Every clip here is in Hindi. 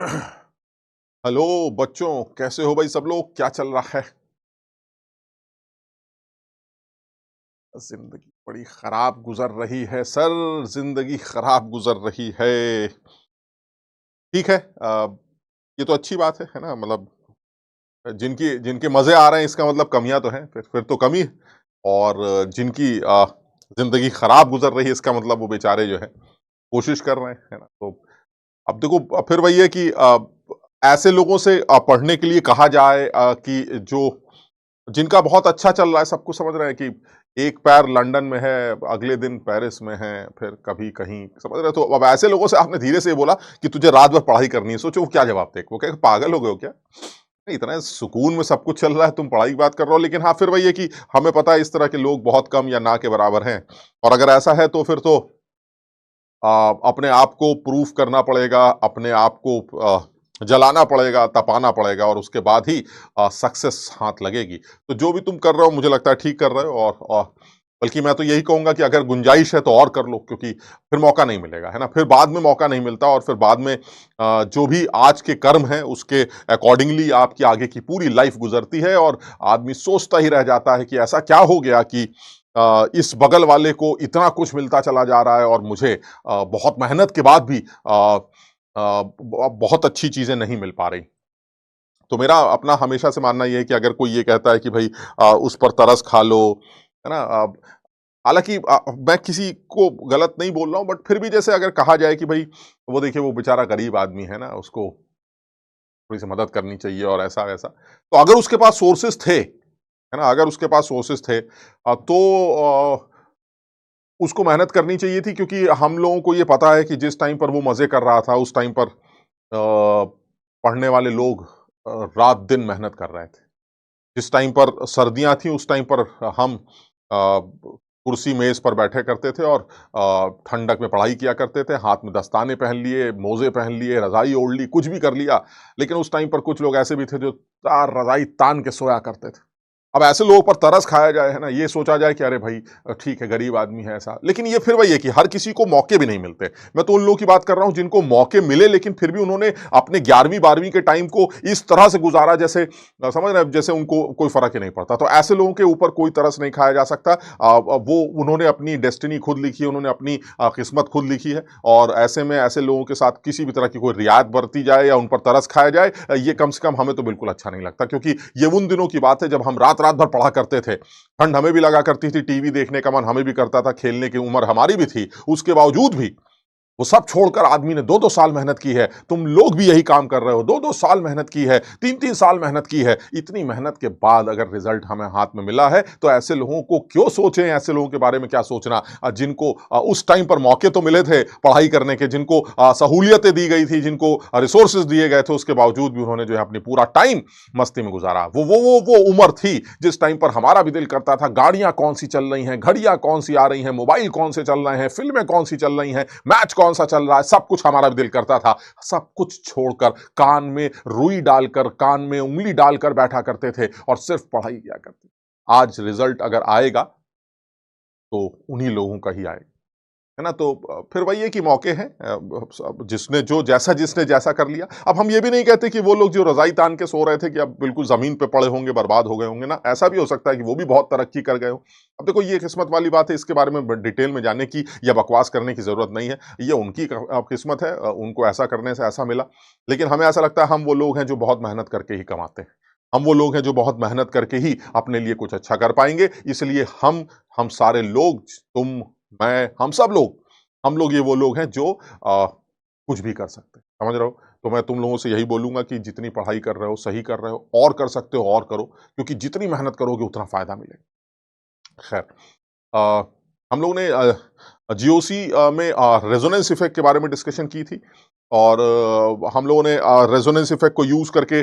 हेलो बच्चों, कैसे हो भाई? सब लोग क्या चल रहा है? जिंदगी बड़ी खराब गुजर रही है सर। जिंदगी खराब गुजर रही है। ठीक है। ये तो अच्छी बात है ना? मतलब जिनकी जिनके मजे आ रहे हैं इसका मतलब कमियां तो हैं, फिर तो कमी है। और जिनकी जिंदगी खराब गुजर रही है इसका मतलब वो बेचारे जो है कोशिश कर रहे हैं, है ना? तो अब देखो, फिर वही है कि ऐसे लोगों से पढ़ने के लिए कहा जाए कि जो जिनका बहुत अच्छा चल रहा है, सब कुछ समझ रहे हैं कि एक पैर लंदन में है, अगले दिन पेरिस में है, फिर कभी कहीं, समझ रहे हो? तो अब ऐसे लोगों से आपने धीरे से ये बोला कि तुझे रात भर पढ़ाई करनी है, सोचो वो क्या जवाब दे। वो कहेगा पागल हो गए हो क्या? नहीं, इतना सुकून में सब कुछ चल रहा है, तुम पढ़ाई की बात कर रहे हो। लेकिन हाँ, फिर वही है कि हमें पता है इस तरह के लोग बहुत कम या ना के बराबर हैं। और अगर ऐसा है तो फिर तो अपने आप को प्रूफ करना पड़ेगा, अपने आप को जलाना पड़ेगा, तपाना पड़ेगा, और उसके बाद ही सक्सेस हाथ लगेगी। तो जो भी तुम कर रहे हो मुझे लगता है ठीक कर रहे हो। और बल्कि मैं तो यही कहूंगा कि अगर गुंजाइश है तो और कर लो, क्योंकि फिर मौका नहीं मिलेगा, है ना? फिर बाद में मौका नहीं मिलता, और फिर बाद में जो भी आज के कर्म है उसके अकॉर्डिंगली आपकी आगे की पूरी लाइफ गुजरती है, और आदमी सोचता ही रह जाता है कि ऐसा क्या हो गया कि इस बगल वाले को इतना कुछ मिलता चला जा रहा है और मुझे बहुत मेहनत के बाद भी बहुत अच्छी चीजें नहीं मिल पा रही। तो मेरा अपना हमेशा से मानना यह है कि अगर कोई ये कहता है कि भाई उस पर तरस खा लो, है ना? हालांकि मैं किसी को गलत नहीं बोल रहा हूं, बट फिर भी जैसे अगर कहा जाए कि भाई वो देखिए वो बेचारा गरीब आदमी है ना, उसको थोड़ी सी मदद करनी चाहिए और ऐसा वैसा। तो अगर उसके पास सोर्सेस थे, है ना, अगर उसके पास सोर्सेस थे तो उसको मेहनत करनी चाहिए थी, क्योंकि हम लोगों को ये पता है कि जिस टाइम पर वो मजे कर रहा था उस टाइम पर पढ़ने वाले लोग रात दिन मेहनत कर रहे थे। जिस टाइम पर सर्दियां थी उस टाइम पर हम कुर्सी मेज पर बैठे करते थे और ठंडक में पढ़ाई किया करते थे, हाथ में दस्ताने पहन लिए, मोजे पहन लिए, रजाई ओढ़ ली, कुछ भी कर लिया। लेकिन उस टाइम पर कुछ लोग ऐसे भी थे जो तार रजाई तान के सोया करते थे। अब ऐसे लोगों पर तरस खाया जाए, है ना, ये सोचा जाए कि अरे भाई ठीक है, गरीब आदमी है ऐसा। लेकिन ये फिर वही है कि हर किसी को मौके भी नहीं मिलते। मैं तो उन लोगों की बात कर रहा हूं जिनको मौके मिले, लेकिन फिर भी उन्होंने अपने 11वीं 12वीं के टाइम को इस तरह से गुजारा जैसे समझ रहे हैं, जैसे उनको कोई फर्क ही नहीं पड़ता। तो ऐसे लोगों के ऊपर कोई तरस नहीं खाया जा सकता। वो उन्होंने अपनी डेस्टिनी खुद लिखी है, उन्होंने अपनी किस्मत खुद लिखी है। और ऐसे में ऐसे लोगों के साथ किसी भी तरह की कोई रियायत बरती जाए या उन पर तरस खाया जाए, ये कम से कम हमें तो बिल्कुल अच्छा नहीं लगता। क्योंकि ये उन दिनों की बात है जब हम रात रात भर पढ़ा करते थे। ठंड हमें भी लगा करती थी, टीवी देखने का मन हमें भी करता था, खेलने की उम्र हमारी भी थी, उसके बावजूद भी वो सब छोड़कर आदमी ने 2-2 साल मेहनत की है। तुम लोग भी यही काम कर रहे हो, 2-2 साल मेहनत की है, 3-3 साल मेहनत की है। इतनी मेहनत के बाद अगर रिजल्ट हमें हाथ में मिला है तो ऐसे लोगों को क्यों सोचें, ऐसे लोगों के बारे में क्या सोचना जिनको उस टाइम पर मौके तो मिले थे पढ़ाई करने के, जिनको सहूलियतें दी गई थी, जिनको रिसोर्सेज दिए गए थे, उसके बावजूद भी उन्होंने जो है अपनी पूरा टाइम मस्ती में गुजारा। वो उम्र थी जिस टाइम पर हमारा भी दिल करता था गाड़ियां कौन सी चल रही हैं, घड़ियां कौन सी आ रही हैं, मोबाइल कौन से चल रहे हैं, फिल्में कौन सी चल रही हैं, मैच कौन सा चल रहा है, सब कुछ हमारा भी दिल करता था। सब कुछ छोड़कर कान में रुई डालकर, कान में उंगली डालकर बैठा करते थे और सिर्फ पढ़ाई किया करते थे। आज रिजल्ट अगर आएगा तो उन्हीं लोगों का ही आएगा, है ना? तो फिर वही है कि मौके हैं, जिसने जैसा कर लिया। अब हम ये भी नहीं कहते कि वो लोग जो रजाई तान के सो रहे थे कि अब बिल्कुल जमीन पे पड़े होंगे, बर्बाद हो गए होंगे ना, ऐसा भी हो सकता है कि वो भी बहुत तरक्की कर गए हो। अब देखो ये किस्मत वाली बात है, इसके बारे में डिटेल में जानने की या बकवास करने की जरूरत नहीं है। ये उनकी किस्मत है, उनको ऐसा करने से ऐसा मिला। लेकिन हमें ऐसा लगता है हम वो लोग हैं जो बहुत मेहनत करके ही कमाते हैं। हम वो लोग हैं जो बहुत मेहनत करके ही अपने लिए कुछ अच्छा कर पाएंगे। इसलिए हम सारे लोग, तुम, मैं, हम लोग ये वो लोग हैं जो कुछ भी कर सकते हैं, समझ रहे हो? तो मैं तुम लोगों से यही बोलूंगा कि जितनी पढ़ाई कर रहे हो सही कर रहे हो, और कर सकते हो और करो, क्योंकि जितनी मेहनत करोगे उतना फायदा मिलेगा। खैर, अ, हम लोगों ने जीओसी में रेजोनेंस इफेक्ट के बारे में डिस्कशन की थी। और हम लोगों ने रेजोनेंस इफेक्ट को यूज करके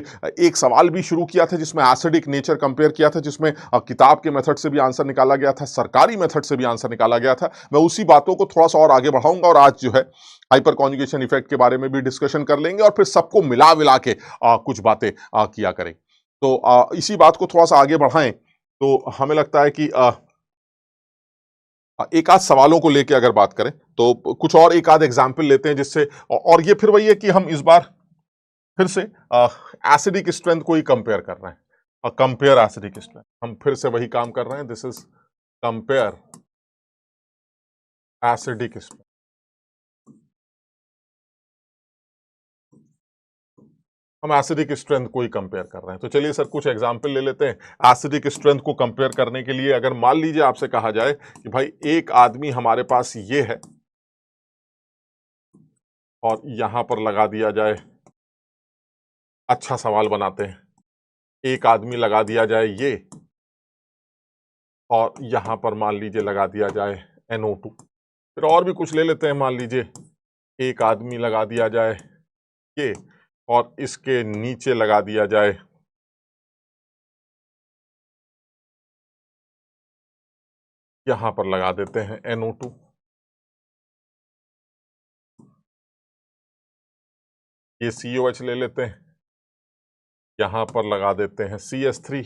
एक सवाल भी शुरू किया था जिसमें एसिडिक नेचर कंपेयर किया था, जिसमें किताब के मेथड से भी आंसर निकाला गया था, सरकारी मेथड से भी आंसर निकाला गया था। मैं उसी बातों को थोड़ा सा और आगे बढ़ाऊंगा, और आज जो है हाइपर कॉन्जुगेशन इफेक्ट के बारे में भी डिस्कशन कर लेंगे, और फिर सबको मिला विला के कुछ बातें किया करें। तो इसी बात को थोड़ा सा आगे बढ़ाएं तो हमें लगता है कि एक आध सवालों को लेके अगर बात करें तो कुछ और एक आध एग्जाम्पल लेते हैं जिससे, और ये फिर वही है कि हम इस बार फिर से एसिडिक स्ट्रेंथ को ही कंपेयर कर रहे हैं और कंपेयर एसिडिक स्ट्रेंथ, हम फिर से वही काम कर रहे हैं। This is compare acidic strength. हम एसिडिक स्ट्रेंथ को ही कंपेयर कर रहे हैं। तो चलिए सर कुछ एग्जांपल ले लेते हैं एसिडिक स्ट्रेंथ को कंपेयर करने के लिए। अगर मान लीजिए आपसे कहा जाए कि भाई एक आदमी हमारे पास ये है और यहां पर लगा दिया जाए, अच्छा सवाल बनाते हैं, एक आदमी लगा दिया जाए ये और यहां पर मान लीजिए लगा दिया जाए NO2। फिर और भी कुछ ले लेते हैं, मान लीजिए एक आदमी लगा दिया जाए ये और इसके नीचे लगा दिया जाए यहां पर लगा देते हैं NO2। ये COH ले लेते हैं, यहां पर लगा देते हैं CH3,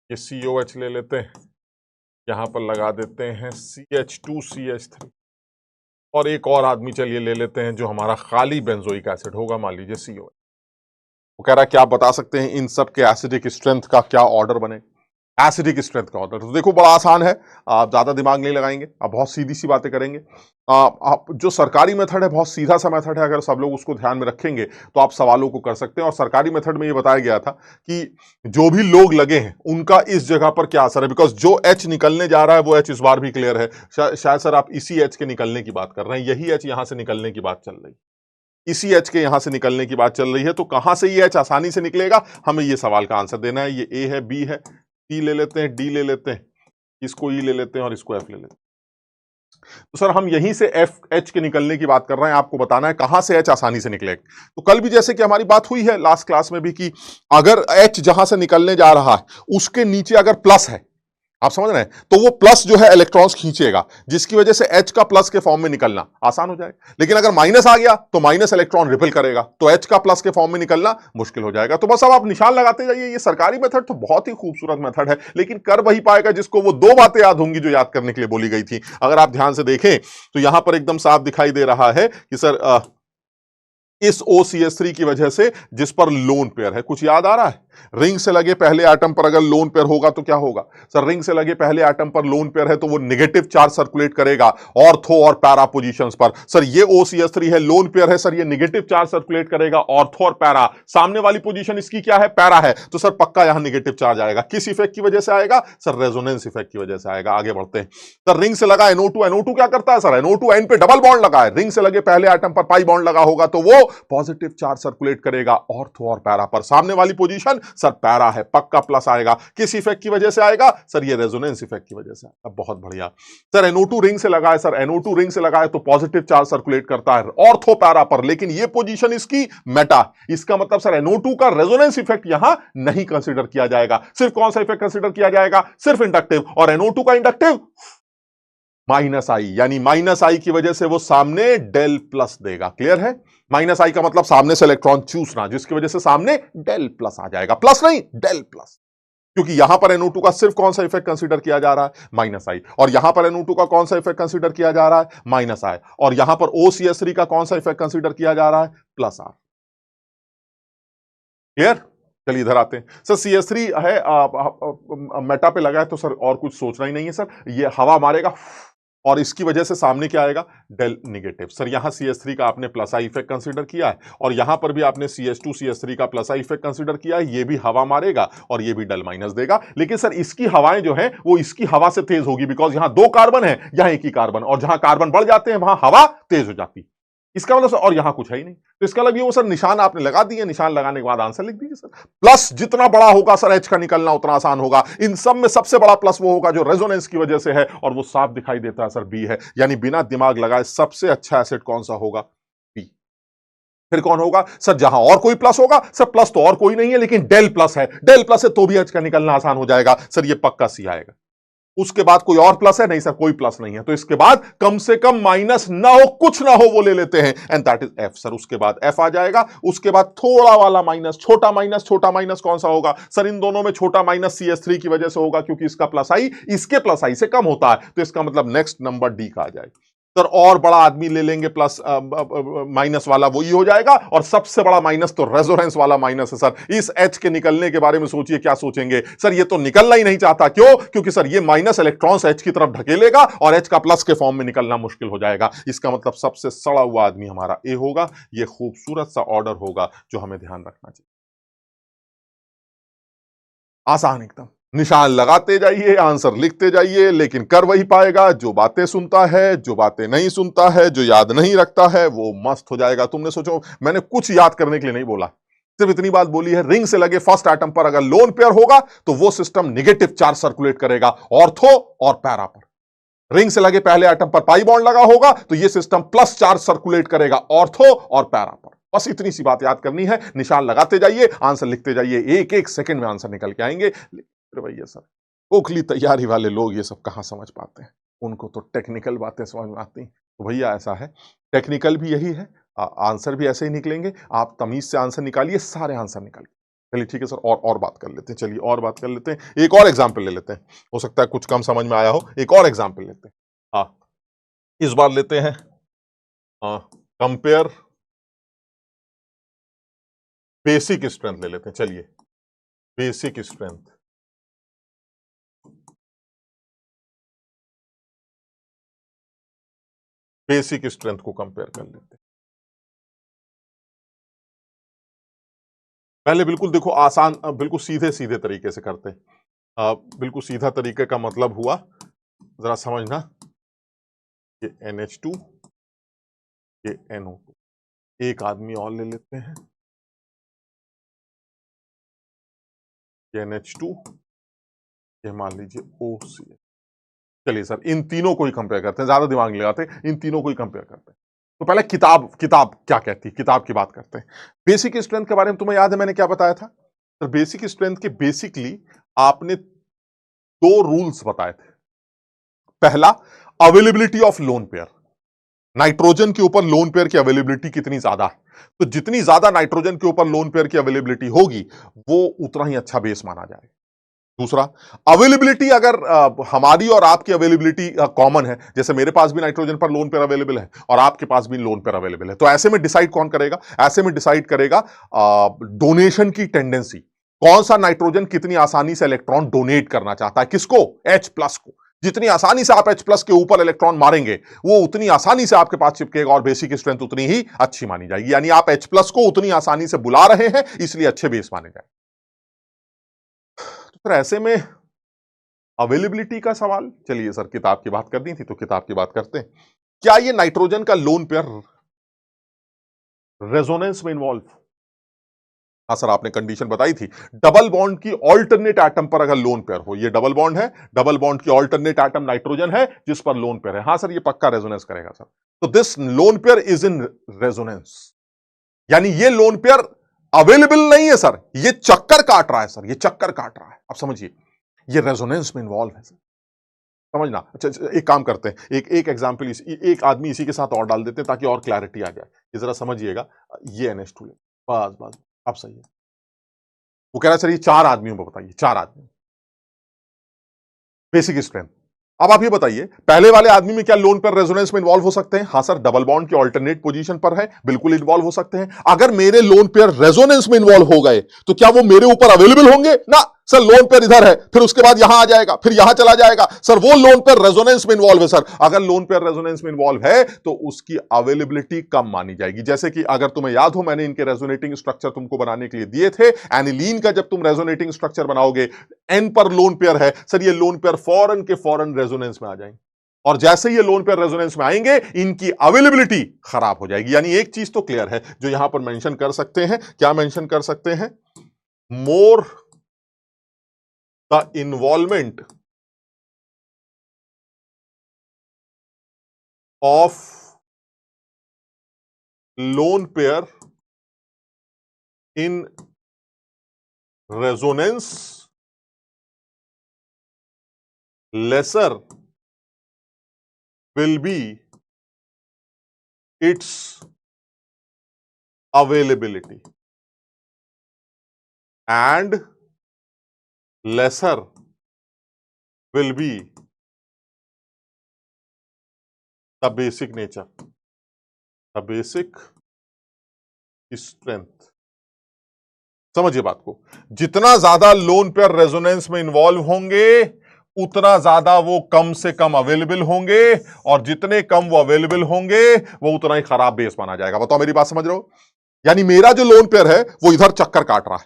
ये COH ले लेते हैं, यहां पर लगा देते हैं CH2CH3 और एक और आदमी चलिए ले लेते हैं जो हमारा खाली बेंजोइक एसिड होगा, मान लीजिए COH। वो कह रहा है क्या आप बता सकते हैं इन सब के एसिडिक स्ट्रेंथ का क्या ऑर्डर बने? एसिडिक स्ट्रेंथ का ऑर्डर तो देखो बड़ा आसान है, आप ज्यादा दिमाग नहीं लगाएंगे, आप बहुत सीधी सी बातें करेंगे। आप जो सरकारी मेथड है बहुत सीधा सा मेथड है, अगर सब लोग उसको ध्यान में रखेंगे तो आप सवालों को कर सकते हैं। और सरकारी मेथड में ये बताया गया था कि जो भी लोग लगे हैं उनका इस जगह पर क्या असर है, बिकॉज जो H निकलने जा रहा है वो H इस बार भी क्लियर है। शायद सर आप इसी H के निकलने की बात कर रहे हैं, यही H यहां से निकलने की बात चल रही है, इसी H के यहां से निकलने की बात चल रही है। तो कहां से ये H आसानी से निकलेगा, हमें ये सवाल का आंसर देना है। ये A है, B है, C ले लेते हैं, D ले लेते हैं, इसको E ले लेते हैं और इसको F ले लेते हैं। तो सर हम यहीं से H के निकलने की बात कर रहे हैं, आपको बताना है कहां से H आसानी से निकलेगा। तो कल भी जैसे कि हमारी बात हुई है लास्ट क्लास में भी कि अगर H जहां से निकलने जा रहा है उसके नीचे अगर प्लस है, आप समझ रहे हैं, तो वो प्लस जो है इलेक्ट्रॉन्स खींचेगा, जिसकी वजह से H का प्लस के फॉर्म में निकलना आसान हो जाएगा। लेकिन अगर माइनस आ गया तो माइनस इलेक्ट्रॉन रिपेल करेगा, तो H का प्लस के फॉर्म में निकलना मुश्किल हो जाएगा। तो बस अब आप निशान लगाते जाइए। ये सरकारी मेथड तो बहुत ही खूबसूरत मेथड है, लेकिन कर वही पाएगा जिसको वो दो बातें याद होंगी जो याद करने के लिए बोली गई थी। अगर आप ध्यान से देखें तो यहां पर एकदम साफ दिखाई दे रहा है कि सर इस OCH3 की वजह से जिस पर लोन पेयर है, कुछ याद आ रहा है? रिंग से लगे पहले एटम पर अगर लोन पेयर होगा तो क्या होगा सर? रिंग से लगे पहले एटम पर लोन पेयर है तो वो नेगेटिव चार्ज सर्कुलेट करेगा ऑर्थो और पैरा पोजीशंस पर। सर ये OCH3 है, लोन पेयर है, सर ये नेगेटिव चार्ज सर्कुलेट करेगा ऑर्थो और पैरा। सामने वाली पोजीशन इसकी क्या है? पैरा है, तो सर पक्का यहां नेगेटिव चार्ज आएगा। किस इफेक्ट की वजह से आएगा सर? रेजोनेंस इफेक्ट की वजह से आएगा। आगे बढ़ते हैं। सर रिंग से लगा NO2, NO2 क्या करता है सर? NO2 N पे डबल बॉन्ड लगा है, रिंग से लगे पहले एटम पर पाई बॉन्ड लगा होगा तो वो पॉजिटिव चार्ज सर्कुलेट करेगा ऑर्थो और पैरा पर। सामने वाली पोजीशन सर पैरा है, पक्का प्लस आएगा। किस इफेक्ट की वजह से आएगा सर? ये रेजोनेंस इफेक्ट की वजह से आएगा। बहुत बढ़िया सर। NO2 रिंग से लगा है, सर NO2 रिंग से लगा है तो पॉजिटिव चार्ज सर्कुलेट करता है ऑर्थो पैरा पर, लेकिन ये पोजीशन इसकी मेटा। इसका मतलब सर NO2 का रेजोनेंस इफेक्ट यहां नहीं कंसीडर किया जाएगा। सिर्फ कौन सा इफेक्ट कंसीडर किया जाएगा? सिर्फ इंडक्टिव। और NO2 का इंडक्टिव -I, यानी -I की वजह से वो सामने डेल प्लस देगा। क्लियर है? -I का मतलब सामने से इलेक्ट्रॉन चूसना, जिसकी वजह से सामने डेल प्लस आ जाएगा। प्लस नहीं, डेल प्लस, क्योंकि यहां पर NO2 का सिर्फ कौन सा इफेक्ट कंसीडर किया जा रहा है? -I। और यहां पर NO2 का कौन सा इफेक्ट कंसीडर किया जा रहा है? -I। और यहां पर OCH3 का कौन सा इफेक्ट कंसीडर किया जा रहा है? +R। क्लियर? चलिए इधर आते हैं। सर CH3 है मेटा पे लगा है तो सर और कुछ सोचना ही नहीं है सर, ये हवा मारेगा और इसकी वजह से सामने क्या आएगा? Del negative. सर यहां CH3 का आपने +I इफेक्ट कंसीडर किया है और यहां पर भी आपने CH2CH3 का +I इफेक्ट कंसीडर किया है। ये भी हवा मारेगा और ये भी डेल माइनस देगा, लेकिन सर इसकी हवाएं जो है वो इसकी हवा से तेज होगी, बिकॉज यहां दो कार्बन है, यहां एक ही कार्बन, और जहां कार्बन बढ़ जाते हैं वहां हवा तेज हो जाती है। इसका मतलब सर, और यहां कुछ है ही नहीं, तो इसका मतलब ये वो सर निशान आपने लगा दिए, निशान लगाने के बाद आंसर लिख दीजिए सर। प्लस जितना बड़ा होगा सर H का निकलना उतना आसान होगा। इन सब में सबसे बड़ा प्लस वो होगा जो रेजोनेंस की वजह से है, और वो साफ दिखाई देता है सर, B है। यानी बिना दिमाग लगाए सबसे अच्छा एसिड कौन सा होगा? B। फिर कौन होगा सर? जहां और कोई प्लस होगा सर, प्लस तो और कोई नहीं है लेकिन डेल प्लस है, डेल प्लस है तो भी H का निकलना आसान हो जाएगा सर, ये पक्का C आएगा। उसके बाद कोई और प्लस है? नहीं सर, कोई प्लस नहीं है, तो इसके बाद कम से कम माइनस ना हो, कुछ ना हो, वो ले लेते हैं, and that is F sir. उसके बाद F आ जाएगा। उसके बाद थोड़ा वाला माइनस, छोटा माइनस कौन सा होगा सर? इन दोनों में छोटा माइनस CH3 की वजह से होगा, क्योंकि इसका +I इसके +I से कम होता है, तो इसका मतलब नेक्स्ट नंबर D का आ जाएगा। सर और बड़ा आदमी ले लेंगे प्लस माइनस वाला वही हो जाएगा, और सबसे बड़ा माइनस तो रेजोनेंस वाला माइनस है सर। इस एच के निकलने के बारे में सोचिए क्या सोचेंगे सर, ये तो निकलना ही नहीं चाहता। क्यों? क्योंकि सर ये माइनस इलेक्ट्रॉन्स एच की तरफ ढकेलेगा और एच का प्लस के फॉर्म में निकलना मुश्किल हो जाएगा। इसका मतलब सबसे सड़ा हुआ आदमी हमारा ए होगा। ये खूबसूरत सा ऑर्डर होगा जो हमें ध्यान रखना चाहिए। आसान एकदम, निशान लगाते जाइए, आंसर लिखते जाइए, लेकिन कर वही पाएगा जो बातें सुनता है, जो बातें नहीं सुनता है, जो याद नहीं रखता है वो मस्त हो जाएगा। तुमने सोचो मैंने कुछ याद करने के लिए नहीं बोला, सिर्फ इतनी बात बोली है, रिंग से लगे फर्स्ट एटम पर अगर लोन पेयर होगा तो वो सिस्टम नेगेटिव चार्ज सर्कुलेट करेगा ऑर्थो और पैरा पर। रिंग से लगे पहले एटम पर पाई बॉन्ड लगा होगा तो ये सिस्टम प्लस चार्ज सर्कुलेट करेगा ऑर्थो और पैरा पर। बस इतनी सी बात याद करनी है, निशान लगाते जाइए, आंसर लिखते जाइए, एक एक सेकंड में आंसर निकल के आएंगे। फिर भैया सर ओखली तैयारी वाले लोग ये सब कहां समझ पाते हैं, उनको तो टेक्निकल बातें समझ में आती। तो भैया ऐसा है, टेक्निकल भी यही है, आंसर भी ऐसे ही निकलेंगे। आप तमीज से आंसर निकालिए, सारे आंसर निकालिए। चलिए ठीक है सर, और बात कर लेते हैं। चलिए और बात कर लेते हैं, एक और एग्जाम्पल ले लेते हैं। हो सकता है कुछ कम समझ में आया हो, एक और एग्जाम्पल लेते हैं। हाँ, इस बार लेते हैं कंपेयर बेसिक स्ट्रेंथ ले लेते हैं। चलिए बेसिक स्ट्रेंथ, बेसिक स्ट्रेंथ को कंपेयर कर लेते हैं। पहले बिल्कुल देखो आसान, बिल्कुल सीधे सीधे तरीके से करते हैं। बिल्कुल सीधा तरीके का मतलब हुआ, जरा समझना, ये NH2, ये NO2, एक आदमी और ले लेते हैं, ये NH2, ये मान लीजिए OCH। चलिए सर इन तीनों को ही कंपेयर करते हैं, ज्यादा दिमाग नहीं लगाते, इन तीनों को ही कंपेयर करते हैं। तो पहले किताब किताब क्या कहती है, किताब की बात करते हैं। बेसिक स्ट्रेंथ के बारे में तुम्हें याद है मैंने क्या बताया था? तो बेसिक स्ट्रेंथ के बेसिकली आपने दो रूल्स बताए थे। पहला, availability of lone pair, nitrogen के ऊपर लोन पेयर की अवेलेबिलिटी कितनी ज्यादा है, तो जितनी ज्यादा नाइट्रोजन के ऊपर लोन पेयर की अवेलेबिलिटी होगी वो उतना ही अच्छा बेस माना जाएगा। दूसरा, अवेलेबिलिटी अगर हमारी और आपकी अवेलेबिलिटी कॉमन है, जैसे मेरे पास भी नाइट्रोजन पर लोन पेयर अवेलेबल है और आपके पास भी लोन पेयर अवेलेबल है, तो ऐसे में डिसाइड कौन करेगा? ऐसे में डिसाइड करेगा डोनेशन की टेंडेंसी, कौन सा नाइट्रोजन कितनी आसानी से इलेक्ट्रॉन डोनेट करना चाहता है, किसको? H प्लस को। जितनी आसानी से आप H प्लस के ऊपर इलेक्ट्रॉन मारेंगे वो उतनी आसानी से आपके पास चिपकेगा और बेसिक स्ट्रेंथ उतनी ही अच्छी मानी जाएगी। यानी आप H प्लस को उतनी आसानी से बुला रहे हैं, इसलिए अच्छे बेस माने जाए। तो फिर ऐसे में अवेलेबिलिटी का सवाल, चलिए सर किताब की बात करनी थी तो किताब की बात करते हैं। क्या ये नाइट्रोजन का लोन पेयर रेजोनेंस में इन्वॉल्व? हाँ सर, आपने कंडीशन बताई थी, डबल बॉन्ड की ऑल्टरनेट एटम पर अगर लोन पेयर हो, ये डबल बॉन्ड है, डबल बॉन्ड की ऑल्टरनेट एटम नाइट्रोजन है जिस पर लोन पेयर है। हाँ सर, ये पक्का रेजोनेंस करेगा सर। तो this lone pair is in resonance, यानी ये लोन पेयर अवेलेबल नहीं है सर, ये चक्कर काट रहा है सर, ये चक्कर काट रहा है। अब समझिए, ये रेजोनेंस में इन्वॉल्व है सर, समझना। अच्छा एक काम करते हैं, एक एक एग्जाम्पल, एक आदमी इसी के साथ और डाल देते हैं ताकि और क्लैरिटी आ जाए। ये जरा समझिएगा, ये NH2 ले, बस बस अब सही है। वो कह रहा है सर ये चार आदमियों को बताइए, चार आदमी बेसिक स्ट्रेंथ। अब आप ये बताइए, पहले वाले आदमी में क्या लोन पर रेजोनेंस में इन्वॉल्व हो सकते हैं? हाँ सर, डबल बॉन्ड की अल्टरनेट पोजीशन पर है, बिल्कुल इन्वॉल्व हो सकते हैं। अगर मेरे लोन पेयर रेजोनेंस में इन्वॉल्व हो गए तो क्या वो मेरे ऊपर अवेलेबल होंगे? ना सर, लोन पेयर इधर है, फिर उसके बाद यहां आ जाएगा, फिर यहां चला जाएगा सर, वो लोन पेयर रेजोनेंस में इन्वॉल्व है सर। अगर लोन पेयर रेजोनेंस में इन्वॉल्व है तो उसकी अवेलेबिलिटी कम मानी जाएगी। जैसे कि अगर तुम्हें याद हो, मैंने इनके रेजोनेटिंग स्ट्रक्चर तुमको बनाने के लिए दिए थे। एनिलीन का जब तुम रेजोनेटिंग स्ट्रक्चर बनाओगे, N पर लोन पेयर है सर, ये लोन पेयर फौरन के फौरन रेजोनेंस में आ जाएंगे, और जैसे ही ये लोन पेयर रेजोनेंस में आएंगे इनकी अवेलेबिलिटी खराब हो जाएगी। यानी एक चीज तो क्लियर है जो यहां पर मेंशन कर सकते हैं, क्या मेंशन कर सकते हैं? More the involvement of lone pair in resonance, lesser will be its availability and lesser will be the basic nature, the basic strength. समझिए बात को, जितना ज्यादा लोन पेयर रेजोनेंस में इन्वॉल्व होंगे उतना ज्यादा वो कम से कम अवेलेबल होंगे, और जितने कम वो अवेलेबल होंगे वो उतना ही खराब बेस माना जाएगा। बताओ मेरी बात समझ रहे हो? यानी मेरा जो लोन पेयर है वो इधर चक्कर काट रहा है,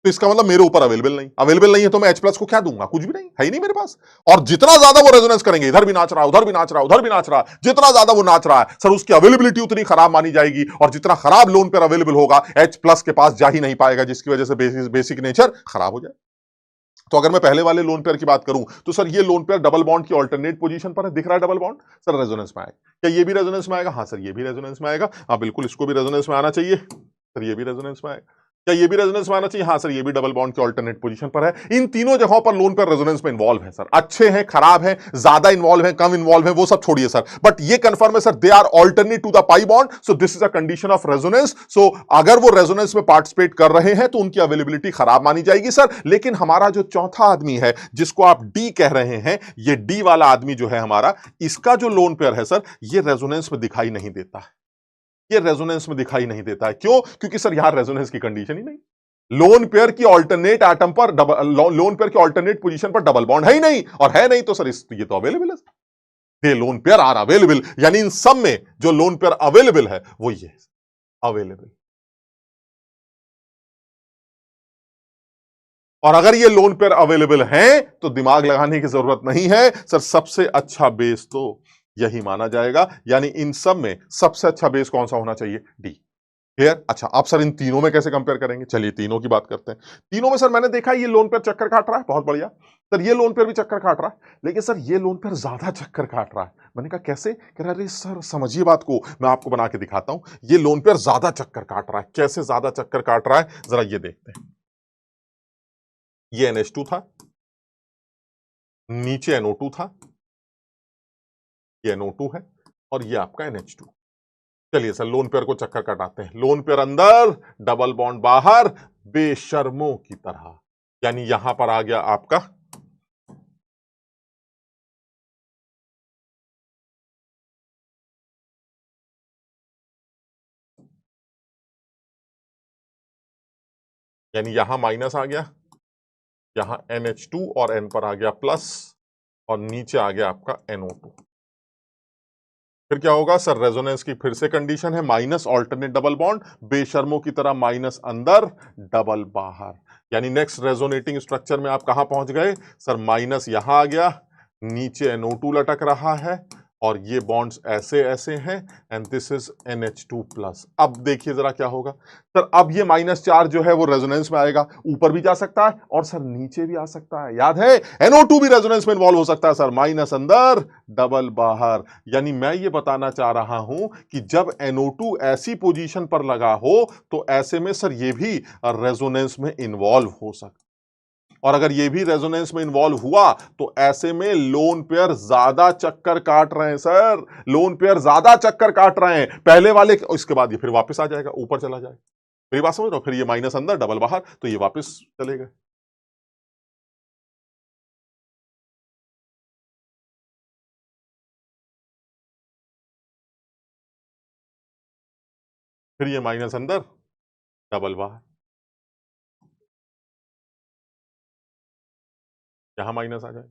तो इसका मतलब मेरे ऊपर अवेलेबल नहीं है, तो मैं H प्लस को क्या दूंगा? कुछ भी नहीं है, ही नहीं मेरे पास। और जितना ज्यादा वो रेजोनेंस करेंगे, इधर भी नाच रहा, उधर भी नाच रहा, उधर भी नाच रहा, जितना ज्यादा वो नाच रहा है सर, उसकी अवेलेबिलिटी उतनी खराब मानी जाएगी, और जितना खराब लोन पेयर अवेलेबल होगा H प्लस के पास जा ही नहीं पाएगा, जिसकी वजह से बेसिक नेचर खराब हो जाए। तो अगर मैं पहले वाले लोन पेयर की बात करूं तो सर ये लोन पेयर डबल बॉन्ड की ऑल्टरनेट पोजीशन पर है, दिख रहा है डबल बॉन्ड, सर रेजोनेंस में आएगा। क्या ये भी रेजोनेंस में आएगा? हाँ सर ये भी रेजोनेंस में आएगा। हाँ बिल्कुल, इसको भी रेजोनेंस में आना चाहिए, सर ये भी रेजोनेंस में आएगा। क्या ये भी रेजोनेंस में आना चाहिए? हाँ सर ये भी डबल बॉन्ड के ऑल्टरनेट पोजीशन पर है। इन तीनों जगहों पर लोन पेयर रेजोनेंस में इन्वॉल्व है सर, अच्छे हैं, खराब हैं, ज्यादा इन्वॉल्व हैं, कम इन्वॉल्व हैं, वो सब छोड़िए सर, बट ये कंफर्म है sir they are alternate to the pi bond, so this is a condition of resonance. So अगर वो रेजोनेंस में पार्टिसिपेट कर रहे हैं तो उनकी अवेलेबिलिटी खराब मानी जाएगी सर। लेकिन हमारा जो चौथा आदमी है जिसको आप डी कह रहे हैं, ये डी वाला आदमी जो है हमारा, इसका जो लोन पेयर है सर, ये रेजोनेंस में दिखाई नहीं देता है, ये रेजोनेंस में दिखाई नहीं देता है। क्यों? क्योंकि सर यहां रेजोनेंस की कंडीशन ही नहीं, लोन पेयर की ऑल्टरनेट एटम पर लोन पेयर की ऑल्टरनेट पोजीशन पर डबल बॉन्ड है ही नहीं, और है नहीं तो सर ये तो अवेलेबल है, ये लोन पेयर आर अवेलेबल, यानी इन सब में जो लोन पेयर अवेलेबल है वो ये अवेलेबल। और अगर ये लोन पेयर अवेलेबल हैं तो दिमाग लगाने की जरूरत नहीं है सर, सबसे अच्छा बेस तो यही माना जाएगा, यानी इन सब में सबसे अच्छा बेस कौन सा होना चाहिए? डी। क्लियर? अच्छा, आप सर इन तीनों में कैसे कंपेयर करेंगे? चलिए तीनों की बात करते हैं। तीनों में सर मैंने देखा ये लोन पेयर चक्कर काट रहा है, बहुत बढ़िया सर, ये लोन पेयर भी चक्कर काट रहा है, लेकिन सर ये लोन पेयर ज्यादा चक्कर काट रहा है। मैंने कहा कैसे? कह रहा अरे सर समझिए बात को, मैं आपको बना के दिखाता हूं, ये लोन पेयर ज्यादा चक्कर काट रहा है। कैसे ज्यादा चक्कर काट रहा है, जरा ये देखते हैं। ये NH2 था, नीचे NO2 था, ये NO2 है, और ये आपका NH2। चलिए सर लोन पेयर को चक्कर काटाते हैं। लोन पेयर अंदर, डबल बॉन्ड बाहर, बेशर्मों की तरह, यानी यहां पर आ गया आपका यानी यहां माइनस आ गया, यहां NH2 और N पर आ गया प्लस, और नीचे आ गया आपका NO2। फिर क्या होगा सर? रेजोनेंस की फिर से कंडीशन है, माइनस ऑल्टरनेट डबल बॉन्ड, बेशर्मों की तरह माइनस अंदर, डबल बाहर, यानी नेक्स्ट रेजोनेटिंग स्ट्रक्चर में आप कहां पहुंच गए सर? माइनस यहां आ गया, नीचे NO2 लटक रहा है, और ये बॉन्ड्स ऐसे ऐसे हैं, and this is NH2 plus. अब देखिए जरा क्या होगा सर, अब ये माइनस चार्ज जो है वो रेजोनेंस में आएगा, ऊपर भी जा सकता है और सर नीचे भी आ सकता है, याद है NO2 भी रेजोनेंस में इन्वॉल्व हो सकता है सर, माइनस अंदर, डबल बाहर। यानी मैं ये बताना चाह रहा हूं कि जब NO2 ऐसी पोजीशन पर लगा हो तो ऐसे में सर ये भी रेजोनेंस में इन्वॉल्व हो सकता है, और अगर ये भी रेजोनेंस में इन्वॉल्व हुआ तो ऐसे में लोन पेयर ज्यादा चक्कर काट रहे हैं सर, लोन पेयर ज्यादा चक्कर काट रहे हैं पहले वाले, इसके बाद ये फिर वापस आ जाएगा, ऊपर चला जाएगा। मेरी बात समझ रहे हो? फिर ये माइनस अंदर, डबल बाहर, तो ये वापस चले गए। फिर ये माइनस अंदर, डबल बाहर, यहां माइनस आ जाए,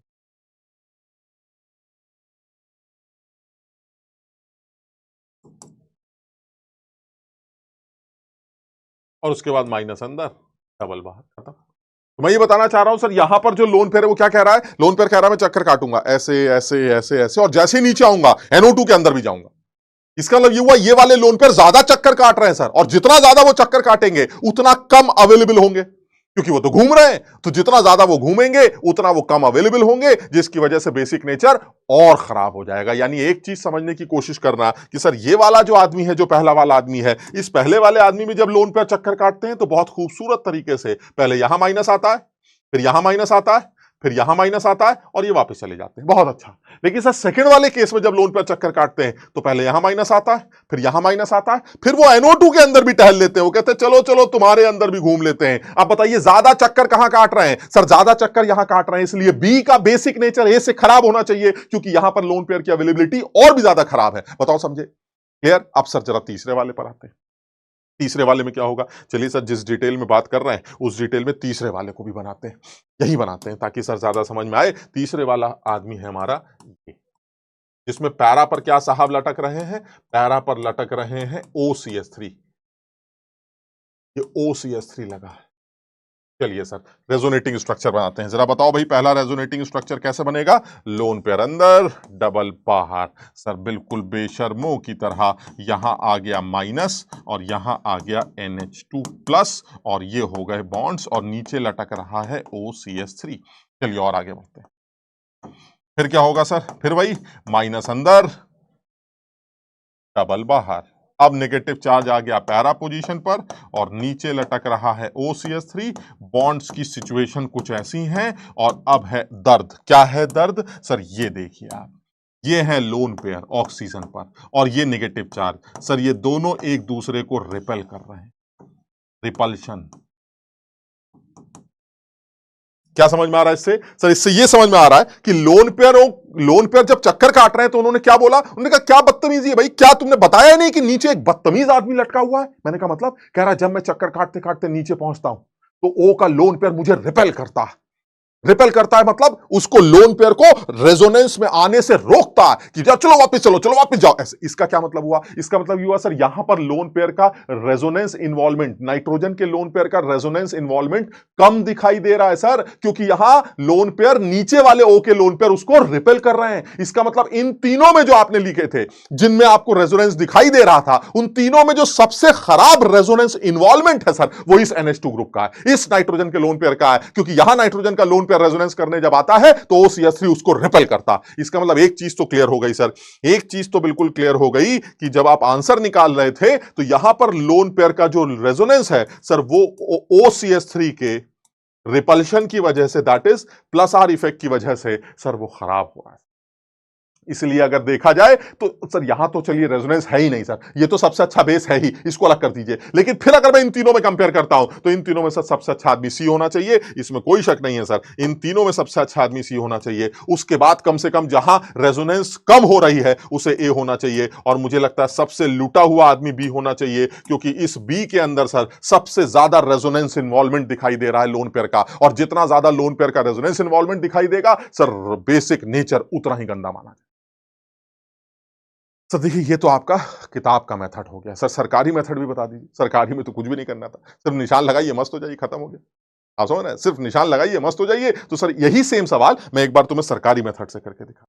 और उसके बाद माइनस अंदर, डबल बाहर, खत्म। तो मैं ये बताना चाह रहा हूं सर, यहां पर जो लोन पेयर है वो क्या कह रहा है? लोन पेयर कह रहा है मैं चक्कर काटूंगा ऐसे ऐसे ऐसे ऐसे, और जैसे ही नीचे आऊंगा NO2 के अंदर भी जाऊंगा। इसका मतलब ये हुआ ये वाले लोन पेयर ज्यादा चक्कर काट रहे हैं सर, और जितना ज्यादा वो चक्कर काटेंगे उतना कम अवेलेबल होंगे, क्योंकि वो तो घूम रहे हैं, तो जितना ज्यादा वो घूमेंगे उतना वो कम अवेलेबल होंगे, जिसकी वजह से बेसिक नेचर और खराब हो जाएगा। यानी एक चीज समझने की कोशिश करना कि सर ये वाला जो आदमी है, जो पहला वाला आदमी है, इस पहले वाले आदमी में जब लोन पेयर चक्कर काटते हैं तो बहुत खूबसूरत तरीके से पहले यहां माइनस आता है, फिर यहां माइनस आता है, फिर यहां माइनस आता है और ये वापस चले जाते हैं। बहुत अच्छा। लेकिन सर सेकंड वाले केस में जब लोन पेयर चक्कर काटते हैं तो पहले यहां माइनस आता है, फिर यहां माइनस आता है, फिर वो NO2 के अंदर भी टहल लेते हैं। वो कहते हैं चलो चलो तुम्हारे अंदर भी घूम लेते हैं। अब बताइए ज्यादा चक्कर कहां काट रहे हैं? सर ज्यादा चक्कर यहां काट रहे हैं, इसलिए बी का बेसिक नेचर ए से खराब होना चाहिए, क्योंकि यहां पर लोन पेयर की अवेलेबिलिटी और भी ज्यादा खराब है। बताओ समझे? क्लियर? अब सर जरा तीसरे वाले पर आते हैं। तीसरे वाले में क्या होगा? चलिए सर, जिस डिटेल में बात कर रहे हैं उस डिटेल में तीसरे वाले को भी बनाते हैं। यही बनाते हैं ताकि सर ज्यादा समझ में आए। तीसरे वाला आदमी है हमारा ये, जिसमें पैरा पर क्या साहब लटक रहे हैं? पैरा पर लटक रहे हैं OCH3। ये OCH3 लगा है। चलिए सर रेजोनेटिंग स्ट्रक्चर बनाते हैं। जरा बताओ भाई, पहला रेजोनेटिंग स्ट्रक्चर कैसे बनेगा? लोन पेयर अंदर, डबल बाहर। सर बिल्कुल बेशर्मों की तरह यहां आ गया माइनस और यहां आ गया NH2 प्लस, और ये हो गए बॉन्ड्स, और नीचे लटक रहा है OCH3। चलिए और आगे बढ़ते हैं। फिर क्या होगा सर? फिर वही माइनस अंदर, डबल बाहर। अब नेगेटिव चार्ज आ गया पैरा पोजीशन पर और नीचे लटक रहा है OCH3। बॉन्ड्स की सिचुएशन कुछ ऐसी है और अब है दर्द। क्या है दर्द? सर ये देखिए आप, ये है लोन पेयर ऑक्सीजन पर और ये नेगेटिव चार्ज। सर ये दोनों एक दूसरे को रिपेल कर रहे हैं, रिपल्शन। क्या समझ में आ रहा है इससे? सर इससे ये समझ में आ रहा है कि लोन पेयर जब चक्कर काट रहे हैं तो उन्होंने क्या बोला? उन्होंने कहा क्या बदतमीजी है भाई, क्या तुमने बताया नहीं कि नीचे एक बदतमीज आदमी लटका हुआ है? मैंने कहा मतलब? कह रहा है जब मैं चक्कर काटते काटते नीचे पहुंचता हूं तो ओ का लोन पेयर मुझे रिपेल करता है। रिपेल करता है मतलब उसको लोन पेयर को रेजोनेंस में आने से रोकता है कि चलो वापस चलो, चलो वापस जाओ। ऐसे इसका क्या मतलब हुआ? इसका मतलब ये हुआ सर यहां पर लोन पेयर का रेजोनेंस इन्वॉल्वमेंट, नाइट्रोजन के लोन पेयर का रेजोनेंस इन्वॉल्वमेंट कम दिखाई दे रहा है सर, क्योंकि यहां लोन पेयर नीचे वाले ओ के लोन पेयर उसको रिपेल कर रहे हैं। इसका मतलब इन तीनों में जो आपने लिखे थे जिनमें आपको रेजोनेंस दिखाई दे रहा था, उन तीनों में जो सबसे खराब रेजोनेंस इन्वॉल्वमेंट है सर वो इस NH2 ग्रुप का है, इस नाइट्रोजन के लोन पेयर का है, क्योंकि यहां नाइट्रोजन का लोन पेयर रेजोनेंस करने जब आता है तो OCH3 उसको रिपेल करता। इसका मतलब एक चीज तो क्लियर हो गई सर, एक चीज तो बिल्कुल क्लियर हो गई कि जब आप आंसर निकाल रहे थे तो यहां पर लोन पेयर का जो रेजोनेंस है सर वो OCH3 के रिपल्शन की वजह से, that is plus R effect की वजह से सर वो खराब हो रहा है। इसलिए अगर देखा जाए तो सर यहां तो चलिए रेजोनेंस है ही नहीं सर, ये तो सबसे अच्छा बेस है ही, इसको अलग कर दीजिए। लेकिन फिर अगर मैं इन तीनों में कंपेयर करता हूं तो इन तीनों में सर सबसे अच्छा आदमी सी होना चाहिए, इसमें कोई शक नहीं है सर। इन तीनों में सबसे अच्छा आदमी सी होना चाहिए। उसके बाद कम से कम जहां रेजोनेंस कम हो रही है उसे ए होना चाहिए, और मुझे लगता है सबसे लूटा हुआ आदमी बी होना चाहिए, क्योंकि इस बी के अंदर सर सबसे ज्यादा रेजोनेंस इन्वॉल्वमेंट दिखाई दे रहा है लोन पेयर का, और जितना ज्यादा लोन पेयर का रेजोनेंस इन्वॉल्वमेंट दिखाई देगा सर बेसिक नेचर उतना ही गंदा माना। सर देखिए ये तो आपका किताब का मेथड हो गया। सर सरकारी मेथड भी बता दीजिए। सरकारी में तो कुछ भी नहीं करना था, सिर्फ निशान लगाइए मस्त हो जाइए, खत्म हो गया। आप समझ रहे हैं? सिर्फ निशान लगाइए मस्त हो जाइए। तो सर यही सेम सवाल मैं एक बार तुम्हें सरकारी मेथड से करके दिखा।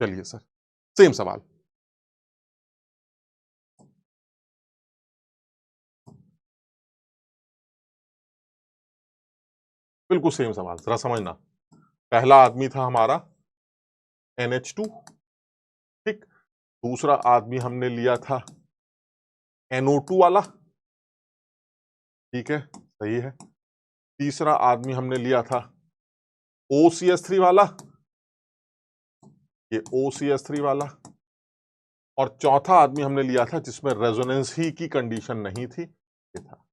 चलिए सर सेम सवाल। बिल्कुल सेम सवाल, जरा समझना। पहला आदमी था हमारा NH2, ठीक। दूसरा आदमी हमने लिया था NO2 वाला, ठीक है, सही है। तीसरा आदमी हमने लिया था OCH3 वाला, ये OCH3 वाला। और चौथा आदमी हमने लिया था जिसमें रेजोनेंस ही की कंडीशन नहीं थी, ये था।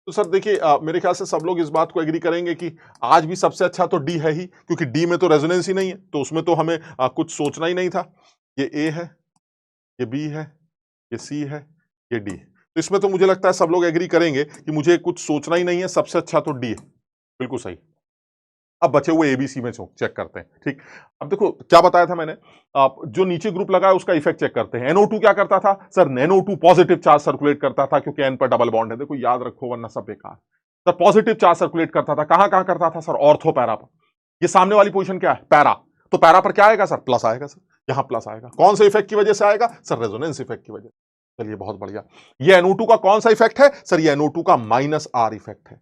तो सर देखिए मेरे ख्याल से सब लोग इस बात को एग्री करेंगे कि आज भी सबसे अच्छा तो डी है ही, क्योंकि डी में तो रेजोनेंस ही नहीं है, तो उसमें तो हमें कुछ सोचना ही नहीं था। ये ए है, ये बी है, ये सी है, ये डी है। तो इसमें तो मुझे लगता है सब लोग एग्री करेंगे कि मुझे कुछ सोचना ही नहीं है, सबसे अच्छा तो डी है। बिल्कुल सही। अब बचे हुए एबीसी में चेक करते हैं, ठीक। अब देखो क्या बताया था मैंने, आप जो नीचे ग्रुप लगा है उसका इफेक्ट चेक करते हैं। NO2 क्या करता था sir? NO2 positive charge circulate करता था, क्योंकि N पर डबल बॉन्ड है। देखो याद रखो वरना सब बेकार। सर पॉजिटिव चार्ज सर्कुलेट करता था, कहां कहां करता था सर? ऑर्थो पैरा पर। ये सामने वाली पोजीशन क्या है? पैरा। तो पैरा पर क्या आएगा सर? प्लस आएगा सर, यहां प्लस आएगा। कौन से इफेक्ट की वजह से आएगा सर? रेजोनेंस इफेक्ट की वजह से। चलिए बहुत बढ़िया। ये NO2 का कौन सा इफेक्ट है सर? ये NO2 का -R इफेक्ट है।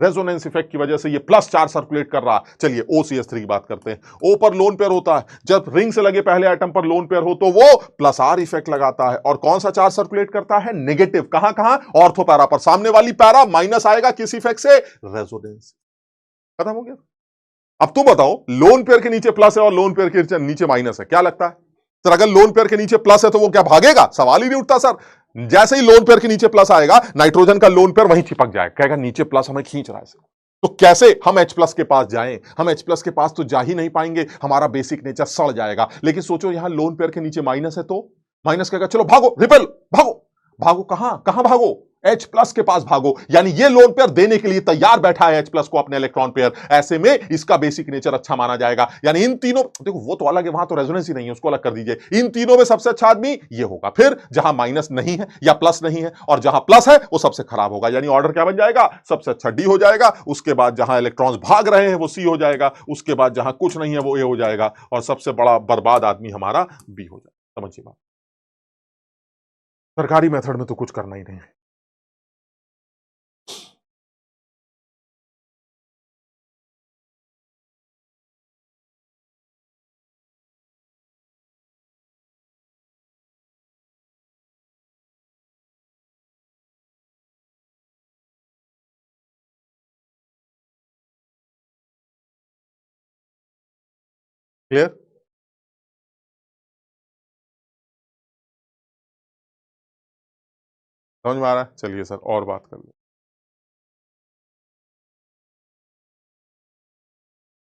रेजोनेंस इफेक्ट की वजह से ये प्लस चार्ज सर्कुलेट कर रहा है। चलिए OCH3 की बात करते हैं। O पर लोन पेयर होता है, जब रिंग से लगे पहले एटम पर लोन पेयर हो तो वो प्लस R इफेक्ट लगाता है। और कौन सा चार्ज सर्कुलेट करता है? नेगेटिव। कहां कहां? ऑर्थो पैरा पर। सामने वाली पैरा माइनस आएगा किस इफेक्ट से? रेजोनेंस। खत्म हो गया। अब तुम बताओ, लोन पेयर के नीचे प्लस है और लोन पेयर के नीचे माइनस है, क्या लगता है सर? अगर लोन पेयर के नीचे प्लस है तो वो क्या भागेगा? सवाल ही नहीं उठता सर। जैसे ही लोन पेयर के नीचे प्लस आएगा, नाइट्रोजन का लोन पेयर वहीं चिपक जाएगा, कहेगा नीचे प्लस हमें खींच रहा है। तो कैसे हम H प्लस के पास जाएं? हम H प्लस के पास तो जा ही नहीं पाएंगे, हमारा बेसिक नेचर सड़ जाएगा। लेकिन सोचो यहां लोन पेयर के नीचे माइनस है तो माइनस कहेगा चलो भागो, रिपेल, भागो। भागो कहां? कहां भागो? H प्लस के पास भागो। यानी ये लोन पेयर देने के लिए तैयार बैठा है H प्लस को अपने इलेक्ट्रॉन पेयर। ऐसे में इसका बेसिक नेचर अच्छा माना जाएगा। यानी इन तीनों, देखो वो तो अलग है, वहां तो रेजोनेंस ही नहीं है, उसको अलग कर दीजिए। इन तीनों में सबसे अच्छा आदमी ये होगा। फिर जहां माइनस नहीं है या प्लस नहीं है, और जहां प्लस है वो सबसे खराब होगा। यानी ऑर्डर क्या बन जाएगा? सबसे अच्छा D हो जाएगा। उसके बाद जहां इलेक्ट्रॉन्स भाग रहे हैं वो C हो जाएगा। उसके बाद जहां कुछ नहीं है वो A हो जाएगा। और सबसे बड़ा बर्बाद आदमी हमारा B हो जाएगा। समझिए बात। सरकारी मेथड में तो कुछ करना ही नहीं है। क्लियर? समझ में आ रहा है? चलिए सर और बात कर ले।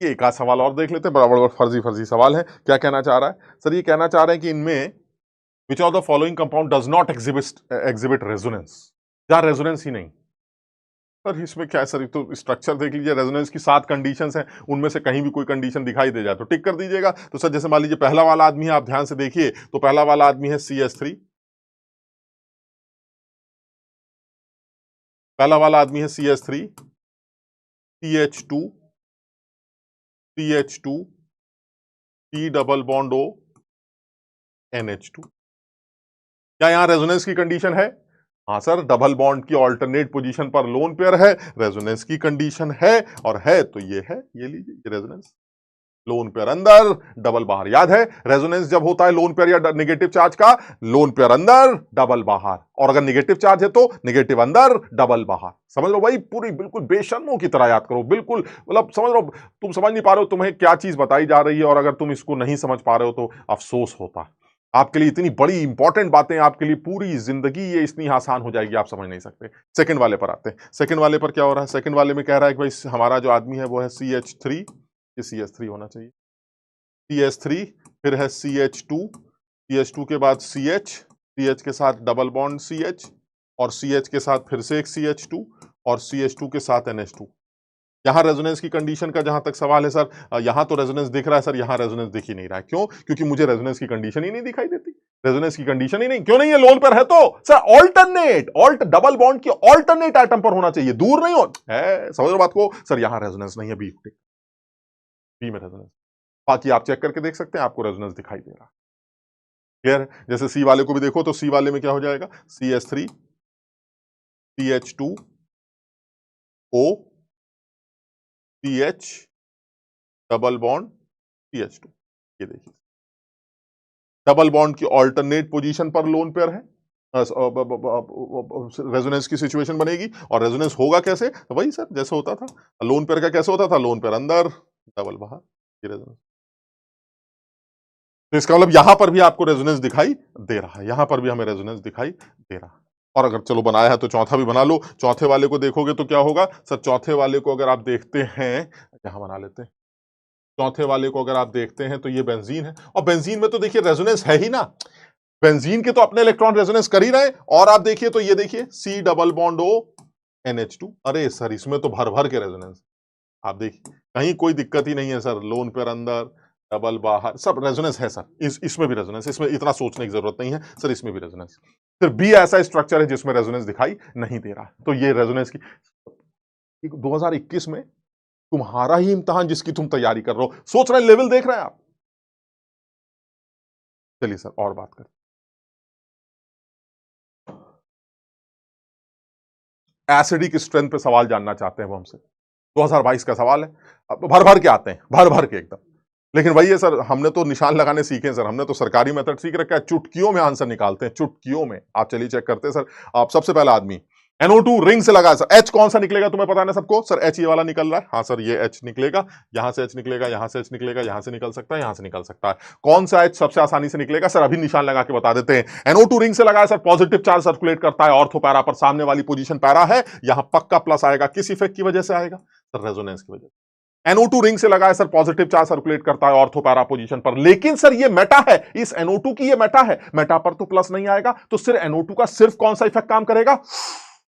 एक आध सवाल और देख लेते हैं, बड़ा बड़ा फर्जी फर्जी सवाल है। क्या कहना चाह रहा है सर? ये कहना चाह रहे हैं कि इनमें which of the following compound does not exhibit resonance? या रेजोनेंस ही नहीं। सर इसमें क्या है सर? तो स्ट्रक्चर देख लीजिए, रेजोनेंस की 7 कंडीशंस हैं, उनमें से कहीं भी कोई कंडीशन दिखाई दे जाए तो टिक कर दीजिएगा। तो सर जैसे मान लीजिए पहला वाला आदमी है, आप ध्यान से देखिए, तो पहला वाला आदमी है CH3। पहला वाला आदमी है CH3, CH2, CH2, C double bond O, NH2। क्या यहां रेजोनेंस की कंडीशन है? हाँ सर, डबल बॉन्ड की ऑल्टरनेट पोजीशन पर लोन पेयर है, रेजोनेंस की कंडीशन है। और है तो ये है, ये लीजिए रेजोनेंस। लोन पेयर अंदर, डबल बाहर। याद है रेजोनेंस जब होता है लोन पेयर या नेगेटिव चार्ज का, लोन पेयर अंदर, डबल बाहर। और अगर नेगेटिव चार्ज है तो नेगेटिव अंदर, डबल बाहर। समझ लो भाई, पूरी बिल्कुल बेशर्मों की तरह याद करो, बिल्कुल मतलब समझ लो। तुम समझ नहीं पा रहे हो तुम्हें क्या चीज बताई जा रही है, और अगर तुम इसको नहीं समझ पा रहे हो तो अफसोस होता है। आपके लिए इतनी बड़ी इंपॉर्टेंट बातें, आपके लिए पूरी जिंदगी ये इतनी आसान हो जाएगी, आप समझ नहीं सकते। सेकंड वाले पर आते हैं। सेकंड वाले पर क्या हो रहा है? सेकंड वाले में कह रहा है कि भाई हमारा जो आदमी है वो है CH3, ये CH3 होना चाहिए। CH3, फिर है CH2, CH2 के बाद CH, CH के साथ डबल बॉन्ड CH, और CH के साथ फिर से एक CH2, और CH2 के साथ NH2। यहां रेजोनेंस की कंडीशन का जहां तक सवाल है सर, यहां तो रेजोनेंस दिख रहा है सर, यहां रेजोनेंस दिख ही नहीं रहा है। क्यों? क्योंकि मुझे रेजोनेंस की कंडीशन ही नहीं दिखाई देती। रेजोनेंस की कंडीशन ही नहीं, क्यों नहीं है? लोन पर है तो सर ऑल्टरनेट, डबल बॉन्ड की ऑल्टरनेट एटम पर होना चाहिए, दूर नहीं हो है। समझ लो बात को सर? यहां रेजोनेंस नहीं है, बी में रेजोनेंस। बाकी आप चेक करके देख सकते हैं, आपको रेजोनेंस दिखाई दे रहा। क्लियर है? जैसे सी वाले को भी देखो तो सी वाले में क्या हो जाएगा? CH3, CH2, O, CH, double bond CH2। ये देखिए, डबल बॉन्ड की ऑल्टरनेट पोजीशन पर लोन पेयर है, रेजोनेंस की सिचुएशन बनेगी। और रेजोनेंस होगा कैसे? तो वही सर जैसे होता था लोन पेयर का, कैसे होता था? लोन पेयर अंदर, डबल बाहर। ये रेजोनेंस। तो इसका मतलब यहां पर भी आपको रेजोनेंस दिखाई दे रहा है, यहां पर भी हमें रेजोनेंस दिखाई दे रहा है। और अगर चलो बनाया है तो चौथा भी बना लो। चौथे वाले को देखोगे तो क्या होगा सर? चौथे वाले को अगर आप देखते हैं, यहां बना लेते हैं। चौथे वाले को अगर आप देखते हैं तो ये बेंजीन है, और बेंजीन में तो देखिए रेजोनेंस है ही ना। बेंजीन के तो अपने इलेक्ट्रॉन रेजोनेंस कर ही रहे हैं। और आप देखिए तो ये देखिए C double bond O, NH2। अरे सर इसमें तो भर भर के रेजोनेंस। आप देखिए कहीं कोई दिक्कत ही नहीं है सर, लोन पेयर अंदर, डबल बाहर, सब रेजोनेंस है सर। इसमें भी रेजोनेंस, इसमें इतना सोचने की जरूरत नहीं है सर, इसमें भी रेजोनेंस। फिर बी ऐसा स्ट्रक्चर है जिसमें रेजोनेंस दिखाई नहीं दे रहा। तो ये रेजोनेंस की 2021 में तुम्हारा ही इम्तिहान जिसकी तुम तैयारी कर रहे हो, सोच रहे लेवल देख रहे हैं आप। चलिए सर और बात करें। एसिडिक स्ट्रेंथ पे सवाल जानना चाहते हैं वो हमसे। 2022 का सवाल है, अब भर भर के आते हैं, भर भर के एकदम। लेकिन वही है सर, हमने तो निशान लगाने सीखे हैं सर, हमने तो सरकारी मेथड सीख रखा है, चुटकियों में आंसर निकालते हैं, चुटकियों में। आप चलिए चेक करते हैं सर। आप सबसे पहला आदमी NO2 रिंग से लगा है सर, H कौन सा निकलेगा तुम्हें पता है ना सबको सर? H ये वाला निकल रहा है, हाँ सर ये H निकलेगा, यहां से H निकलेगा, यहां से H निकलेगा, यहां से निकल सकता है, यहां से निकल सकता है। कौन सा H सबसे आसानी से निकलेगा सर? अभी निशान लगा के बता देते हैं। NO2 रिंग से लगा है सर, पॉजिटिव चार्ज सर्कुलेट करता है ऑर्थो पैरा पर, सामने वाली पोजीशन पैरा है, यहां पक्का प्लस आएगा। किस इफेक्ट की वजह से आएगा सर? रेजोनेंस की वजह से। NO2 रिंग से लगा है सर, पॉजिटिव चार्ज सर्कुलेट करता है ऑर्थो पैरा पोजीशन पर, लेकिन सर ये मेटा है, इस NO2 की ये मेटा है, मेटा पर तो प्लस नहीं आएगा, तो सिर्फ NO2 का सिर्फ कौन सा इफेक्ट काम करेगा?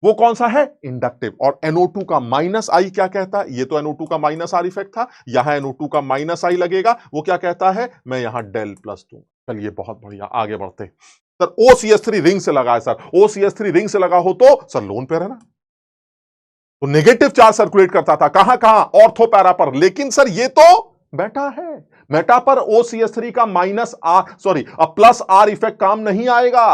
वो कौन सा है? इंडक्टिव। और NO2 का माइनस आई क्या कहता है? ये तो NO2 का माइनस आर इफेक्ट था, यहां NO2 का माइनस आई लगेगा, वो क्या कहता है? मैं यहां डेल प्लस दूं। चलिए बहुत बढ़िया, आगे बढ़ते सर। OCH3 रिंग से लगा है सर, OCH3 रिंग से लगा हो तो सर लोन पेयर है ना, तो नेगेटिव चार्ज सर्कुलेट करता था, कहां कहां? ऑर्थो पैरा पर, लेकिन सर ये तो मेटा है, मेटा पर OCH3 का minus R sorry plus R effect काम नहीं आएगा,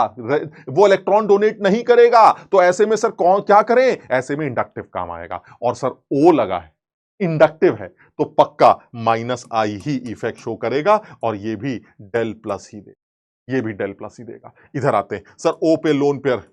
वो इलेक्ट्रॉन डोनेट नहीं करेगा, तो ऐसे में सर कौन क्या करें? ऐसे में इंडक्टिव काम आएगा। और सर O लगा है, इंडक्टिव है, तो पक्का माइनस आई ही इफेक्ट शो करेगा, और ये भी डेल प्लस ही देगा, ये भी डेल प्लस ही देगा। इधर आते हैं सर, O पे लोन पेयर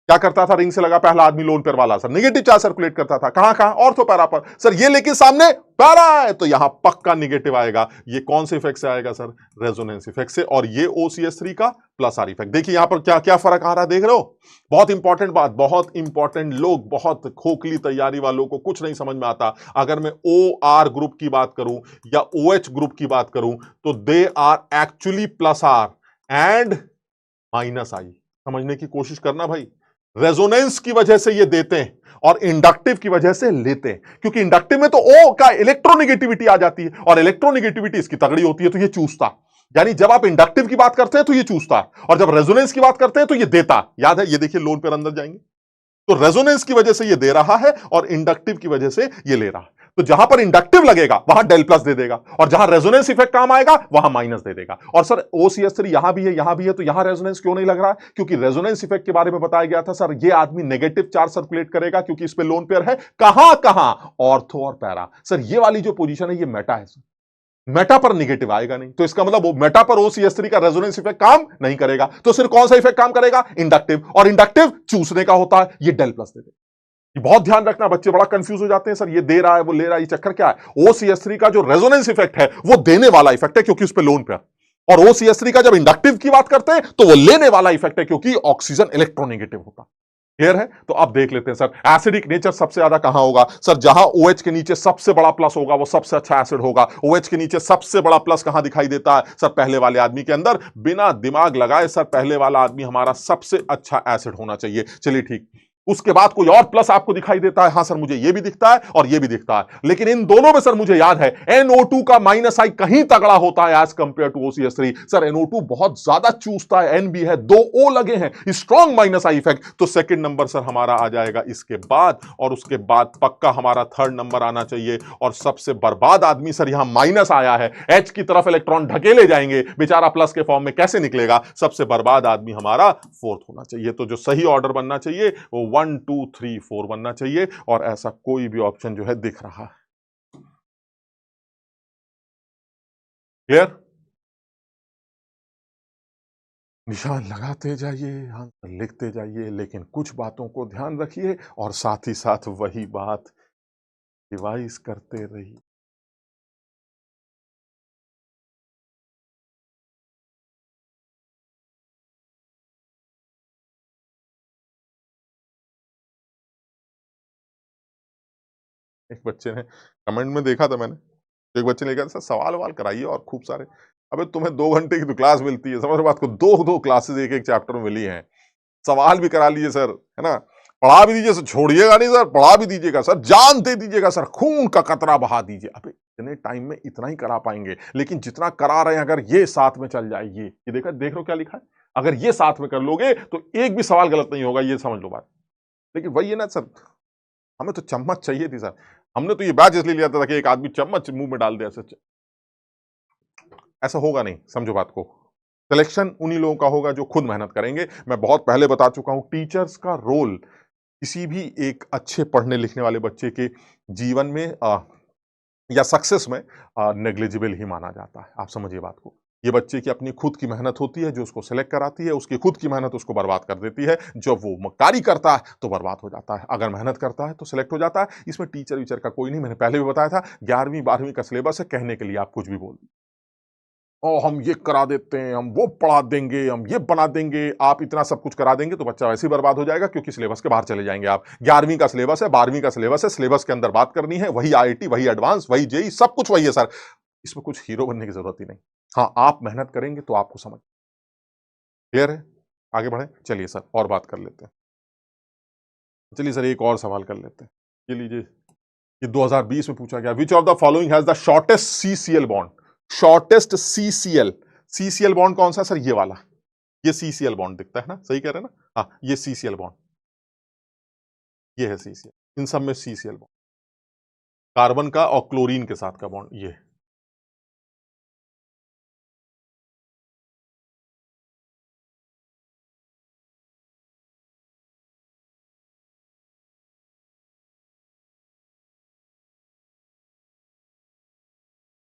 क्या करता था? रिंग से लगा पहला आदमी लोन पेयर वाला सर, नेगेटिव चार्ज सर्कुलेट करता था, कहां कहां? ऑर्थो पैरा पर सर, ये लेकिन सामने पैरा है, तो यहां पक्का नेगेटिव आएगा। ये कौन से इफेक्ट से आएगा सर? रेजोनेंस इफेक्ट से। और ये OCH3 का प्लस आर इफेक्ट। देखिए यहां पर क्या क्या फर्क आ रहा है, देख रहे हो? बहुत इंपॉर्टेंट बात, बहुत इंपॉर्टेंट। लोग बहुत खोखली तैयारी वालों को कुछ नहीं समझ में आता। अगर मैं OR ग्रुप की बात करूं या OH ग्रुप की बात करूं, तो they are actually plus R and minus I. समझने की कोशिश करना भाई, रेजोनेंस की वजह से ये देते हैं और इंडक्टिव की वजह से लेते हैं, क्योंकि इंडक्टिव में तो O का इलेक्ट्रोनेगेटिविटी आ जाती है, और इलेक्ट्रोनेगेटिविटी इसकी तगड़ी होती है, तो ये चूसता। यानी जब आप इंडक्टिव की बात करते हैं तो ये चूसता, और जब रेजोनेंस की बात करते हैं तो ये देता। याद है? ये देखिए लोन पर अंदर जाएंगे तो रेजोनेंस की वजह से ये दे रहा है, और इंडक्टिव की वजह से ये ले रहा है। तो जहां पर इंडक्टिव लगेगा वहां डेल प्लस दे देगा, और जहां रेजोनेंस इफेक्ट काम आएगा वहां माइनस दे देगा। और सर OCH3 यहां भी है, यहां भी है, तो यहां रेजोनेंस क्यों नहीं लग रहा है? क्योंकि रेजोनेंस इफेक्ट के बारे में बताया गया था सर, ये आदमी नेगेटिव चार्ज सर्कुलेट करेगा, क्योंकि इस पे लोन पेयर है, कहां कहां? ऑर्थो और पैरा। सर ये वाली जो पोजीशन है ये मेटा है सर, मेटा पर नेगेटिव आएगा नहीं, तो इसका मतलब वो मेटा पर OCH3 का रेजोनेंस इफेक्ट काम नहीं करेगा। तो सिर्फ कौन सा इफेक्ट काम करेगा? इंडक्टिव, और इंडक्टिव चूसने का होता है, ये डेल प्लस दे देगा। ये बहुत ध्यान रखना, बच्चे बड़ा कंफ्यूज हो जाते हैं, सर ये दे रहा है वो ले रहा है, ये चक्कर क्या है? OCH3 का जो रेजोनेंस इफेक्ट है वो देने वाला इफेक्ट है, क्योंकि उस पे लोन पे, और OCH3 का जब इंडक्टिव की बात करते हैं तो वो लेने वाला इफेक्ट है, क्योंकि ऑक्सीजन इलेक्ट्रोनेगेटिव होता। क्लियर है? तो अब देख लेते हैं सर, एसिडिक नेचर सबसे ज्यादा कहां होगा सर? जहां OH के नीचे सबसे बड़ा प्लस होगा वो सबसे अच्छा एसिड होगा। OH के नीचे सबसे बड़ा प्लस कहां दिखाई देता है सर? पहले वाले आदमी के अंदर। बिना दिमाग लगाए सर, पहले वाला आदमी हमारा सबसे अच्छा एसिड होना चाहिए। चलिए ठीक, उसके बाद कोई और प्लस आपको दिखाई देता है? हाँ सर मुझे ये भी दिखता है और ये भी दिखता है, लेकिन इन दोनों में सर मुझे याद है NO2 का माइनस आई कहीं तगड़ा होता है as compare to OCH3। Sir NO2 बहुत ज्यादा चूसता है, N भी है, 2 O लगे हैं, स्ट्रॉन्ग माइनस आई इफेक्ट। तो सेकंड नंबर सर हमारा आ जाएगा इसके बाद, और उसके बाद पक्का हमारा थर्ड नंबर आना चाहिए। और सबसे बर्बाद आदमी सर, यहां माइनस आया है, H की तरफ इलेक्ट्रॉन ढकेले जाएंगे, बेचारा प्लस के फॉर्म में कैसे निकलेगा? सबसे बर्बाद आदमी हमारा फोर्थ होना चाहिए। तो जो सही ऑर्डर बनना चाहिए वो 1 2 3 4 बनना चाहिए, और ऐसा कोई भी ऑप्शन जो है दिख रहा है। क्लियर? निशान लगाते जाइए, आंसर लिखते जाइए, लेकिन कुछ बातों को ध्यान रखिए, और साथ ही साथ वही बात रिवाइज करते रहिए। एक बच्चे ने कमेंट में देखा था मैंने, एक बच्चे ने लिखा था, सवाल वाल कराइए और खूब सारे। अबे तुम्हें 2 घंटे की तो क्लास मिलती है, समझ रहे बात को? दो दो क्लासेस एक एक चैप्टर में मिली हैं, सवाल भी करा लीजिए सर, है ना? पढ़ा भी दीजिए सर, छोड़िएगा नहीं सर, पढ़ा भी दीजिएगा सर, जान दे दीजिएगा सर, खून का कतरा बहा दीजिए। अबे इतने टाइम में इतना ही करा पाएंगे, लेकिन जितना करा रहे हैं, अगर ये साथ में चल जाए, ये देखा, देख रहे हो क्या लिखा है? अगर ये साथ में कर लोगे तो एक भी सवाल गलत नहीं होगा, ये समझ लो बात। लेकिन वही है ना सर, हमें तो चम्मच चाहिए थी सर। हमने तो ये बैच इसलिए लिया था कि एक आदमी चम्मच मुंह में डाल दे, ऐसा होगा नहीं, समझो बात को। सिलेक्शन उन्हीं लोगों का होगा जो खुद मेहनत करेंगे। मैं बहुत पहले बता चुका हूं, टीचर्स का रोल किसी भी एक अच्छे पढ़ने लिखने वाले बच्चे के जीवन में या सक्सेस में नेग्लिजिबल ही माना जाता है। आप समझिए बात को। ये बच्चे की अपनी खुद की मेहनत होती है जो उसको सेलेक्ट कराती है, उसकी खुद की मेहनत उसको बर्बाद कर देती है। जब वो मक्कारी करता है तो बर्बाद हो जाता है, अगर मेहनत करता है तो सेलेक्ट हो जाता है। इसमें टीचर वीचर का कोई नहीं, मैंने पहले भी बताया था 11वीं 12वीं का सिलेबस है, कहने के लिए आप कुछ भी बोल हम ये करा देते हैं, हम वो पढ़ा देंगे, हम ये बना देंगे, आप इतना सब कुछ करा देंगे तो बच्चा वैसे ही बर्बाद हो जाएगा क्योंकि सिलेबस के बाहर चले जाएंगे आप। 11वीं का सिलेबस है, 12वीं का सिलेबस है, सिलेबस के अंदर बात करनी है, वही आईआईटी, वही एडवांस, वही जेई, सब कुछ वही है सर। इसमें कुछ हीरो बनने की जरूरत ही नहीं। हाँ, आप मेहनत करेंगे तो आपको समझ क्लियर है। आगे बढ़े, चलिए सर और बात कर लेते हैं। चलिए सर एक और सवाल कर लेते हैं। ये लीजिए, ये 2020 में पूछा गया, which of the following has the shortest CCL bond. Shortest CCL, CCL bond कौन सा सर? ये वाला, ये सीसीएल बॉन्ड दिखता है ना, सही कह रहे हैं ना? हाँ, ये सीसीएल बॉन्ड, ये है सीसीएल। इन सब में सीसीएल बॉन्ड, कार्बन का और क्लोरीन के साथ का बॉन्ड ये।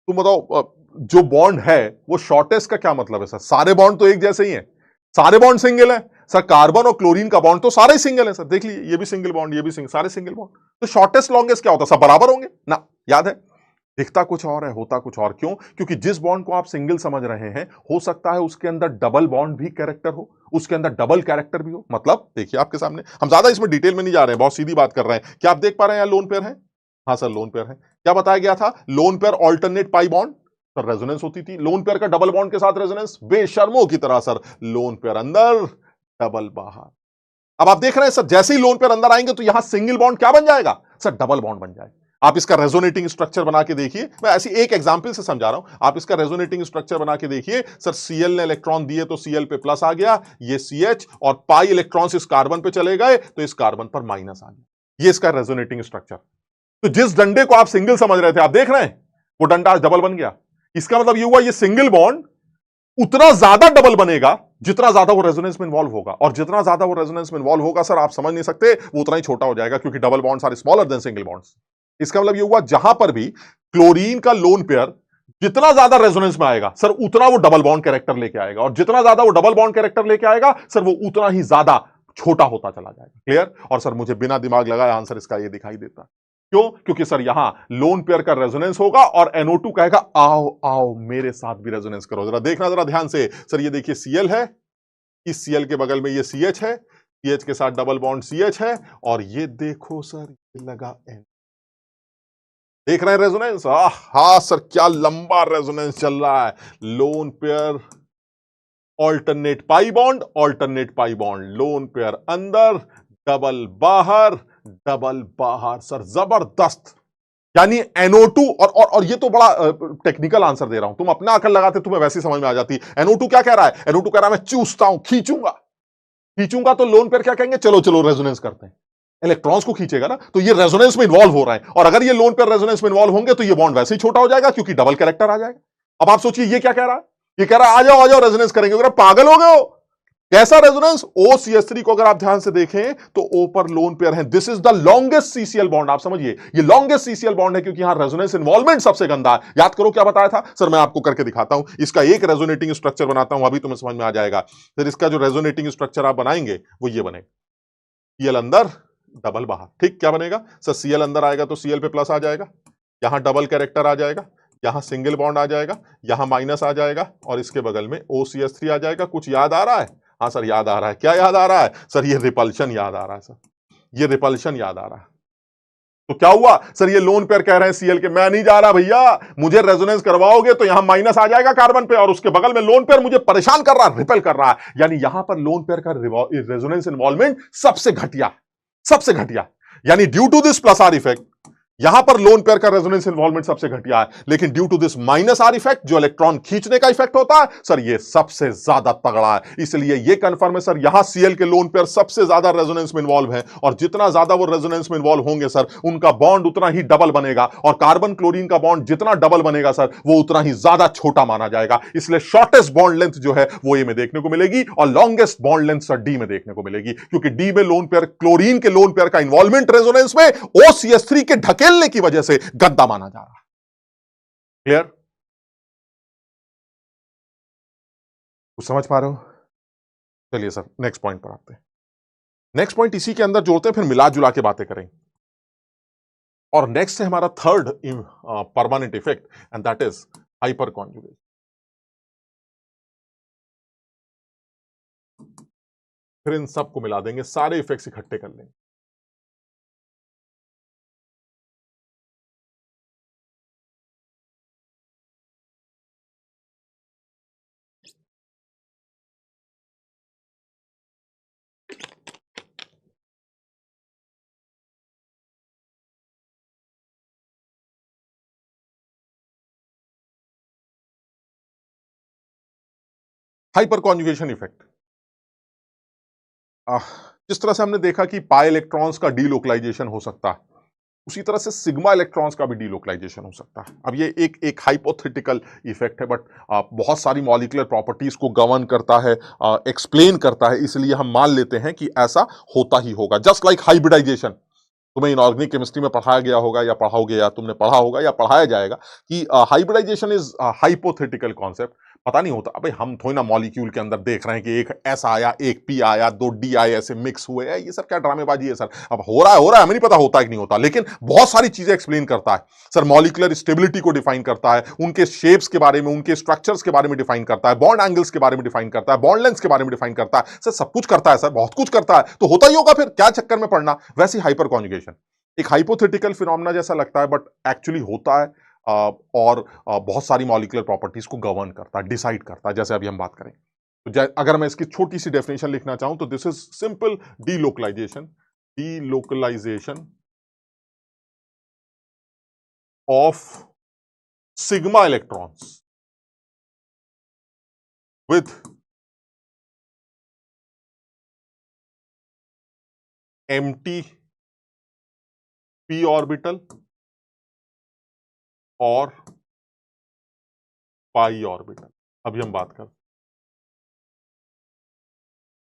तुम बताओ, जो बॉन्ड है वो शॉर्टेस्ट का क्या मतलब है सर? सारे बॉन्ड तो एक जैसे ही हैं, सारे बॉन्ड सिंगल है सर। कार्बन और क्लोरीन का बॉन्ड तो सारे ही सिंगल है सर। देख लीजिए, ये भी सिंगल बॉन्ड, ये भी सिंगल, सारे सिंगल बॉन्ड। तो शॉर्टेस्ट लॉन्गेस्ट क्या होता है? सब बराबर होंगे ना? याद है, दिखता कुछ और है, होता कुछ और। क्यों? क्योंकि जिस बॉन्ड को आप सिंगल समझ रहे हैं, हो सकता है उसके अंदर डबल बॉन्ड भी कैरेक्टर हो, उसके अंदर डबल कैरेक्टर भी हो। मतलब देखिए आपके सामने, हम ज्यादा इसमें डिटेल में नहीं जा रहे हैं, बहुत सीधी बात कर रहे हैं। क्या आप देख पा रहे हैं यहाँ लोन पेयर है? हाँ सर, लोन पेयर है। क्या बताया गया था? Lone pair alternate pi bond, sir resonance होती थी। लोन पेयर का डबल बॉन्ड के साथ रेजोनेंस, बेशर्मों की तरह सर। लोन पेयर अंदर, डबल बाहर। अब आप देख रहे हैं सर, जैसे ही लोन पेयर अंदर आएंगे तो यहां सिंगल बॉन्ड क्या बन जाएगा सर? डबल बॉन्ड बन जाएगा। आप इसका रेजोनेटिंग स्ट्रक्चर बना के देखिए, मैं ऐसी एक एग्जांपल से समझा रहा हूं। आप इसका रेजोनेटिंग स्ट्रक्चर बना के देखिए सर। सीएल ने इलेक्ट्रॉन दिए तो सीएल पे प्लस आ गया, ये सीएच, और पाई इलेक्ट्रॉन्स इस कार्बन पे चले गए तो इस कार्बन पर माइनस आ गया। ये इसका रेजोनेटिंग स्ट्रक्चर। तो जिस डंडे को आप सिंगल समझ रहे थे, आप देख रहे हैं वो डंडा डबल बन गया। इसका मतलब ये हुआ, ये सिंगल बॉन्ड उतना ज्यादा डबल बनेगा जितना ज्यादा वो रेजोनेंस में इन्वॉल्व होगा, और जितना ज्यादा वो रेजोनेंस में इन्वॉल्व होगा सर, आप समझ नहीं सकते, वो उतना ही छोटा हो जाएगा, क्योंकि double bonds are smaller than single bonds. इसका मतलब ये हुआ, जहां पर भी क्लोरीन का लोन पेयर जितना ज्यादा रेजोनेंस में आएगा सर, उतना वो डबल बॉन्ड कैरेक्टर लेके आएगा, और जितना ज्यादा वो डबल बॉन्ड कैरेक्टर लेके आएगा सर, वो उतना ही ज्यादा छोटा होता चला जाएगा। क्लियर? और सर मुझे बिना दिमाग लगाए आंसर इसका ये दिखाई देता। क्यों? क्योंकि सर यहां लोन पेयर का रेजोनेंस होगा और NO2 कहेगा आओ आओ मेरे साथ भी रेजोनेंस करो। जरा देखना जरा ध्यान से सर, ये देखिए Cl है, इस Cl के बगल में ये CH है, CH के साथ डबल बॉन्ड CH है, और ये देखो सर, ये लगा N। देख रहे हैं रेजोनेंस? हाँ सर, क्या लंबा रेजोनेंस चल रहा है। Lone pair alternate pi bond, alternate pi bond, lone pair अंदर, डबल बाहर, डबल बाहर सर, जबरदस्त। यानी NO2, और ये तो बड़ा टेक्निकल आंसर दे रहा हूं, तुम अपना अकल लगाते तुम्हें वैसी समझ में आ जाती। NO2 क्या कह रहा है? NO2 कह रहा है मैं चूसता हूं, खींचूंगा। खींचूंगा तो लोन पेयर क्या कहेंगे? चलो चलो रेजोनेंस करते हैं। इलेक्ट्रॉन्स को खींचेगा ना, तो ये रेजोनेंस में इन्वॉल्व हो रहा है, और अगर ये लोन पेयर रेजोनेंस में इन्वॉल्व होंगे तो ये बॉन्ड वैसे ही छोटा हो जाएगा, क्योंकि डबल कैरेक्टर आ जाएगा। अब आप सोचिए ये क्या कह रहा है? ये कह रहा है आ जाओ रेजोनेंस करेंगे। अगर पागल हो गए हो, कैसा रेजोनेंस? OCH3 को अगर आप ध्यान से देखें तो O पर लोन पेयर है। This is the longest CCL bond. आप समझिए, ये लॉन्गेस्ट सीसीएल बॉन्ड है, क्योंकि यहां रेजोनेंस इन्वॉल्वमेंट सबसे गंदा है। याद करो क्या बताया था सर, मैं आपको करके दिखाता हूं। इसका एक रेजोनेटिंग स्ट्रक्चर बनाता हूं, अभी तुम्हें समझ में आ जाएगा। फिर इसका जो रेजोनेटिंग स्ट्रक्चर आप बनाएंगे वो ये बनेगा, Cl अंदर, डबल बाहर। ठीक, क्या बनेगा सर? Cl अंदर आएगा तो Cl पे प्लस आ जाएगा, यहां डबल कैरेक्टर आ जाएगा, यहां सिंगल बॉन्ड आ जाएगा, यहां माइनस आ जाएगा, और इसके बगल में OCH3 आ जाएगा। कुछ याद आ रहा है? हाँ सर याद आ रहा है। क्या याद आ रहा है सर? ये रिपल्शन याद आ रहा है सर, ये रिपल्शन याद आ रहा है। तो क्या हुआ सर? ये लोन पेयर कह रहे हैं Cl के, मैं नहीं जा रहा भैया, मुझे रेजोनेंस करवाओगे तो यहां माइनस आ जाएगा कार्बन पे, और उसके बगल में लोन पेयर मुझे परेशान कर रहा है, रिपेल कर रहा है। यानी यहां पर लोन पेयर का रेजोनेंस इन्वॉल्वमेंट सबसे घटिया, सबसे घटिया। यानी due to this plus R effect, यहां पर लोन पेयर का रेजोनेंस इन्वॉल्वमेंट सबसे घटिया है, लेकिन due to this minus R effect, जो इलेक्ट्रॉन खींचने का इफेक्ट होता है सर, ये सबसे ज्यादा तगड़ा है। इसलिए ये कंफर्म है सर, यहां सीएल के लोन पेयर सबसे ज्यादा रेजोनेंस में इन्वॉल्व है, और जितना ज्यादा वो रेजोनेंस में इन्वॉल्व होंगे सर, उनका बॉन्ड उतना ही डबल बनेगा, और कार्बन क्लोरीन का बॉन्ड जितना डबल बनेगा सर, वो उतना ही ज्यादा छोटा माना जाएगा। इसलिए शॉर्टेस्ट बॉन्ड लेंथ जो है वो ए में देखने को मिलेगी, और longest bond length sir D में देखने को मिलेगी, क्योंकि डी में लोन पेयर, क्लोरीन के लोन पेयर का इन्वॉल्वमेंट रेजोनेंस में OCH3 के ढकेलने की वजह से गद्दा माना जा रहा है। क्लियर? कुछ समझ पा रहे हो? चलिए सर नेक्स्ट पॉइंट पर आते हैं। नेक्स्ट पॉइंट इसी के अंदर जोड़ते हैं, फिर मिला जुला के बातें करेंगे। और नेक्स्ट है हमारा third permanent effect, and that is hyper conjugation. फिर इन सबको मिला देंगे, सारे इफेक्ट्स इकट्ठे कर लेंगे। हाइपर कॉन्जुगेशन इफेक्ट, जिस तरह से हमने देखा कि पाई इलेक्ट्रॉन्स का डीलोकलाइजेशन हो सकता है, उसी तरह से सिग्मा इलेक्ट्रॉन्स का भी डीलोकलाइजेशन हो सकता है। अब ये एक हाइपोथेटिकल इफेक्ट है, बट बहुत सारी मॉलिक्यूलर प्रॉपर्टीज को गवर्न करता है, एक्सप्लेन करता है, इसलिए हम मान लेते हैं कि ऐसा होता ही होगा। जस्ट लाइक हाइब्रिडाइजेशन, तुम्हें इनऑर्गेनिक केमिस्ट्री में पढ़ाया गया होगा, या पढ़ाओगे, या तुमने पढ़ा होगा, या पढ़ाया जाएगा कि हाइब्रिडाइजेशन इज हाइपोथेटिकल कॉन्सेप्ट। पता नहीं होता, अबे हम थोड़ी ना मॉलिक्यूल के अंदर देख रहे हैं कि एक एस आया, एक पी आया, दो डी आए, ऐसे मिक्स हुए हैं। ये सब क्या ड्रामेबाजी है सर? अब हो रहा है, हमें नहीं पता होता है कि नहीं होता, लेकिन बहुत सारी चीजें एक्सप्लेन करता है सर। मॉलिक्यूलर स्टेबिलिटी को डिफाइन करता है, उनके शेप्स के बारे में, उनके स्ट्रक्चर्स के बारे में डिफाइन करता है, बॉन्ड एंगल्स के बारे में डिफाइन करता है, बॉन्ड लेंथ के बारे में डिफाइन करता है सर। सब कुछ करता है सर, बहुत कुछ करता है, तो होता ही होगा, फिर क्या चक्कर में पड़ना। वैसे हाइपर कॉन्जुगेशन एक हाइपोथेटिकल फिनोमेना जैसा लगता है, बट एक्चुअली होता है, और बहुत सारी मॉलिक्यूलर प्रॉपर्टीज को गवर्न करता है, डिसाइड करता है, जैसे अभी हम बात करें। तो अगर मैं इसकी छोटी सी डेफिनेशन लिखना चाहूं तो this is simple delocalization, delocalization of sigma electrons with empty p orbital और पाई ऑर्बिटल। अभी हम बात कर,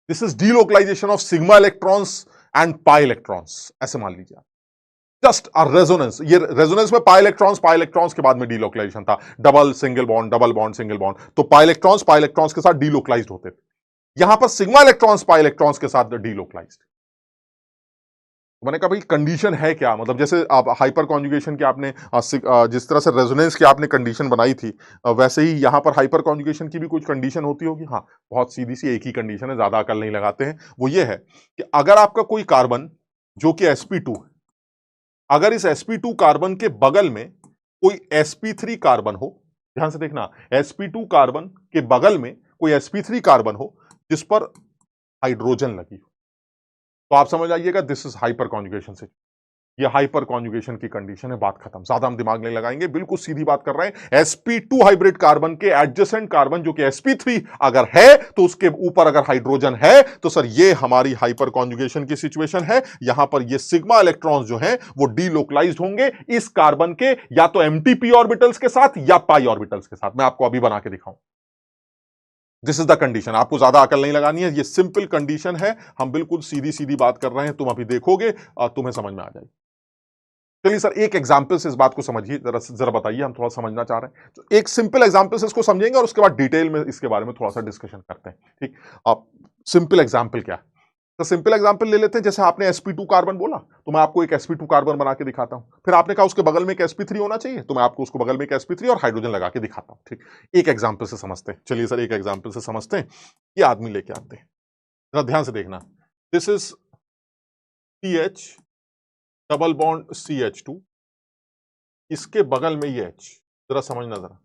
this is delocalization of sigma electrons and pi electrons, ऐसे मान लीजिए आप। जस्ट अ रेजोनेंस, ये रेजोनेंस में पाई इलेक्ट्रॉन्स के बाद में डीलोकलाइजेशन था, double single bond, double bond single bond, तो पाई इलेक्ट्रॉन्स के साथ डीलोकलाइज्ड होते थे। यहां पर सिग्मा इलेक्ट्रॉन्स पाई इलेक्ट्रॉन्स के साथ डीलोकलाइज्ड। मैंने कहा भाई कंडीशन है क्या, मतलब जैसे आप हाइपर कॉन्जुगेशन की आपने जिस तरह से रेजोनेंस की आपने कंडीशन बनाई थी, वैसे ही यहां पर हाइपर कॉन्जुगेशन की भी कुछ कंडीशन होती होगी। हाँ, बहुत सीधी सी एक ही कंडीशन है, ज्यादा अकल नहीं लगाते हैं। वो ये है कि अगर आपका कोई कार्बन जो कि sp2 है, अगर इस sp2 कार्बन के बगल में कोई sp3 कार्बन हो, ध्यान से देखना, sp2 कार्बन के बगल में कोई sp3 कार्बन हो जिस पर हाइड्रोजन लगी हो, तो आप समझ आइएगा दिस इज हाइपर कॉन्जुगेशन से। ये हाइपर कॉन्जुगेशन की कंडीशन है, बात खत्म, ज्यादा हम दिमाग नहीं लगाएंगे, बिल्कुल सीधी बात कर रहे हैं। sp2 हाइब्रिड कार्बन के एडजेसेंट कार्बन जो कि sp3 अगर है, तो उसके ऊपर अगर हाइड्रोजन है, तो सर ये हमारी हाइपर कॉन्जुगेशन की सिचुएशन है। यहां पर ये सिग्मा इलेक्ट्रॉन्स जो हैं वो डीलोकलाइज्ड होंगे इस कार्बन के या तो एमटीपी ऑर्बिटल्स के साथ या पाई ऑर्बिटल्स के साथ। मैं आपको अभी बना के दिखाऊं, दिस इज द कंडीशन। आपको ज्यादा अकल नहीं लगानी है, ये सिंपल कंडीशन है, हम बिल्कुल सीधी सीधी बात कर रहे हैं, तुम अभी देखोगे तुम्हें समझ में आ जाएगी। चलिए सर एक एग्जाम्पल से इस बात को समझिए, जरा बताइए, हम थोड़ा समझना चाह रहे हैं, तो एक सिंपल एग्जाम्पल से इसको समझेंगे और उसके बाद डिटेल में इसके बारे में थोड़ा सा डिस्कशन करते हैं। ठीक, आप सिंपल एग्जाम्पल क्या है, तो सिंपल एग्जाम्पल ले लेते हैं। जैसे आपने sp2 कार्बन बोला, तो मैं आपको एक sp2 कार्बन बना के दिखाता हूं। फिर आपने कहा उसके बगल में एक sp3 होना चाहिए, तो मैं आपको उसको बगल में एक sp3 और हाइड्रोजन लगा के दिखाता हूं। ठीक, एक एग्जाम्पल से समझते हैं। चलिए सर एक एग्जाम्पल से समझते हैं। ये आदमी लेके आते हैं, जरा ध्यान से देखना, this is CH double bond CH2, इसके बगल में ये H, जरा समझना जरा,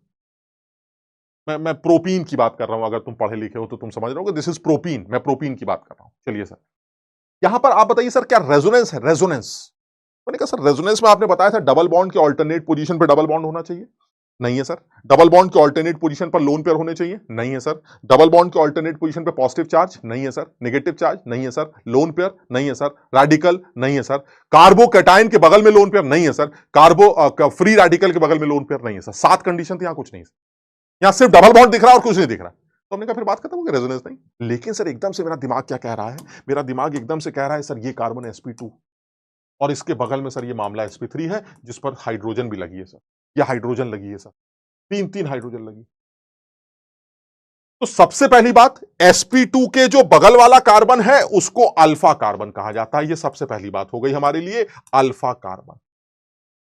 मैं प्रोपीन की बात कर रहा हूं, अगर तुम पढ़े लिखे हो तो तुम समझ रहे हो, दिस इज प्रोपीन, मैं प्रोपीन की बात कर रहा हूं। चलिए सर, यहां पर आप बताइए सर क्या रेजोनेंस है? रेजोनेंस मैंने कहा सर रेजोनेंस में आपने बताया था डबल बॉन्ड के ऑल्टरनेट पोजीशन पे डबल बॉन्ड होना चाहिए, नहीं है सर। डबल बॉन्ड के ऑल्टरनेट पोजीशन पर लोन पेयर होने चाहिए, नहीं है सर। डबल बॉन्ड के ऑल्टरनेट पोजीशन पे पॉजिटिव चार्ज, नहीं है सर। नेगेटिव चार्ज, नहीं है सर। लोन पेयर, नहीं है सर। रेडिकल, नहीं है सर। कार्बोकैटायन के बगल में लोन पेयर, नहीं है सर। कार्बो फ्री रेडिकल के बगल में लोन पेयर, नहीं है सर। 7 कंडीशन थी, यहां कुछ नहीं है, यहां सिर्फ डबल बॉन्ड दिख रहा है और कुछ नहीं दिख रहा। तो हमने कहा फिर बात खत्म हो गई, रेजोनेंस नहीं। लेकिन सर एकदम से मेरा दिमाग क्या कह रहा है, मेरा दिमाग एकदम से कह रहा है सर ये कार्बन sp2 और इसके बगल में सर ये मामला sp3 है जिस पर हाइड्रोजन भी लगी है सर, या हाइड्रोजन लगी है सर, तीन तीन हाइड्रोजन लगी। तो सबसे पहली बात, sp2 के जो बगल वाला कार्बन है उसको अल्फा कार्बन कहा जाता है। ये सबसे पहली बात हो गई हमारे लिए, अल्फा कार्बन।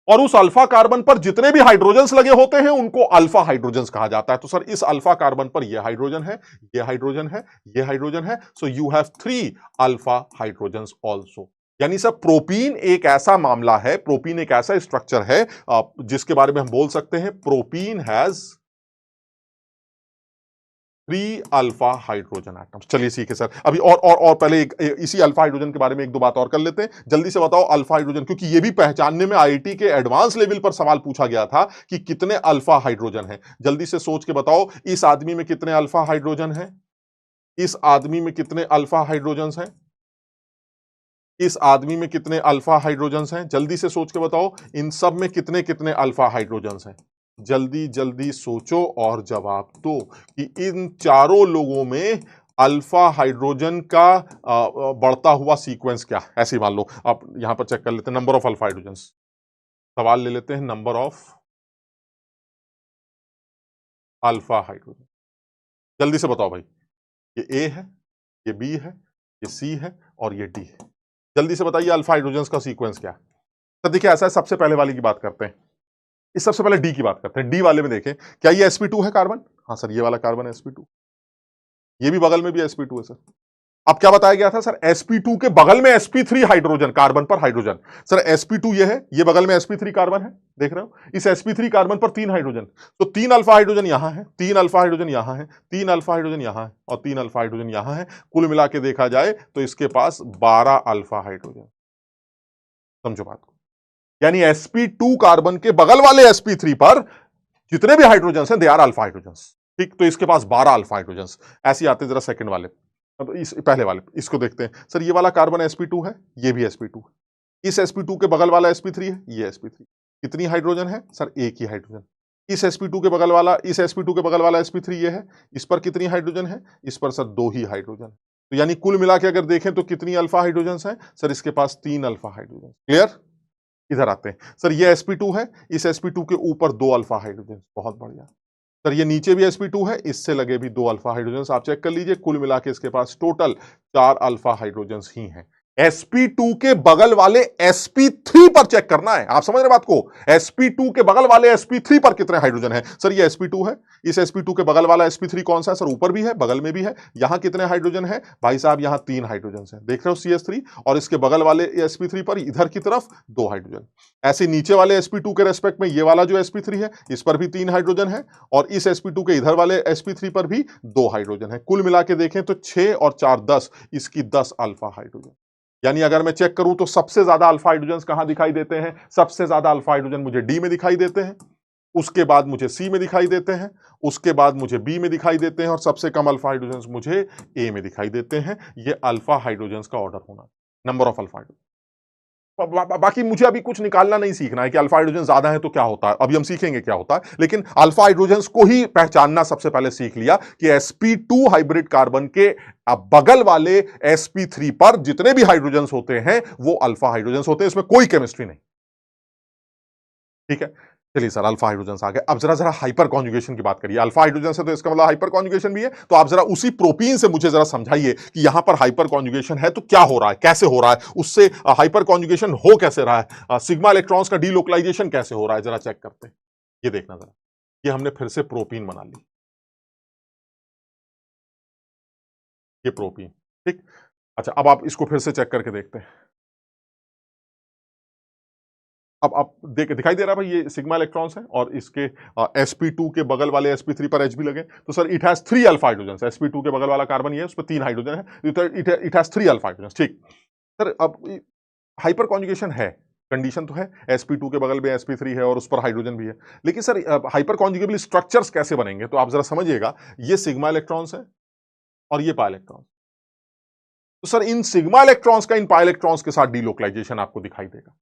और उस अल्फा कार्बन पर जितने भी हाइड्रोजन्स लगे होते हैं उनको अल्फा हाइड्रोजन्स कहा जाता है। तो सर इस अल्फा कार्बन पर यह हाइड्रोजन है, यह हाइड्रोजन है, यह हाइड्रोजन है, so you have 3 alpha hydrogens also. यानी सर प्रोपीन एक ऐसा मामला है, प्रोपीन एक ऐसा स्ट्रक्चर है जिसके बारे में हम बोल सकते हैं propene has 3 alpha hydrogen atoms. चलिए सीखे सर, अभी और पहले इसी अल्फा हाइड्रोजन के बारे में एक दो बात और कर लेते हैं। जल्दी से बताओ अल्फा हाइड्रोजन, क्योंकि ये भी पहचानने में आईआईटी के एडवांस लेवल पर सवाल पूछा गया था कि कितने अल्फा हाइड्रोजन है। जल्दी से सोच के बताओ, इस आदमी में कितने अल्फा हाइड्रोजन है, इस आदमी में कितने अल्फा हाइड्रोजन हैं, इस आदमी में कितने अल्फा हाइड्रोजन हैं। जल्दी से सोच के बताओ इन सब में कितने कितने अल्फा हाइड्रोजन हैं। जल्दी जल्दी सोचो और जवाब दो कि इन चारों लोगों में अल्फा हाइड्रोजन का बढ़ता हुआ सीक्वेंस क्या। ऐसे मान लो आप यहां पर चेक कर लेते हैं, नंबर ऑफ अल्फा हाइड्रोजन। सवाल ले लेते हैं, नंबर ऑफ अल्फा हाइड्रोजन। जल्दी से बताओ भाई, ये ए है, ये बी है, ये सी है और ये डी है। जल्दी से बताइए अल्फा हाइड्रोजन का सीक्वेंस क्या है। तो देखिए ऐसा है, सबसे पहले वाले की बात करते हैं, इस सबसे पहले डी की बात करते हैं। डी वाले में देखें, क्या ये sp2 है कार्बन? हाँ सर, ये वाला कार्बन है sp2, ये भी बगल में भी sp2 है सर। अब क्या बताया गया था सर, sp2 के बगल में sp3 हाइड्रोजन, कार्बन पर हाइड्रोजन। सर sp2 ये है, ये बगल में sp3 कार्बन है, देख रहे हो, इस sp3 कार्बन पर 3 हाइड्रोजन। तो 3 अल्फा हाइड्रोजन यहां है, 3 अल्फा हाइड्रोजन यहां है, 3 अल्फा हाइड्रोजन यहां है और 3 अल्फा हाइड्रोजन यहां है। कुल मिला के देखा जाए तो इसके पास 12 अल्फा हाइड्रोजन। समझो बात को, यानी sp2 कार्बन के बगल वाले sp3 पर जितने भी हाइड्रोजन हैं दे आर अल्फा हाइड्रोजन। ठीक, तो इसके पास 12 अल्फा हाइड्रोजन। ऐसे आते जरा सेकंड वाले, अब इस पहले वाले इसको देखते हैं। सर ये वाला कार्बन sp2 है, ये भी sp2 है, इस sp2 के बगल वाला sp3 है, ये sp3। कितनी हाइड्रोजन है सर? एक ही हाइड्रोजन। इस sp2 के बगल वाला, इस sp2 के बगल वाला sp3 ये है, इस पर कितनी हाइड्रोजन है? इस पर सर 2 ही हाइड्रोजन। तो यानी कुल मिला के अगर देखें तो कितनी अल्फा हाइड्रोजन है सर? इसके पास 3 अल्फा हाइड्रोजन। क्लियर? इधर आते हैं सर, ये sp2 है, इस sp2 के ऊपर 2 अल्फा हाइड्रोजन। बहुत बढ़िया सर, ये नीचे भी sp2 है, इससे लगे भी 2 अल्फा हाइड्रोजन। आप चेक कर लीजिए, कुल मिला के इसके पास टोटल 4 अल्फा हाइड्रोजन ही हैं। sp2 के बगल वाले sp3 पर चेक करना है, आप समझ रहे बात को। sp2 के बगल वाले sp3 पर कितने हाइड्रोजन है? सर ये sp2 है, इस sp2 के बगल वाला sp3 कौन सा है सर? ऊपर भी है, बगल में भी है। यहां कितने हाइड्रोजन है भाई साहब? यहां 3 हाइड्रोजन है, देख रहे हो cs3। और इसके बगल वाले sp3 पर इधर की तरफ 2 हाइड्रोजन। ऐसे नीचे वाले sp2 के रेस्पेक्ट में ये वाला जो sp3 है इस पर भी 3 हाइड्रोजन है और इस sp2 के इधर वाले sp3 पर भी 2 हाइड्रोजन है। कुल मिला के देखें तो 6 और 4 10, इसकी 10 अल्फा हाइड्रोजन। यानी अगर मैं चेक करूं तो सबसे ज्यादा अल्फा हाइड्रोजन कहां दिखाई देते हैं? सबसे ज्यादा अल्फा हाइड्रोजन मुझे डी में दिखाई देते हैं, उसके बाद मुझे सी में दिखाई देते हैं, उसके बाद मुझे बी में दिखाई देते हैं और सबसे कम अल्फा हाइड्रोजन मुझे ए में दिखाई देते हैं। ये अल्फा हाइड्रोजन का ऑर्डर होना, नंबर ऑफ अल्फा हाइड्रोजन। बाकी मुझे अभी कुछ निकालना नहीं सीखना है कि अल्फा हाइड्रोजन ज्यादा है तो क्या होता है, अभी हम सीखेंगे क्या होता है। लेकिन अल्फा हाइड्रोजन को ही पहचानना सबसे पहले सीख लिया कि sp2 हाइब्रिड कार्बन के बगल वाले sp3 पर जितने भी हाइड्रोजन होते हैं वो अल्फा हाइड्रोजन होते हैं, इसमें कोई केमिस्ट्री नहीं। ठीक है, चलिए सर अल्फा हाइड्रोजन आ गए। अब जरा जरा हाइपर कॉन्जुगेशन की बात करिए। अल्फा हाइड्रोजन से तो इसका मतलब हाइपर कॉन्जुगेशन भी है, तो आप जरा उसी प्रोपीन से मुझे जरा समझाइए कि यहां पर हाइपर कॉन्जुगेशन है तो क्या हो रहा है, कैसे हो रहा है, उससे हाइपर कॉन्जुगेशन हो कैसे रहा है, सिग्मा इलेक्ट्रॉन्स का डीलोकलाइजेशन कैसे हो रहा है, जरा चेक करते हैं। ये देखना जरा, ये हमने फिर से प्रोपीन बना ली, ये प्रोपीन। ठीक, अच्छा अब आप इसको फिर से चेक करके देखते हैं। अब आप दिखाई दे रहा है भाई, ये सिग्मा इलेक्ट्रॉन्स हैं और इसके sp2 के बगल वाले sp3 पर H भी लगे, तो sir it has 3 alpha hydrogen. sp2 के बगल वाला कार्बन ये है, उस पर 3 हाइड्रोजन है, इट हैज 3 अल्फा हाइड्रोजन। ठीक सर, अब हाइपर कॉन्जुगेशन है कंडीशन तो है, sp2 के बगल में sp3 है और उस पर हाइड्रोजन भी है। लेकिन सर हाइपर कॉन्जुगेबल स्ट्रक्चर्स कैसे बनेंगे? तो आप जरा समझिएगा, ये सिग्मा इलेक्ट्रॉन्स है और ये पाई इलेक्ट्रॉन्स। तो सर इन सिग्मा इलेक्ट्रॉन्स का इन पाई इलेक्ट्रॉन्स के साथ डीलोकलाइजेशन आपको दिखाई देगा।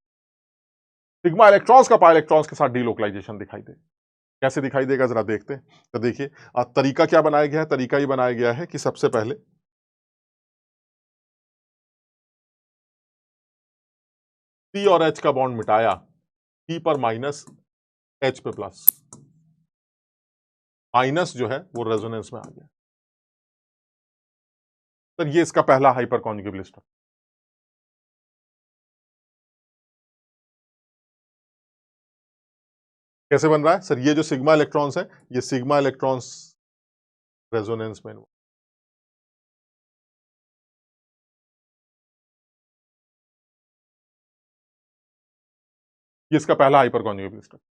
सिग्मा इलेक्ट्रॉन्स का पाई इलेक्ट्रॉन्स के साथ डीलोकलाइजेशन दिखाई देगा। कैसे दिखाई देगा जरा देखते हैं। तो देखिए तरीका क्या बनाया गया है? तरीका ये बनाया गया है कि सबसे पहले P और H का बॉन्ड मिटाया, P पर माइनस, H पे प्लस, माइनस जो है वो रेजोनेंस में आ गया। सर ये इसका पहला हाइपर कॉन्जुगेबल स्ट्रक्चर। कैसे बन रहा है? सर ये जो सिग्मा इलेक्ट्रॉन्स है, ये सिग्मा इलेक्ट्रॉन्स रेजोनेंस में, ये इसका पहला हाइपर कॉन्जुगेबल स्ट्रक्चर।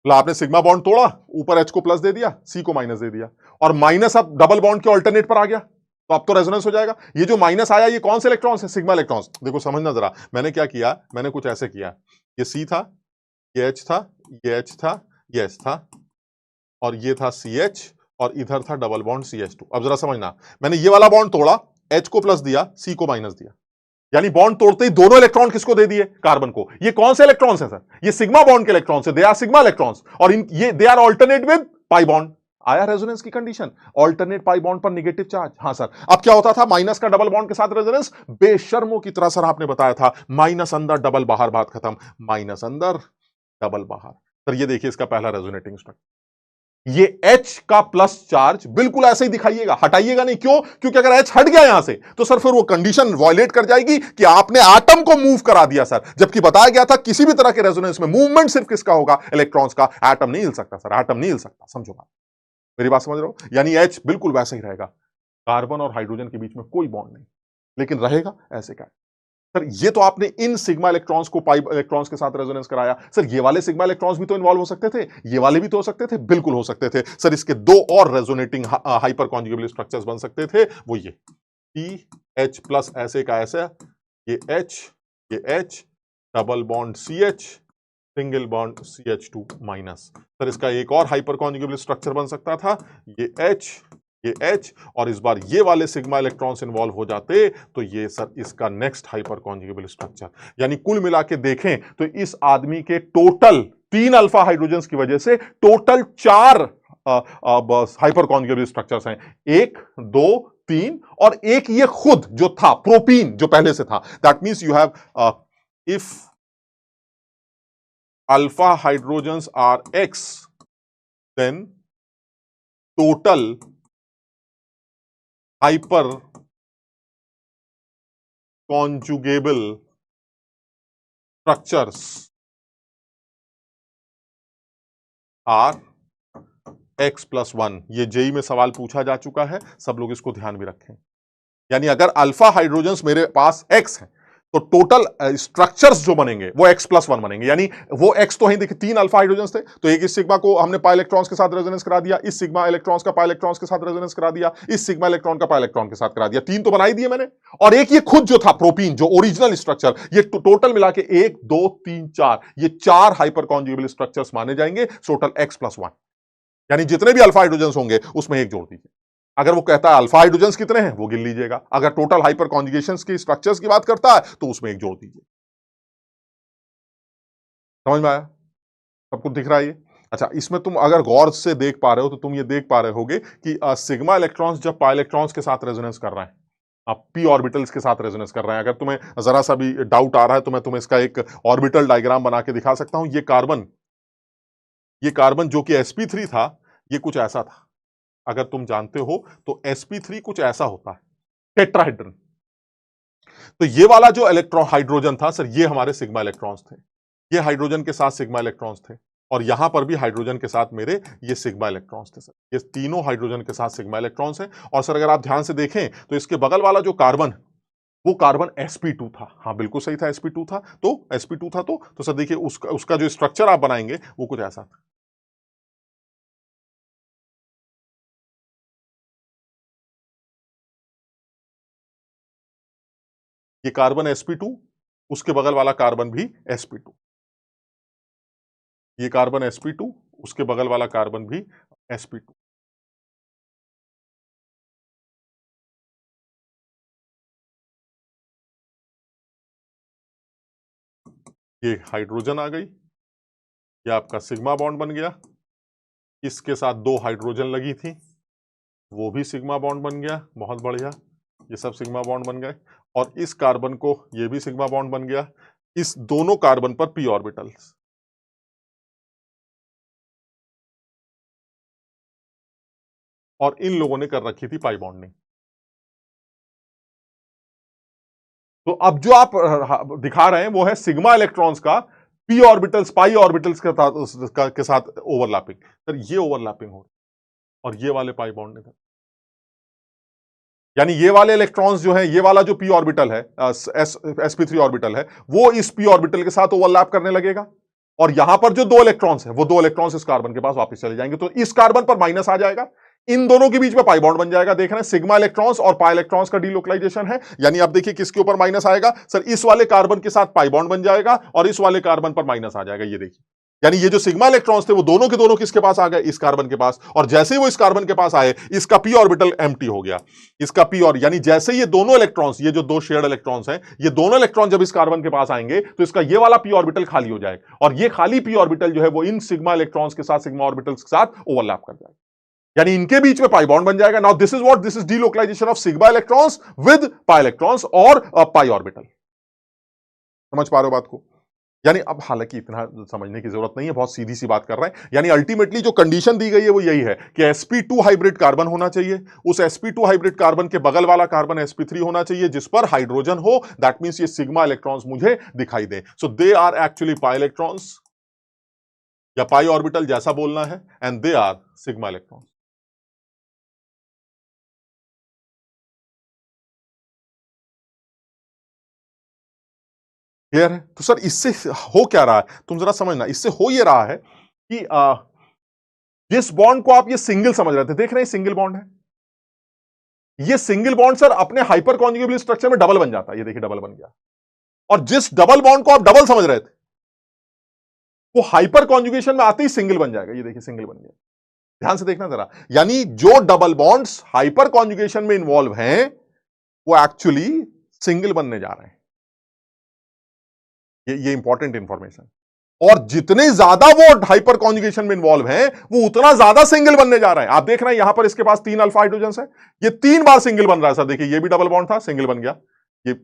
मतलब आपने सिग्मा बॉन्ड तोड़ा, ऊपर एच को प्लस दे दिया, सी को माइनस दे दिया, और माइनस अब डबल बॉन्ड के ऑल्टरनेट पर आ गया, तो अब तो रेजोनेंस हो जाएगा। ये जो माइनस आया, ये कौन से इलेक्ट्रॉन्स है? Sigma electrons. देखो समझना जरा, मैंने क्या किया, मैंने कुछ ऐसे किया, ये सी था, ये एच था, ये एच था, ये एच था, और ये था सी एच, और इधर था double bond C H two. अब जरा समझना, मैंने ये वाला बॉन्ड तोड़ा, एच को प्लस दिया, सी को माइनस दिया, यानी बॉन्ड तोड़ते ही दोनों इलेक्ट्रॉन किसको दे दिए? कार्बन को। ये कौन से इलेक्ट्रॉन्स है सर? ये सिग्मा बॉन्ड के इलेक्ट्रॉन्स है, दे आर सिग्मा इलेक्ट्रॉन्स, और इन ये they are alternate with pi bond. आया रेजोनेंस की कंडीशन, ऑल्टरनेट पाई बॉन्ड पर नेगेटिव चार्ज। हाँ सर, अब क्या होता था? माइनस का डबल बॉन्ड के साथ रेजोनेंस, बेशर्मों की तरह सर आपने बताया था, माइनस अंदर डबल बाहर, बात खत्म, माइनस अंदर डबल बाहर। सर ये देखिए इसका पहला रेजोनेटिंग स्ट्रक्चर, ये H का प्लस चार्ज बिल्कुल ऐसे ही दिखाइएगा, हटाइएगा नहीं। क्यों? क्योंकि अगर H हट गया यहां से तो सर फिर वो कंडीशन वायलेट कर जाएगी कि आपने एटम को मूव करा दिया सर, जबकि बताया गया था किसी भी तरह के रेजोनेंस में मूवमेंट सिर्फ किसका होगा? इलेक्ट्रॉन्स का। एटम नहीं हिल सकता सर, एटम नहीं हिल सकता, समझो बात, मेरी बात समझ रहे हो? यानी H बिल्कुल वैसा ही रहेगा, कार्बन और हाइड्रोजन के बीच में कोई बॉन्ड नहीं, लेकिन रहेगा ऐसे का। सर ये तो आपने इन सिग्मा इलेक्ट्रॉन्स को पाई इलेक्ट्रॉन्स के साथ रेजोनेंस कराया। सर ये वाले सिग्मा इलेक्ट्रॉन्स भी तो इन्वॉल्व हो सकते थे, ये वाले भी तो हो सकते थे, बिल्कुल हो सकते थे सर। इसके दो और रेजोनेटिंग हाइपर कॉन्जुगेबल स्ट्रक्चर्स बन सकते थे, वो ये पी एच प्लस ऐसे का ऐसा, ये एच, ये H, double bond C H, single bond C H two minus. Sir इसका एक और हाइपर कॉन्जुगेबल स्ट्रक्चर बन सकता था, ये एच, ये H, और इस बार ये वाले सिग्मा इलेक्ट्रॉन्स इन्वॉल्व हो जाते तो ये सर इसका नेक्स्ट हाइपर कॉन्जुगेबल स्ट्रक्चर। यानी कुल मिला के देखें तो इस आदमी के टोटल 3 अल्फा हाइड्रोजन्स की वजह से टोटल 4 हाइपर कॉन्जुगेबल स्ट्रक्चर्स हैं, 1 2 3, और एक ये खुद जो था प्रोपीन जो पहले से था। That means you have, if alpha hydrogens are X, then total hyper conjugable structures are x plus one. ये जेई में सवाल पूछा जा चुका है, सब लोग इसको ध्यान में रखें। यानी अगर अल्फा हाइड्रोजन्स मेरे पास x है तो टोटल स्ट्रक्चर्स जो बनेंगे वो x प्लस वन बनेंगे। यानी वो x तो है, देखिए 3 अल्फा हाइड्रोजन्स थे, तो एक इस सिग्मा को हमने पाई इलेक्ट्रॉन्स के साथ रेजोनेंस करा दिया, इस सिग्मा इलेक्ट्रॉन्स का पाई इलेक्ट्रॉन्स के साथ रेजोनेंस करा दिया, इस सिग्मा इलेक्ट्रॉन का पाई इलेक्ट्रॉन के साथ करा दिया, 3 तो बना ही दिए मैंने। और एक ये खुद जो था प्रोपीन जो ओरिजिनल स्ट्रक्चर, ये टोटल मिला के 1 2 3 4, ये 4 हाइपर कॉन्जुगेबल स्ट्रक्चर्स माने जाएंगे, टोटल x प्लस वन। यानी जितने भी अल्फा हाइड्रोजन्स होंगे उसमें एक जोड़ दीजिए। अगर वो कहता है अल्फा हाइड्रोजन्स कितने हैं वो गिन लीजिएगा, अगर टोटल हाइपर कॉन्जुगेशंस की स्ट्रक्चर्स की बात करता है तो उसमें एक जोड़ दीजिए। समझ में आया? सब कुछ दिख रहा है ये? अच्छा, इसमें तुम अगर गौर से देख पा रहे हो तो तुम ये देख पा रहे होगे कि सिग्मा इलेक्ट्रॉन्स जब पाई इलेक्ट्रॉन्स के साथ रेजोनेंस कर रहे हैं, आप पी ऑर्बिटल्स के साथ रेजोनेंस कर रहे हैं, अगर तुम्हें जरा सा भी डाउट आ रहा है तो मैं तुम्हें इसका एक ऑर्बिटल डायग्राम बना के दिखा सकता हूं। ये कार्बन जो कि sp3 था, ये कुछ ऐसा था। अगर तुम जानते हो तो sp3 कुछ ऐसा होता है, टेट्राहेड्रन। तो ये वाला जो इलेक्ट्रॉन हाइड्रोजन था सर, ये हमारे सिग्मा इलेक्ट्रॉन्स थे, ये हाइड्रोजन के साथ सिग्मा इलेक्ट्रॉन्स थे, और यहां पर भी हाइड्रोजन के साथ मेरे ये सिग्मा इलेक्ट्रॉन्स थे सर। ये तीनों हाइड्रोजन के साथ सिग्मा इलेक्ट्रॉन्स हैं। और सर अगर आप ध्यान से देखें तो इसके बगल वाला जो कार्बन, वो कार्बन sp2 था। हाँ बिल्कुल सही था, sp2 था। तो sp2 था तो सर देखिए उसका उसका जो स्ट्रक्चर आप बनाएंगे वो कुछ ऐसा था। ये कार्बन sp2, उसके बगल वाला कार्बन भी sp2, ये कार्बन sp2, उसके बगल वाला कार्बन भी sp2। ये हाइड्रोजन आ गई, ये आपका सिग्मा बॉन्ड बन गया, इसके साथ 2 हाइड्रोजन लगी थी, वो भी सिग्मा बॉन्ड बन गया, बहुत बढ़िया, ये सब सिग्मा बॉन्ड बन गए। और इस कार्बन को, ये भी सिग्मा बॉन्ड बन गया, इस दोनों कार्बन पर p ऑर्बिटल्स, और इन लोगों ने कर रखी थी पाई बॉन्डिंग। तो अब जो आप दिखा रहे हैं वो है सिग्मा इलेक्ट्रॉन्स का p ऑर्बिटल्स, पाई ऑर्बिटल्स के साथ ओवरलैपिंग। सर ये ओवरलैपिंग हो, और ये वाले पाई बॉन्ड नहीं, यानी ये वाले इलेक्ट्रॉन्स जो है, ये वाला जो p ऑर्बिटल है, sp3 ऑर्बिटल है, वो इस p ऑर्बिटल के साथ ओवरलैप करने लगेगा, और यहां पर जो 2 इलेक्ट्रॉन्स है, वो 2 इलेक्ट्रॉन्स इस कार्बन के पास वापस चले जाएंगे, तो इस कार्बन पर माइनस आ जाएगा, इन दोनों के बीच में पाई बॉन्ड बन जाएगा। देख रहे हैं सिग्मा इलेक्ट्रॉन्स और पाई इलेक्ट्रॉन्स का डीलोकलाइजेशन है, यानी आप देखिए किसके ऊपर माइनस आएगा, सर इस वाले कार्बन के साथ पाई बॉन्ड बन जाएगा और इस वाले कार्बन पर माइनस आ जाएगा। ये देखिए, यानी ये जो सिग्मा इलेक्ट्रॉन्स थे वो दोनों के दोनों किसके पास आ गए, इस कार्बन के पास, और जैसे ही वो इस कार्बन के पास आए, इसका p ऑर्बिटल एम्प्टी हो गया, इसका p, और यानी जैसे ये दोनों इलेक्ट्रॉन्स, ये जो 2 शेयर्ड इलेक्ट्रॉन्स हैं, ये दोनों इलेक्ट्रॉन जब इस कार्बन के पास आएंगे तो इसका ये वाला p ऑर्बिटल खाली हो जाएगा, और ये खाली p ऑर्बिटल जो है वो इन सिग्मा इलेक्ट्रॉन्स के साथ, सिग्मा ऑर्बिटल्स के साथ ओवरलैप कर जाएगा, यानी इनके बीच में पाई बॉन्ड बन जाएगा। Now this is what, this is delocalization of sigma electrons with pi electrons और पाई ऑर्बिटल। समझ पा रहे हो बात को? यानी अब हालांकि इतना समझने की जरूरत नहीं है, बहुत सीधी सी बात कर रहे हैं, यानी अल्टीमेटली जो कंडीशन दी गई है वो यही है कि sp2 हाइब्रिड कार्बन होना चाहिए, उस sp2 हाइब्रिड कार्बन के बगल वाला कार्बन sp3 होना चाहिए जिस पर हाइड्रोजन हो, दैट मींस ये सिग्मा इलेक्ट्रॉन्स मुझे दिखाई दे, so they are actually pi electrons या पाई ऑर्बिटल जैसा बोलना है, and they are sigma electrons. Clear है? तो सर इससे हो क्या रहा है, तुम जरा समझना, इससे हो ये रहा है कि जिस बॉन्ड को आप ये सिंगल समझ रहे थे, देख रहे हैं सिंगल बॉन्ड है, ये सिंगल बॉन्ड सर अपने हाइपर कॉन्जुगेबल स्ट्रक्चर में डबल बन जाता है, ये देखिए डबल बन गया, और जिस डबल बॉन्ड को आप डबल समझ रहे थे वो हाइपर कॉन्जुगेशन में आते ही सिंगल बन जाएगा, ये देखिए सिंगल बन गया। ध्यान से देखना जरा, यानी जो डबल बॉन्ड्स हाइपर कॉन्जुगेशन में इन्वॉल्व हैं वो एक्चुअली सिंगल बनने जा रहे हैं, ये इंपॉर्टेंट इंफॉर्मेशन, और जितने ज्यादा वो हाइपर कॉन्जुगेशन में इन्वॉल्व हैं वो उतना ज्यादा सिंगल बनने जा रहे हैं। आप देख रहे हैं यहां पर इसके पास 3 अल्फा हाइड्रोजन है, ये 3 बार सिंगल बन रहा है सर, देखिए ये भी डबल बॉन्ड था, सिंगल बन गया, ये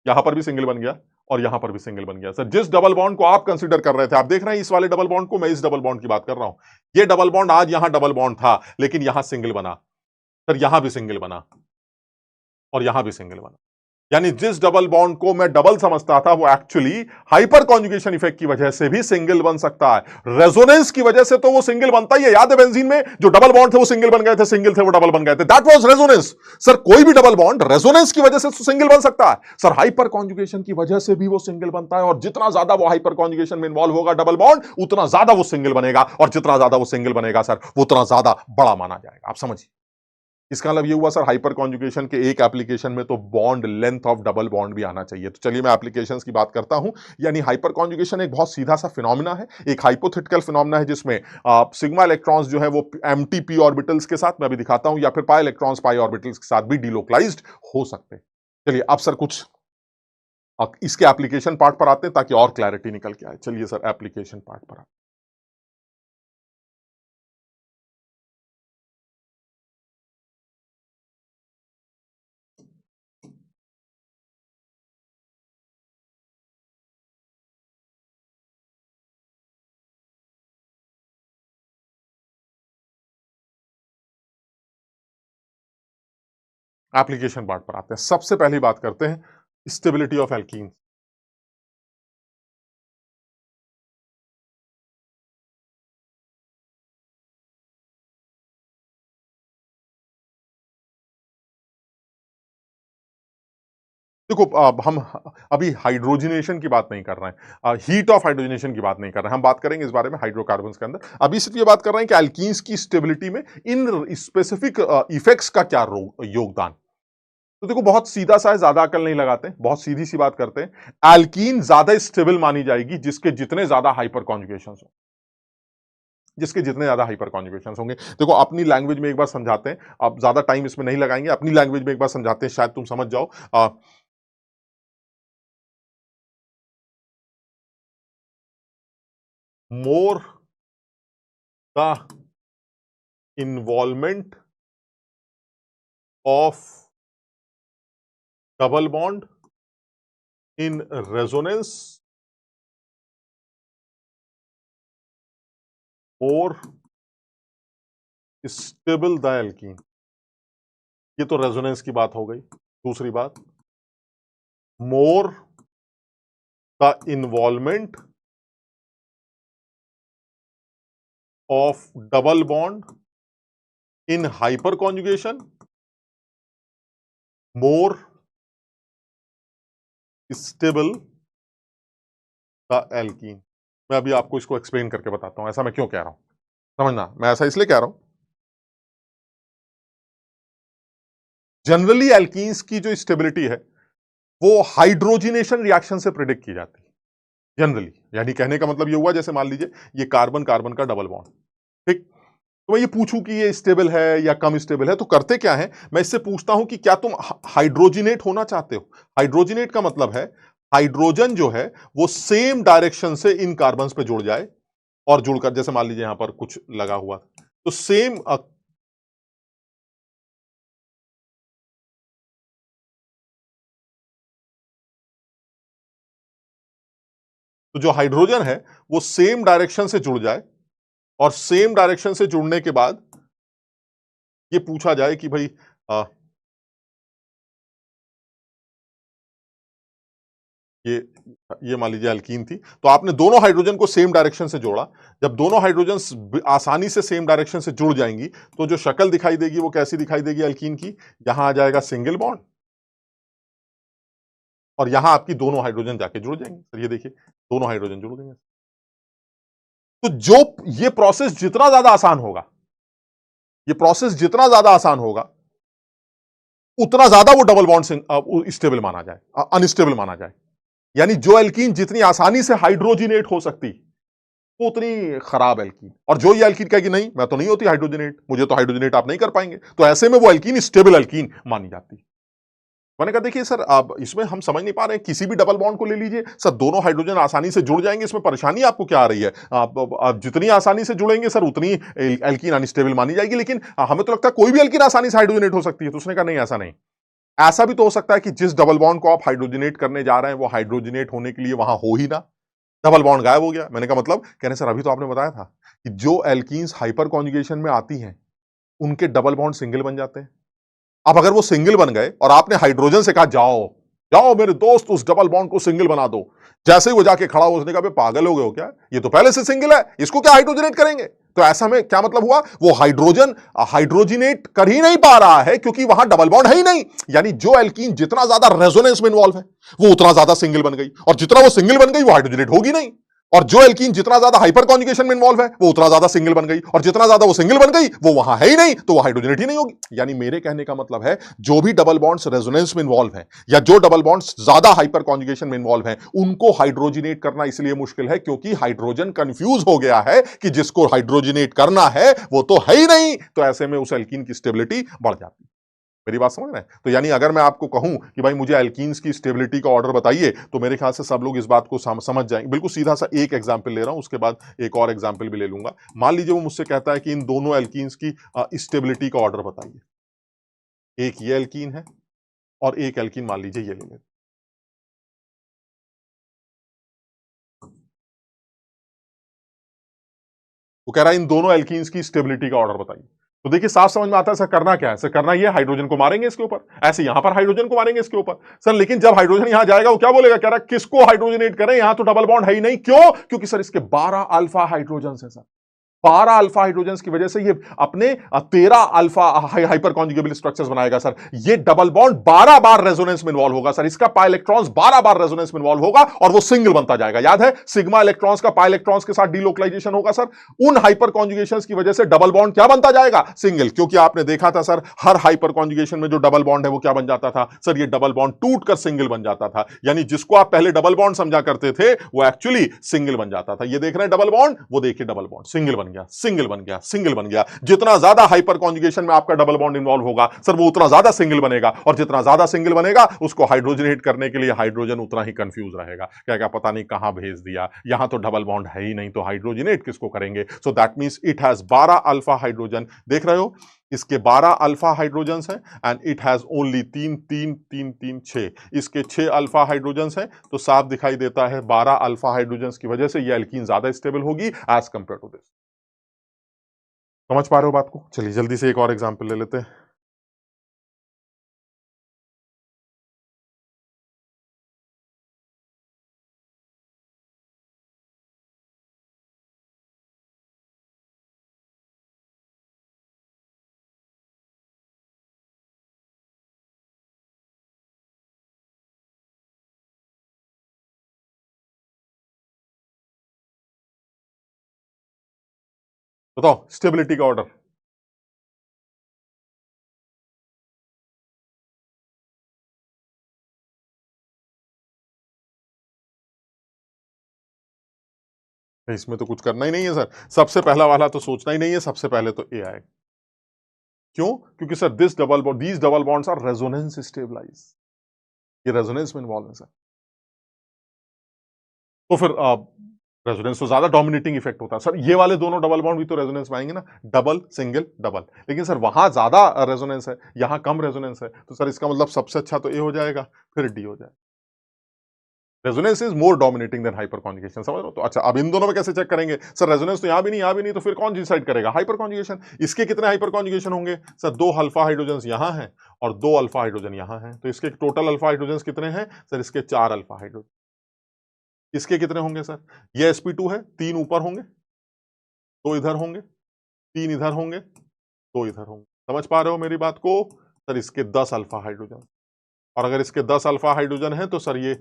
यहां पर भी सिंगल बन गया और यहां पर भी सिंगल बन गया। सर जिस डबल बॉन्ड को आप कंसीडर कर रहे थे, आप देख रहे हैं इस वाले डबल बॉन्ड को, मैं इस डबल बॉन्ड की बात कर रहा हूं, ये डबल बॉन्ड आज यहां डबल बॉन्ड था लेकिन यहां सिंगल बना, सर यहां भी सिंगल बना और यहां भी सिंगल बना, यानी जिस डबल बॉन्ड को मैं डबल समझता था वो एक्चुअली हाइपर कॉन्जुगेशन इफेक्ट की वजह से भी सिंगल बन सकता है, रेजोनेंस की वजह से तो वो सिंगल बनता ही है। याद है बेंजीन में जो डबल बॉन्ड थे वो सिंगल बन गए थे, सिंगल थे वो डबल बन गए थे, दैट वाज रेजोनेंस। सर कोई भी डबल बॉन्ड रेजोनेंस की वजह से तो सिंगल बन सकता है, सर हाइपर कॉन्जुगेशन की वजह से भी वो सिंगल बनता है, और जितना ज्यादा वो हाइपर कॉन्जुगेशन में इन्वॉल्व होगा डबल बॉन्ड उतना ज्यादा वो सिंगल बनेगा, और जितना ज्यादा वो सिंगल बनेगा सर उतना ज्यादा बड़ा माना जाएगा। आप समझिए, इसका मतलब ये हुआ सर हाइपर कॉन्जुगेशन के एक एप्लीकेशन में तो bond length of double bond भी आना चाहिए। तो चलिए मैं एप्लीकेशंस की बात करता हूं, यानी हाइपर कॉन्जुगेशन एक बहुत सीधा सा फिनोमिना है, एक हाइपोथेटिकल फिनोमिना है जिसमें सिग्मा इलेक्ट्रॉन्स जो है वो एम्प्टी p ऑर्बिटल्स के साथ, मैं अभी दिखाता हूं, या फिर पाई इलेक्ट्रॉन्स पाई ऑर्बिटल्स के साथ भी डिलोकलाइज्ड हो सकते हैं। चलिए अब सर कुछ इसके एप्लीकेशन पार्ट पर आते हैं ताकि और क्लैरिटी निकल के आए। चलिए सर एप्लीकेशन पार्ट पर आते हैं। एप्लीकेशन पार्ट पर आते हैं, सबसे पहली बात करते हैं स्टेबिलिटी ऑफ एल्कीन। देखो हम अभी हाइड्रोजनेशन की बात नहीं कर रहे हैं, हीट ऑफ हाइड्रोजनेशन की बात नहीं कर रहे हैं, हम बात करेंगे इस बारे में हाइड्रोकार्बन्स के अंदर। अभी सिर्फ ये बात कर रहे हैं कि एल्कीन्स की स्टेबिलिटी में इन स्पेसिफिक इफेक्ट्स का क्या योगदान। तो देखो बहुत सीधा सा है, ज्यादा अकल नहीं लगाते, बहुत सीधी सी बात करते हैं। एल्कीन ज्यादा स्टेबल मानी जाएगी जिसके जितने ज्यादा हाइपर कॉन्जुगेशन हो, जिसके जितने ज्यादा हाइपर कॉन्जुगेशन होंगे। देखो अपनी लैंग्वेज में एक बार समझाते हैं, अब ज्यादा टाइम इसमें नहीं लगाएंगे, अपनी लैंग्वेज में एक बार समझाते हैं, शायद तुम समझ जाओ। More the involvement of double bond in resonance, और स्टेबल द एल्कीन। ये तो रेजोनेंस की बात हो गई। दूसरी बात, more the involvement of double bond in hyper conjugation, more stable the alkene. मैं अभी आपको इसको एक्सप्लेन करके बताता हूं, ऐसा मैं क्यों कह रहा हूं, समझना। मैं ऐसा इसलिए कह रहा हूं, जनरली एल्कीन्स की जो स्टेबिलिटी है वो हाइड्रोजिनेशन रिएक्शन से प्रिडिक्ट की जाती है जनरली। यानी कहने का मतलब ये हुआ, जैसे मान लीजिए ये कार्बन कार्बन का डबल बॉन्ड, ठीक। तो मैं ये पूछूं कि ये स्टेबल है या कम स्टेबल है, तो करते क्या है, मैं इससे पूछता हूं कि क्या तुम हाइड्रोजिनेट होना चाहते हो। हाइड्रोजिनेट का मतलब है हाइड्रोजन जो है वो सेम डायरेक्शन से इन कार्बन पे जुड़ जाए, और जुड़कर, जैसे मान लीजिए यहां पर कुछ लगा हुआ, तो सेम, तो जो हाइड्रोजन है वो सेम डायरेक्शन से जुड़ जाए, और सेम डायरेक्शन से जुड़ने के बाद ये पूछा जाए कि भाई आ, ये ये मान लीजिए एल्कीन थी, तो आपने दोनों हाइड्रोजन को सेम डायरेक्शन से जोड़ा। जब दोनों हाइड्रोजन आसानी से सेम डायरेक्शन से जुड़ जाएंगी, तो जो शक्ल दिखाई देगी वो कैसी दिखाई देगी एल्कीन की, यहां आ जाएगा सिंगल बॉन्ड, और यहां आपकी दोनों हाइड्रोजन जाके जुड़ जाएंगे। सर ये देखिए, दोनों हाइड्रोजन जुड़ गए। तो जो ये प्रोसेस जितना ज्यादा आसान होगा, ये प्रोसेस जितना ज्यादा आसान होगा, उतना ज्यादा वो डबल बॉन्ड स्टेबल माना जाए, अनस्टेबल माना जाए। यानी जो एल्कीन जितनी आसानी से हाइड्रोजिनेट हो सकती, वो उतनी खराब एल्कीन। और जो ये एल्कीन कहेगी नहीं मैं तो नहीं होती हाइड्रोजिनेट, मुझे तो हाइड्रोजिनेट आप नहीं कर पाएंगे, तो ऐसे में वो एल्कीन स्टेबल एल्कीन मानी जाती। मैंने कहा देखिए सर, अब इसमें हम समझ नहीं पा रहे हैं, किसी भी डबल बॉन्ड को ले लीजिए सर, दोनों हाइड्रोजन आसानी से जुड़ जाएंगे, इसमें परेशानी आपको क्या आ रही है। आप जितनी आसानी से जुड़ेंगे सर उतनी एल्कीन अनस्टेबल मानी जाएगी। लेकिन हमें तो लगता है कोई भी एल्कीन आसानी से हाइड्रोजनेट हो सकती है। तो उसने कहा नहीं, ऐसा नहीं। ऐसा भी तो हो सकता है कि जिस डबल बॉन्ड को आप हाइड्रोजनेट करने जा रहे हैं वो हाइड्रोजनेट होने के लिए वहां हो ही ना, डबल बॉन्ड गायब हो गया। मैंने कहा मतलब, कहने सर अभी तो आपने बताया था कि जो एल्कीन्स हाइपर कॉन्जुगेशन में आती हैं उनके डबल बॉन्ड सिंगल बन जाते हैं। अब अगर वो सिंगल बन गए और आपने हाइड्रोजन से कहा जाओ जाओ मेरे दोस्त उस डबल बॉन्ड को सिंगल बना दो, जैसे ही वो जाके खड़ा हो, उसने कहा पागल हो गए हो क्या, ये तो पहले से सिंगल है, इसको क्या हाइड्रोजनेट करेंगे। तो ऐसा में क्या मतलब हुआ, वो हाइड्रोजन हाइड्रोजिनेट कर ही नहीं पा रहा है क्योंकि वहां डबल बॉन्ड है ही नहीं। यानी जो एल्कीन जितना ज्यादा रेजोनेंस में इन्वॉल्व है वो उतना ज्यादा सिंगल बन गई, और जितना वो सिंगल बन गई वो हाइड्रोजनेट होगी नहीं। और जो एल्कीन जितना ज्यादा हाइपर कॉन्जुगेशन में इन्वॉल्व है वो उतना ज्यादा सिंगल बन गई, और जितना ज्यादा वो सिंगल बन गई वो वहां है ही नहीं, तो वो हाइड्रोजनेट ही नहीं होगी। यानी मेरे कहने का मतलब है, जो भी डबल बॉन्ड्स रेजोनेंस में इन्वॉल्व हैं, या जो डबल बॉन्ड्स ज्यादा हाइपर कॉन्जुगेशन में इन्वॉल्व हैं, उनको हाइड्रोजिनेट करना इसलिए मुश्किल है क्योंकि हाइड्रोजन कंफ्यूज हो गया है कि जिसको हाइड्रोजिनेट करना है वो तो है ही नहीं। तो ऐसे में उस एल्कीन की स्टेबिलिटी बढ़ जाती है। मेरी बात समझ रहे हैं। तो यानी अगर मैं आपको कहूं कि भाई मुझे एल्कीन्स की स्टेबिलिटी का ऑर्डर बताइए, तो मेरे ख्याल से सब लोग इस बात को समझ जाएंगे। बिल्कुल सीधा सा एक एग्जांपल ले रहा हूं, उसके बाद एक और एग्जांपल भी ले लूंगा। मान लीजिए वो मुझसे कहता है कि इन दोनों एल्कीन्स की स्टेबिलिटी का ऑर्डर बताइए। एक ये एल्कीन है और एक एल्कीन मान लीजिए ये ले लेते, वो कह रहा है इन दोनों एल्कीन्स की स्टेबिलिटी का ऑर्डर बताइए। तो देखिए साफ समझ में आता है सर, करना क्या है, सर करना ये हाइड्रोजन को मारेंगे इसके ऊपर, ऐसे यहां पर हाइड्रोजन को मारेंगे इसके ऊपर। सर लेकिन जब हाइड्रोजन यहां जाएगा वो क्या बोलेगा, कह रहा है किसको हाइड्रोजनेट करें, यहां तो डबल बॉन्ड है ही नहीं। क्यों, क्योंकि सर इसके 12 अल्फा हाइड्रोजन है सर। 12 अल्फा हाइड्रोजन्स की वजह से ये अपने 13 अल्फा हाइपर कॉन्जुगेबल स्ट्रक्चर्स बनाएगा सर। ये डबल बॉन्ड 12 बार रेजोनेंस में इन्वॉल्व होगा सर। इसका पाई इलेक्ट्रॉन्स 12 बार रेजोनेंस में इन्वॉल्व होगा और वो सिंगल बनता जाएगा। याद है, सिग्मा इलेक्ट्रॉन्स का पाई इलेक्ट्रॉन्स के साथ डीलोकलाइजेशन होगा सर। उन हाइपर कॉन्जुगेशंस की वजह से डबल बॉन्ड क्या बनता जाएगा? सिंगल। क्योंकि आपने देखा था सर, हर हाइपर कॉन्जुगेशन में जो डबल बॉन्ड है वो क्या बन जाता था सर? ये डबल बॉन्ड टूटकर सिंगल बन जाता था। यानी जिसको आप पहले डबल बॉन्ड समझा करते थे वो एक्चुअली सिंगल बन जाता था। ये देख रहे हैं डबल बॉन्ड, वो देखिए डबल बॉन्ड सिंगल बन गया, सिंगल बन गया, सिंगल बन गया। जितना ज्यादा हाइपर कॉन्जुगेशन में आपका डबल बॉन्ड इन्वॉल्व होगा सर, वो उतना ज्यादा सिंगल बनेगा, और जितना ज्यादा सिंगल बनेगा उसको हाइड्रोजनेट करने के लिए हाइड्रोजन उतना ही कंफ्यूज रहेगा, क्या क्या पता नहीं कहां भेज दिया, यहां तो डबल बॉन्ड है ही नहीं, तो हाइड्रोजनेट किसको करेंगे? So that means it has 12 alpha hydrogen. देख रहे हो, इसके 12 अल्फा हाइड्रोजन्स हैं एंड इट हैज ओनली 3 3 3 3 6। इसके 6 अल्फा हाइड्रोजन्स हैं, तो साफ दिखाई देता है 12 अल्फा हाइड्रोजन्स की वजह से ये एल्कीन ज्यादा स्टेबल होगी एज कंपेयर टू दिस। समझ पा रहे हो बात को? चलिए जल्दी से एक और एग्जांपल ले लेते हैं। बताओ स्टेबिलिटी का ऑर्डर। इसमें तो कुछ करना ही नहीं है सर। सबसे पहला वाला तो सोचना ही नहीं है, सबसे पहले तो ए आएगा। क्यों? क्योंकि sir these double bonds are resonance stabilise. ये रेजोनेंस में इन्वॉल्व है सर। तो फिर रेजोनेंस तो ज्यादा डोमिनेटिंग इफेक्ट होता है सर। ये वाले दोनों डबल बॉन्ड भी तो रेजोनेंस में आएंगे ना, डबल सिंगल डबल। लेकिन सर वहां ज्यादा रेजोनेंस है, यहां कम रेजोनेंस है, तो सर इसका मतलब सबसे अच्छा तो ए हो जाएगा, फिर डी हो जाएगा। Resonance is more dominating than hyperconjugation. समझ रहे हो? तो अच्छा, अब इन दोनों में कैसे चेक करेंगे सर? रेजोनेंस तो यहां भी नहीं, यहां भी नहीं, तो फिर कौन डिसाइड करेगा? Hyper conjugation. इसके कितने हाइपर कॉन्जुगेशन होंगे सर? 2 अल्फा हाइड्रोजन यहां हैं और 2 अल्फा हाइड्रोजन यहां हैं, तो इसके टोटल अल्फा हाइड्रोजन कितने हैं सर? इसके 4 अल्फा हाइड्रोजन। इसके कितने होंगे सर? ये sp2 है, 3 ऊपर होंगे, 2 इधर होंगे, 3 इधर होंगे, 2 इधर होंगे। समझ पा रहे हो मेरी बात को? सर इसके 10 अल्फा हाइड्रोजन, और अगर इसके 10 अल्फा हाइड्रोजन है तो सर ये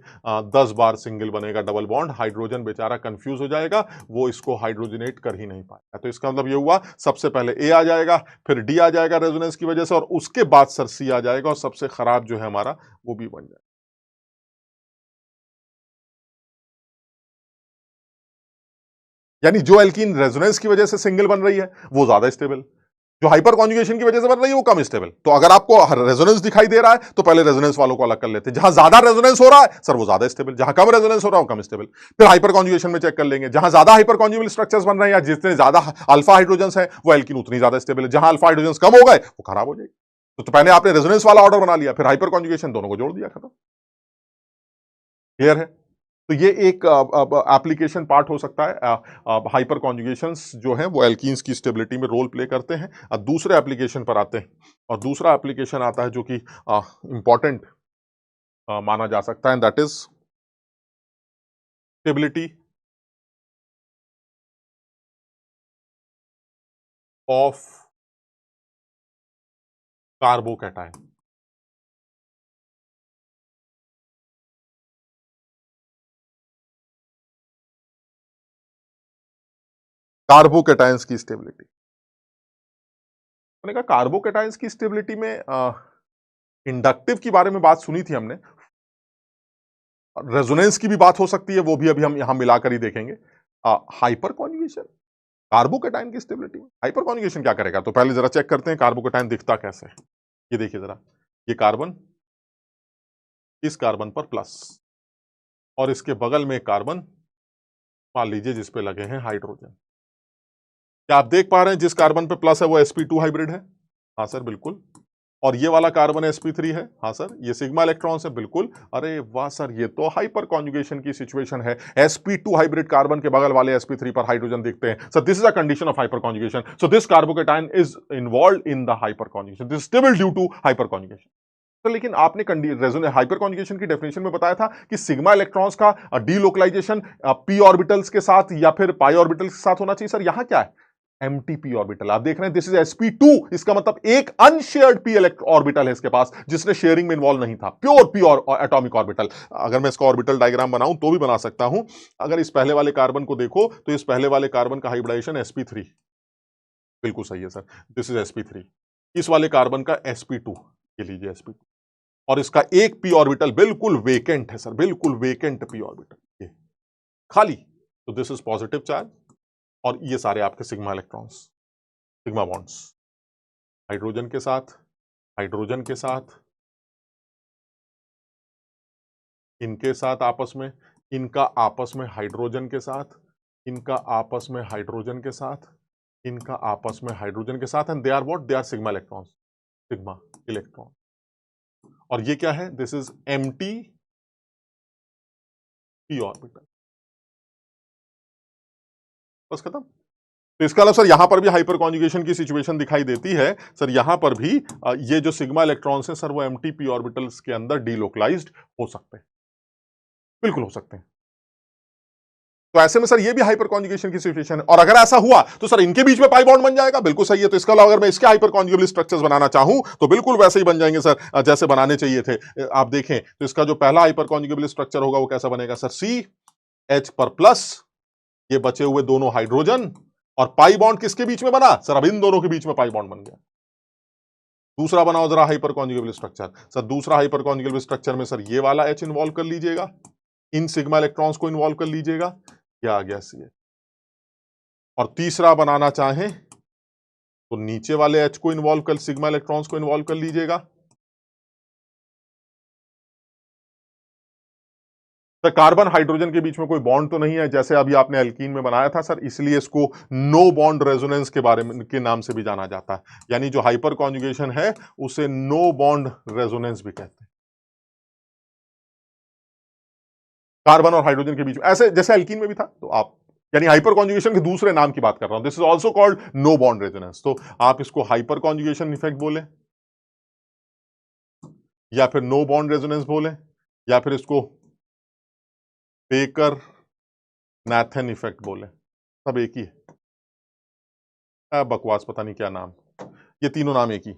10 बार सिंगल बनेगा डबल बॉन्ड। हाइड्रोजन बेचारा कंफ्यूज हो जाएगा, वो इसको हाइड्रोजनेट कर ही नहीं पाएगा। तो इसका मतलब ये हुआ, सबसे पहले ए आ जाएगा, फिर डी आ जाएगा रेजोनेंस की वजह से, और उसके बाद सर सी आ जाएगा, और सबसे खराब जो है हमारा वो भी बन जाएगा। यानी जो एल्कीन रेजोनेंस की वजह से सिंगल बन रही है वो ज्यादा स्टेबल, जो हाइपर कॉन्जुगेशन की वजह से बन रही है वो कम स्टेबल। तो अगर आपको रेजोनेंस दिखाई दे रहा है तो पहले रेजोनेंस वालों को अलग कर लेते हैं। जहां ज्यादा रेजोनेंस हो रहा है सर वो ज्यादा स्टेबल, जहां कम रेजोनेंस हो रहा है वो कम स्टेबल। फिर हाइपर कॉन्जुगेशन में चेक कर लेंगे, जहां ज्यादा हाइपर कॉन्जुगेबल स्ट्रक्चर्स बन रहे हैं या जितने ज्यादा अल्फा हाइड्रोजन है वो एल्कीन उतनी ज्यादा स्टेबल है। जहां अल्फा हाइड्रोजन कम हो गए वो खराब हो जाएगी। तो पहले आपने रेजोनेंस वाला ऑर्डर बना लिया, फिर हाइपर कॉन्जुगेशन, दोनों को जोड़ दिया, खत्म। क्लियर है? तो ये एक एप्लीकेशन पार्ट हो सकता है। हाइपर कॉन्जुगेशंस जो हैं वो एल्कीन्स की स्टेबिलिटी में रोल प्ले करते हैं। अब दूसरे एप्लीकेशन पर आते हैं, और दूसरा एप्लीकेशन आता है जो कि इंपॉर्टेंट माना जा सकता है, that is stability of carbocation. Carbocations की स्टेबिलिटी, मैंने कहा कार्बोकैटायंस की स्टेबिलिटी में इंडक्टिव की बारे में बात सुनी थी हमने, रेजोनेंस की भी बात हो सकती है, वो भी अभी हम यहां मिलाकर ही देखेंगे। हाइपर कॉन्जुगेशन कार्बोकैटायन की स्टेबिलिटी में हाइपर कॉन्जुगेशन क्या करेगा? तो पहले जरा चेक करते हैं कार्बोकैटायन दिखता कैसे है। ये देखिए जरा, ये कार्बन, इस कार्बन पर प्लस, और इसके बगल में एक कार्बन मान लीजिए जिस पे लगे हैं हाइड्रोजन। क्या आप देख पा रहे हैं जिस कार्बन पे प्लस है वो sp2 हाइब्रिड है? हाँ सर बिल्कुल। और ये वाला कार्बन sp3 है? हाँ सर। ये सिग्मा इलेक्ट्रॉन्स है? बिल्कुल। अरे वाह सर, ये तो हाइपर कॉन्जुगेशन की सिचुएशन है। sp2 हाइब्रिड कार्बन के बगल वाले sp3 पर हाइड्रोजन दिखते हैं। Sir this is a condition of hyperconjugation, so this carbocation is involved in the hyperconjugation, this stable due to hyperconjugation. तो लेकिन आपने हाइपर कॉन्जुगेशन की डेफिनेशन में बताया था कि सिग्मा इलेक्ट्रॉन्स का डीलोकलाइजेशन पी ऑर्बिटल्स के साथ या फिर पाई ऑर्बिटल्स के साथ होना चाहिए। सर यहां क्या है? Empty P orbital. आप देख रहे हैं दिस इज sp2, इसका मतलब एक अनशेयर्ड पी ऑर्बिटल है इसके पास जिसने शेयरिंग में इन्वॉल्व नहीं था, प्योर पी एटॉमिक ऑर्बिटल। अगर मैं इसका ऑर्बिटल डायग्राम बनाऊं तो भी बना सकता हूं। अगर इस पहले वाले कार्बन को देखो तो इस पहले वाले कार्बन का हाइब्रिडाइजेशन sp3, बिल्कुल सही है सर, दिस इज sp3। इस वाले कार्बन का sp2, ये लीजिए sp2, और इसका एक पी ऑर्बिटल बिल्कुल वेकेंट है सर, बिल्कुल वेकेंट पी ऑर्बिटल, ये खाली। तो दिस इज पॉजिटिव चार्ज, और ये सारे आपके sigma electrons, sigma bonds, hydrogen के साथ, हाइड्रोजन के साथ, इनके साथ आपस में, इनका आपस में हाइड्रोजन के साथ, इनका आपस में हाइड्रोजन के साथ, इनका आपस में हाइड्रोजन के साथ, and they are what, they are sigma electrons, sigma electron. और ये क्या है, this is empty P orbital. बस खत्म। तो इसका मतलब सर यहां पर भी हाइपर कॉन्जुगेशन की सिचुएशन दिखाई देती है सर। यहां पर भी ये जो सिग्मा इलेक्ट्रॉन्स हैं सर वो एम्प्टी पी ऑर्बिटल्स के अंदर डीलोकलाइज्ड हो सकते हैं, बिल्कुल हो सकते हैं। तो ऐसे में सर ये भी हाइपर कॉन्जुगेशन की सिचुएशन है, और अगर ऐसा हुआ तो सर इनके बीच में पाई बॉन्ड बन जाएगा, बिल्कुल सही है। तो इसके अलावा अगर मैं इसके हाइपर कॉन्जुगेबल स्ट्रक्चर्स बनाना चाहूं तो बिल्कुल वैसे ही बन जाएंगे सर जैसे बनाने चाहिए थे। आप देखें तो इसका जो पहला हाइपर कॉन्जुगेबल स्ट्रक्चर होगा वो कैसा बनेगा सर, सी एच पर प्लस, ये बचे हुए दोनों हाइड्रोजन, और पाई बॉन्ड किसके बीच में बना सर, अब इन दोनों के बीच में पाई बॉन्ड बन गया। दूसरा बनाओ जरा हाइपर कॉन्जुगेबल स्ट्रक्चर सर। दूसरा हाइपर कॉन्जुगेबल स्ट्रक्चर में सर ये वाला एच इन्वॉल्व कर लीजिएगा, इन सिग्मा इलेक्ट्रॉन्स को इन्वॉल्व कर लीजिएगा, क्या आ गया सी। और तीसरा बनाना चाहें तो नीचे वाले एच को इन्वॉल्व कर, सिग्मा इलेक्ट्रॉन्स को इन्वॉल्व कर लीजिएगा। तो कार्बन हाइड्रोजन के बीच में कोई बॉन्ड तो नहीं है जैसे अभी आपने एल्कीन में बनाया था सर, इसलिए इसको नो बॉन्ड रेजोनेंस के बारे में के नाम से भी जाना जाता है। यानी जो हाइपर कॉन्जुगेशन है उसे नो बॉन्ड रेजोनेंस भी कहते हैं, कार्बन और हाइड्रोजन के बीच में, ऐसे जैसे एल्कीन में भी था। तो आप यानी हाइपर कॉन्जुगेशन के दूसरे नाम की बात कर रहा हूं, this is also called no bond resonance. तो आप इसको हाइपर कॉन्जुगेशन इफेक्ट बोले, या फिर नो बॉन्ड रेजोनेंस बोले, या फिर इसको बेकर नाथन इफेक्ट बोले, सब एक ही है। बकवास, पता नहीं क्या नाम, ये तीनों नाम एक ही।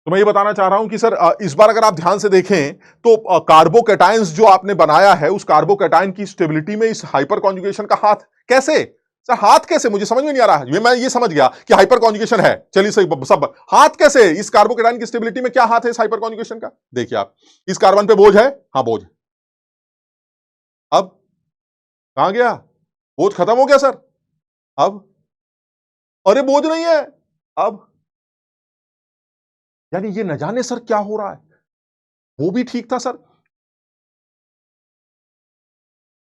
तो मैं ये बताना चाह रहा हूं कि सर इस बार अगर आप ध्यान से देखें तो कार्बोकैटायंस जो आपने बनाया है उस कार्बोकैटायन की स्टेबिलिटी में इस हाइपर कॉन्जुगेशन का हाथ कैसे, सर हाथ कैसे, मुझे समझ में नहीं आ रहा है। मैं ये समझ गया कि हाइपर कॉन्जुगेशन है, चलिए सही, सब हाथ कैसे, इस कार्बोकैटायन की स्टेबिलिटी में क्या हाथ है इस हाइपर कॉन्जुगेशन का। देखिए आप, इस कार्बन पे बोझ है, हाँ बोझ, अब कहां गया, बोझ खत्म हो गया सर, अब अरे बोझ नहीं है, अब यानी ये न जाने सर क्या हो रहा है। वो भी ठीक था सर,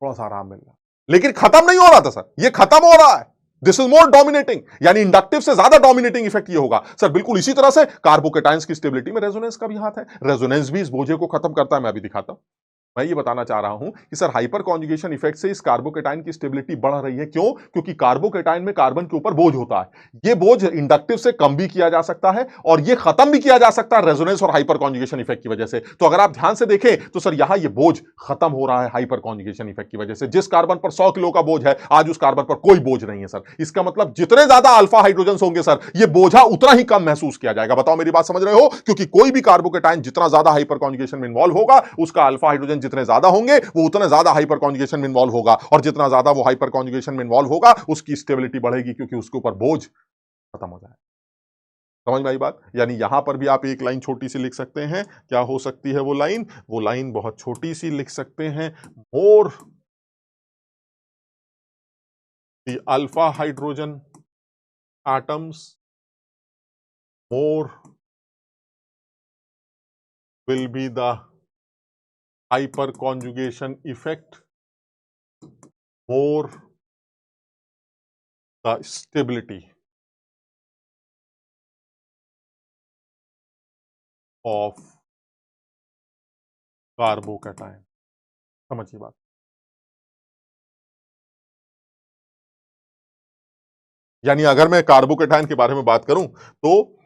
थोड़ा सा आराम मिल रहा, लेकिन खत्म नहीं हो रहा था सर, ये खत्म हो रहा है। दिस इज मोर डोमिनेटिंग, यानी इंडक्टिव से ज्यादा डोमिनेटिंग इफेक्ट ये होगा सर। बिल्कुल इसी तरह से कार्बोकेटाइंस की स्टेबिलिटी में रेजोनेंस का भी हाथ है, रेजोनेंस भी इस बोझे को खत्म करता है। मैं अभी दिखाता हूं। मैं ये बताना चाह रहा हूं कि सर हाइपर कॉन्जुगेशन इफेक्ट से इस कार्बोकेटाइन की स्टेबिलिटी बढ़ रही है, क्यों, क्योंकि कार्बोकेटाइन में कार्बन के ऊपर बोझ होता है। ये बोझ इंडक्टिव से कम भी किया जा सकता है और ये खत्म भी किया जा सकता है रेजोनेंस और हाइपर कॉन्जुगेशन इफेक्ट की वजह से। तो अगर आप ध्यान से देखें तो सर यहां ये बोझ खत्म हो रहा है हाइपर कॉन्जुगेशन इफेक्ट की वजह से। जिस कार्बन पर 100 किलो का बोझ है आज उस कार्बन पर कोई बोझ नहीं है सर। इसका मतलब जितने ज्यादा अल्फा हाइड्रोजन होंगे सर ये बोझा उतना ही कम महसूस किया जाएगा। बताओ मेरी बात समझ रहे हो, क्योंकि कोई भी कार्बोकेटाइन जितना ज्यादा हाइपर कॉन्जुगेशन में इन्वॉल्व होगा उसका अल्फा हाइड्रोजन जितने ज्यादा होंगे वो उतना ज्यादा हाइपर कॉन्जुगेशन में इन्वॉल्व होगा, और जितना ज्यादा वो हाइपर कॉन्जुगेशन में इन्वॉल्व होगा उसकी स्टेबिलिटी बढ़ेगी क्योंकि उसके ऊपर बोझ खत्म हो जाएगा। समझ में आई बात। यानी यहां पर भी आप एक लाइन छोटी सी लिख सकते हैं, क्या हो सकती है वो लाइन, वो लाइन बहुत छोटी सी लिख सकते हैं, more the alpha hydrogen atoms more will be the hyperconjugation effect, more the stability of carbocation. समझिए बात। यानी अगर मैं कार्बोकैटायन के बारे में बात करूं तो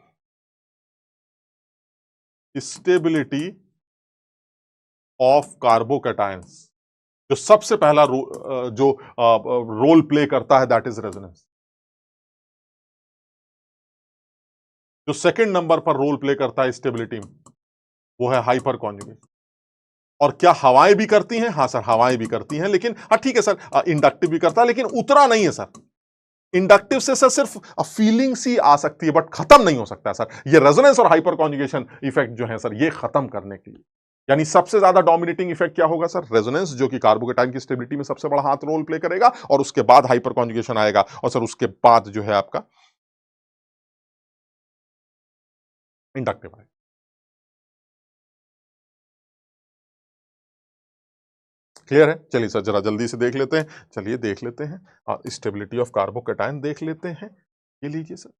स्टेबिलिटी ऑफ कार्बोकैटायंस जो सबसे पहला जो रोल प्ले करता है दैट इज रेजोनेंस। जो सेकंड नंबर पर रोल प्ले करता है स्टेबिलिटी में वो है हाइपर कॉन्जुगेशन। और क्या हवाएं भी करती हैं? हाँ सर, हवाएं भी करती हैं, लेकिन हाँ ठीक है सर, इंडक्टिव भी करता है, लेकिन उतना नहीं है सर। इंडक्टिव से सर सिर्फ फीलिंग्स ही आ सकती है, बट खत्म नहीं हो सकता सर। ये रेजोनेंस और हाइपर कॉन्जुगेशन इफेक्ट जो है सर, ये खत्म करने के लिए, यानी सबसे ज्यादा डोमिनेटिंग इफेक्ट क्या होगा सर? रेजोनेंस, जो कि कार्बोकेटाइन की स्टेबिलिटी में सबसे बड़ा हाथ रोल प्ले करेगा, और उसके बाद हाइपर कॉन्जुगेशन आएगा, और सर उसके बाद जो है आपका इंडक्टिव आएगा। क्लियर है? चलिए सर जरा जल्दी से देख लेते हैं। चलिए देख लेते हैं, स्टेबिलिटी ऑफ कार्बोकेटाइन देख लेते हैं। ये लीजिए सर,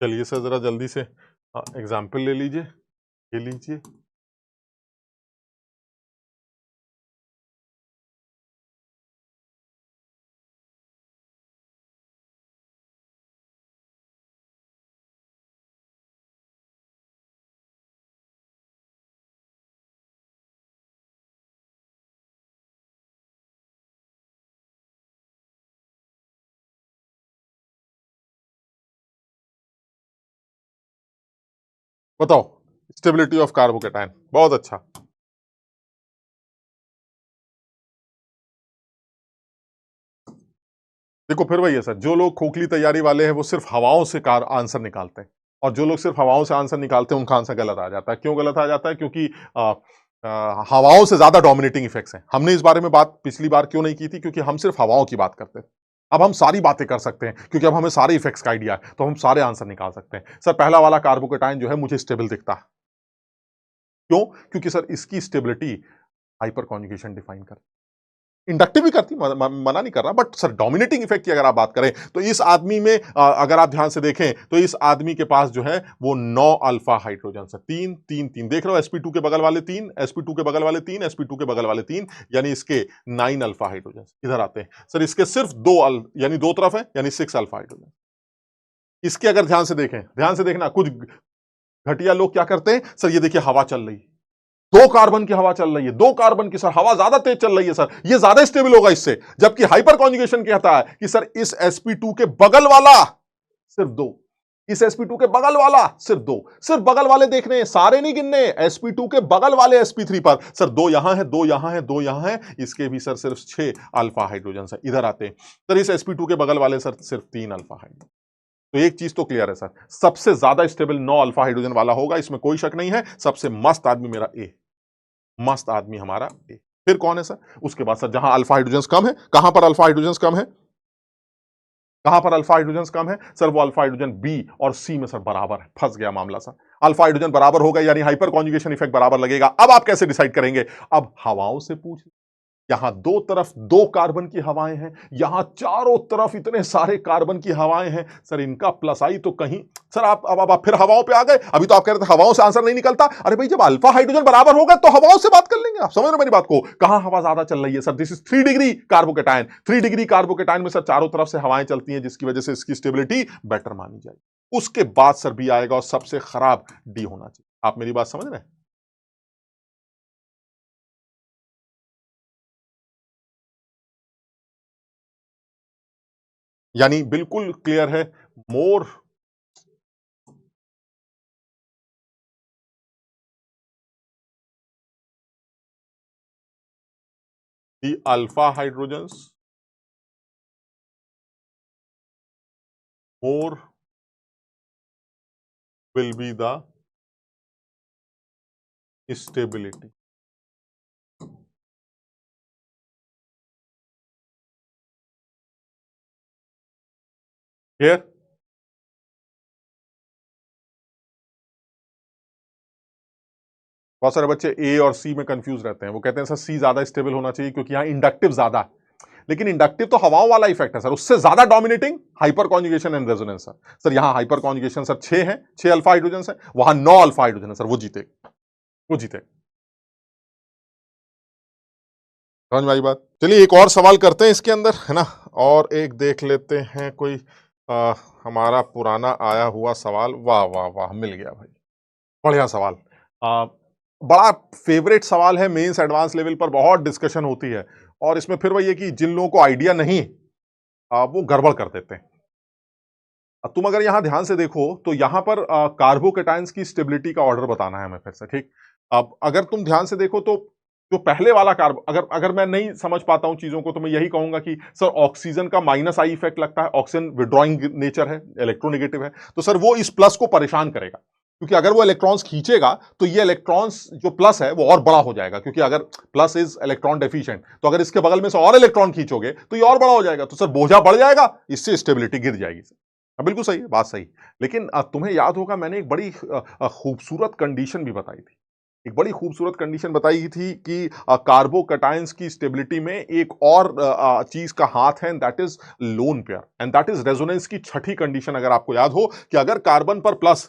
चलिए सर जरा जल्दी से एग्जाम्पल ले लीजिए। ये लीजिए, बताओ स्टेबिलिटी ऑफ कार्बोकेटाइन। बहुत अच्छा। देखो फिर वही है सर, जो लोग खोखली तैयारी वाले हैं वो सिर्फ हवाओं से कार आंसर निकालते हैं, और जो लोग सिर्फ हवाओं से आंसर निकालते हैं उनका आंसर गलत आ जाता है। क्यों गलत आ जाता है? क्योंकि हवाओं से ज्यादा डोमिनेटिंग इफेक्ट्स हैं। हमने इस बारे में बात पिछली बार क्यों नहीं की थी? क्योंकि हम सिर्फ हवाओं की बात करते थे। अब हम सारी बातें कर सकते हैं, क्योंकि अब हमें सारे इफेक्ट्स का आइडिया है, तो हम सारे आंसर निकाल सकते हैं। सर पहला वाला कार्बोकेटाइन जो है मुझे स्टेबल दिखता है। क्यों? क्योंकि सर इसकी स्टेबिलिटी हाइपर कॉन्जुगेशन डिफाइन कर, इंडक्टिव भी करती, मना नहीं कर रहा, बट सर डोमिनेटिंग इफेक्ट की अगर आप बात करें तो इस आदमी में अगर आप ध्यान से देखें तो इस आदमी के पास जो है वो 9 अल्फा हाइड्रोजन है। 3 3 3 देख रहे हो, sp2 के बगल वाले 3, sp2 के बगल वाले 3, sp2 के बगल वाले 3, यानी इसके 9 अल्फा हाइड्रोजन। इधर आते हैं सर, इसके सिर्फ यानी दो तरफ है, यानी 6 अल्फा हाइड्रोजन। इसके अगर ध्यान से देखें, ध्यान से देखना, कुछ घटिया लोग क्या करते हैं सर, ये देखिए हवा चल रही है, 2 कार्बन की हवा चल रही है, 2 कार्बन की सर हवा ज्यादा तेज चल रही है सर, ये ज्यादा स्टेबल होगा इससे। जबकि हाइपर कॉन्जुगेशन कहता है कि सर इस sp2 के बगल वाला सिर्फ 2, इस sp2 के बगल वाला सिर्फ 2, सिर्फ बगल वाले देखने हैं, सारे नहीं गिनने। sp2 के बगल वाले sp3 पर सर 2 यहां है, 2 यहां है, 2 यहां है, इसके भी सर सिर्फ 6 अल्फा हाइड्रोजन है। इधर आते हैं सर, इस sp2 के बगल वाले सर सिर्फ 3 अल्फा हाइड्रोजन। तो एक चीज तो क्लियर है सर, सबसे ज्यादा स्टेबल 9 अल्फा हाइड्रोजन वाला होगा, इसमें कोई शक नहीं है। सबसे मस्त आदमी मेरा ए, मस्त आदमी हमारा ए। फिर कौन है सर? उसके बाद सर जहां अल्फा हाइड्रोजन कम है, कहां पर अल्फा हाइड्रोजन कम है, कहां पर अल्फा हाइड्रोजन कम है सर? वो अल्फा हाइड्रोजन बी और सी में सर बराबर है। फंस गया मामला सर, अल्फा हाइड्रोजन बराबर होगा यानी हाइपर कॉन्जुगेशन इफेक्ट बराबर लगेगा। अब आप कैसे डिसाइड करेंगे? अब हवाओं से पूछ, यहां दो तरफ 2 कार्बन की हवाएं हैं, यहां चारों तरफ इतने सारे कार्बन की हवाएं हैं सर, इनका प्लस आई तो कहीं सर अब आप फिर हवाओं पे आ गए। अभी तो आप कह रहे थे हवाओं से आंसर नहीं निकलता, अरे भाई जब अल्फा हाइड्रोजन बराबर होगा तो हवाओं से बात कर लेंगे। आप समझ रहे मेरी बात को? कहां हवा ज्यादा चल रही है sir? This is 3 degree carbocation, 3 degree carbocation में सर चारों तरफ से हवाएं चलती हैं, जिसकी वजह से इसकी स्टेबिलिटी बेटर मानी जाएगी। उसके बाद सर बी आएगा, और सबसे खराब डी होना चाहिए। आप मेरी बात समझ रहे हैं? यानी बिल्कुल क्लियर है। मोर the alpha hydrogens, more will be the stability. Here बहुत सारे बच्चे ए और सी में कंफ्यूज रहते हैं। वो कहते हैं सर सी ज्यादा स्टेबल होना चाहिए क्योंकि यहाँ इंडक्टिव ज्यादा है। लेकिन इंडक्टिव तो हवाओं वाला इफेक्ट है सर, उससे ज्यादा dominating hyper conjugation and resonance sir. Sir यहाँ हाइपर कॉन्जुगेशन सर 6 है, 6 अल्फा हाइड्रोजन है, वहां 9 अल्फा हाइड्रोजन है सर, वो जीतेगा। वो जीतेगा। समझ में आई बात? चलिए एक और सवाल करते हैं इसके अंदर, है ना? और एक देख लेते हैं कोई आ, हमारा पुराना आया हुआ सवाल। वाह वाह वाह, मिल गया भाई, बढ़िया सवाल। आ, बड़ा फेवरेट सवाल है, मेंस एडवांस लेवल पर बहुत डिस्कशन होती है, और इसमें फिर वही है कि जिन लोगों को आइडिया नहीं वो गड़बड़ कर देते हैं। तुम अगर यहां ध्यान से देखो तो यहां पर कार्बोकेटाइंस की स्टेबिलिटी का ऑर्डर बताना है हमें फिर से, ठीक? अब अगर तुम ध्यान से देखो तो जो पहले वाला कार्बो, अगर अगर मैं नहीं समझ पाता हूं चीजों को तो मैं यही कहूंगा कि सर ऑक्सीजन का माइनस आई इफेक्ट लगता है, ऑक्सीजन विड्रॉइंग नेचर है, इलेक्ट्रोनेगेटिव है, तो सर वो इस प्लस को परेशान करेगा, क्योंकि अगर वो इलेक्ट्रॉन्स खींचेगा तो ये इलेक्ट्रॉन्स जो प्लस है वो और बड़ा हो जाएगा, क्योंकि अगर प्लस इज इलेक्ट्रॉन डेफिशिएंट तो अगर इसके बगल में से और इलेक्ट्रॉन खींचोगे तो ये और बड़ा हो जाएगा, तो सर बोझा बढ़ जाएगा, इससे स्टेबिलिटी गिर जाएगी। बिल्कुल सही है, बात सही। लेकिन तुम्हें याद होगा मैंने एक बड़ी खूबसूरत कंडीशन भी बताई थी। एक बड़ी खूबसूरत कंडीशन बताई थी कि कार्बोकटायंस की स्टेबिलिटी में एक और चीज का हाथ है, and that is lone pair, and that is resonance की छठी कंडीशन। अगर आपको याद हो कि अगर कार्बन पर प्लस,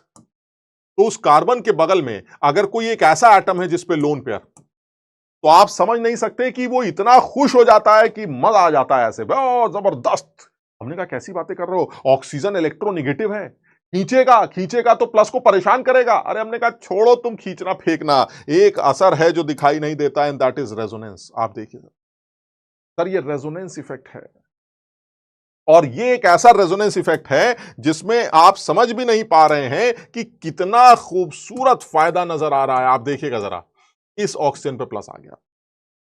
तो उस कार्बन के बगल में अगर कोई एक ऐसा एटम है जिस पे लोन पेयर, तो आप समझ नहीं सकते कि वो इतना खुश हो जाता है कि मजा आ जाता है, ऐसे बहुत जबरदस्त। हमने कहा कैसी बातें कर रहे हो, ऑक्सीजन इलेक्ट्रोनेगेटिव है, खींचेगा खींचेगा तो प्लस को परेशान करेगा। अरे हमने कहा छोड़ो तुम खींचना फेंकना, एक असर है जो दिखाई नहीं देता, एंड दैट इज रेजोनेंस। आप देखिए सर, ये रेजोनेंस इफेक्ट है, और ये एक ऐसा रेजोनेंस इफेक्ट है जिसमें आप समझ भी नहीं पा रहे हैं कि कितना खूबसूरत फायदा नजर आ रहा है। आप देखिएगा जरा, इस ऑक्सीजन पे प्लस आ गया,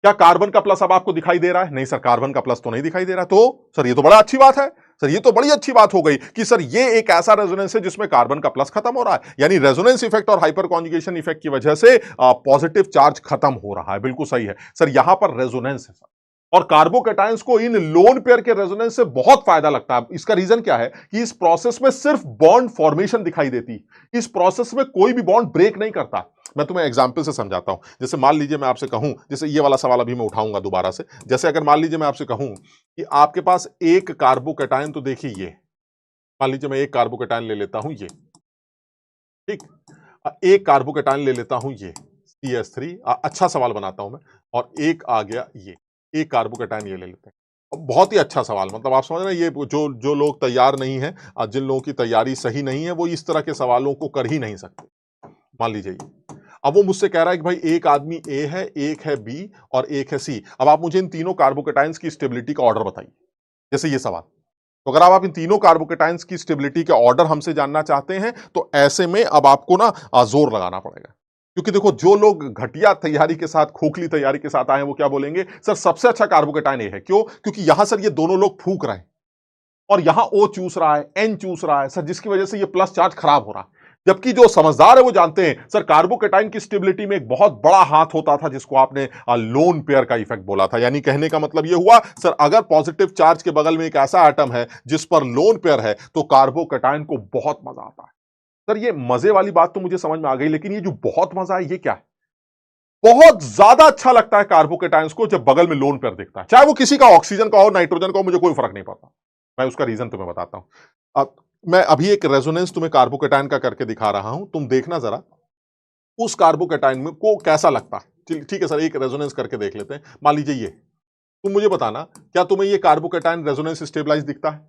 क्या कार्बन का प्लस अब आपको दिखाई दे रहा है? नहीं सर, कार्बन का प्लस तो नहीं दिखाई दे रहा। तो सर ये तो बड़ा अच्छी बात है, सर ये तो बड़ी अच्छी बात हो गई कि सर ये एक ऐसा रेजोनेंस है जिसमें कार्बन का प्लस खत्म हो रहा है, यानी रेजोनेंस इफेक्ट और हाइपर कॉन्जुगेशन इफेक्ट की वजह से पॉजिटिव चार्ज खत्म हो रहा है। बिल्कुल सही है सर, यहां पर रेजोनेंस है सर, और कार्बोकेटायंस को इन लोन पेयर के रेजोनेंस से बहुत फायदा लगता है। इसका रीजन क्या है कि इस प्रोसेस में सिर्फ बॉन्ड फॉर्मेशन दिखाई देती, इस प्रोसेस में कोई भी बॉन्ड ब्रेक नहीं करता। मैं तुम्हें एग्जाम्पल से समझाता हूं। जैसे मान लीजिए मैं आपसे कहूं, जैसे ये वाला सवाल अभी मैं उठाऊंगा दोबारा से, जैसे अगर मान लीजिए मैं आपसे कहूं कि आपके पास एक कार्बोकेटायन, तो देखिए ये, मान लीजिए मैं एक कार्बोकेटायन ले लेता हूं ये, ठीक, एक कार्बोकेटायन ले लेता हूं ये CH3, अच्छा सवाल बनाता हूं मैं, और एक आ गया ये, एक कार्बोकेटायन ये ले लेते हैं। बहुत ही अच्छा सवाल, मतलब आप समझ रहे हैं, ये जो जो लोग तैयार नहीं है, जिन लोगों की तैयारी सही नहीं है, वो इस तरह के सवालों को कर ही नहीं सकते। मान लीजिए ये, अब वो मुझसे कह रहा है कि भाई एक आदमी ए है, एक है बी और एक है सी, अब आप मुझे इन तीनों कार्बोकेटाइंस की स्टेबिलिटी का ऑर्डर बताइए। जैसे ये सवाल, तो अगर आप इन तीनों कार्बोकेटाइंस की स्टेबिलिटी के ऑर्डर हमसे जानना चाहते हैं, तो ऐसे में अब आपको ना जोर लगाना पड़ेगा, क्योंकि देखो जो लोग घटिया तैयारी के साथ, खोखली तैयारी के साथ आए हैं, वो क्या बोलेंगे, सर सबसे अच्छा कार्बोकेटाइन ए है। क्यों? क्योंकि यहां सर ये दोनों लोग फूक रहे हैं, और यहां O चूस रहा है, N चूस रहा है सर, जिसकी वजह से ये प्लस चार्ज खराब हो रहा है। जबकि जो समझदार है वो जानते हैं सर, कार्बोकेटाइन की स्टेबिलिटी में एक बहुत बड़ा हाथ होता था, जिसको आपने लोन पेयर का इफेक्ट बोला था। यानी कहने का मतलब ये हुआ सर, अगर पॉजिटिव चार्ज के बगल में एक ऐसा एटम है जिस पर लोन पेयर है, तो कार्बोकेटाइन को बहुत मजा आता है। सर ये मजे वाली बात तो मुझे समझ में आ गई, लेकिन ये जो बहुत मजा है ये क्या है? बहुत ज्यादा अच्छा लगता है कार्बोकेटाइंस को जब बगल में लोन पेयर दिखता है, चाहे वो किसी का ऑक्सीजन का हो, नाइट्रोजन का हो, मुझे कोई फर्क नहीं पड़ता। मैं उसका रीजन तुम्हें बताता हूं। अब मैं अभी एक रेजोनेंस तुम्हें कार्बोकेटाइन का करके दिखा रहा हूं, तुम देखना जरा उस कार्बोकेटाइन में को कैसा लगता है। ठीक है सर, एक रेजोनेंस करके देख लेते हैं। मान लीजिए ये, तुम मुझे बताना, क्या तुम्हें ये कार्बोकेटाइन रेजोनेंस स्टेबलाइज दिखता है?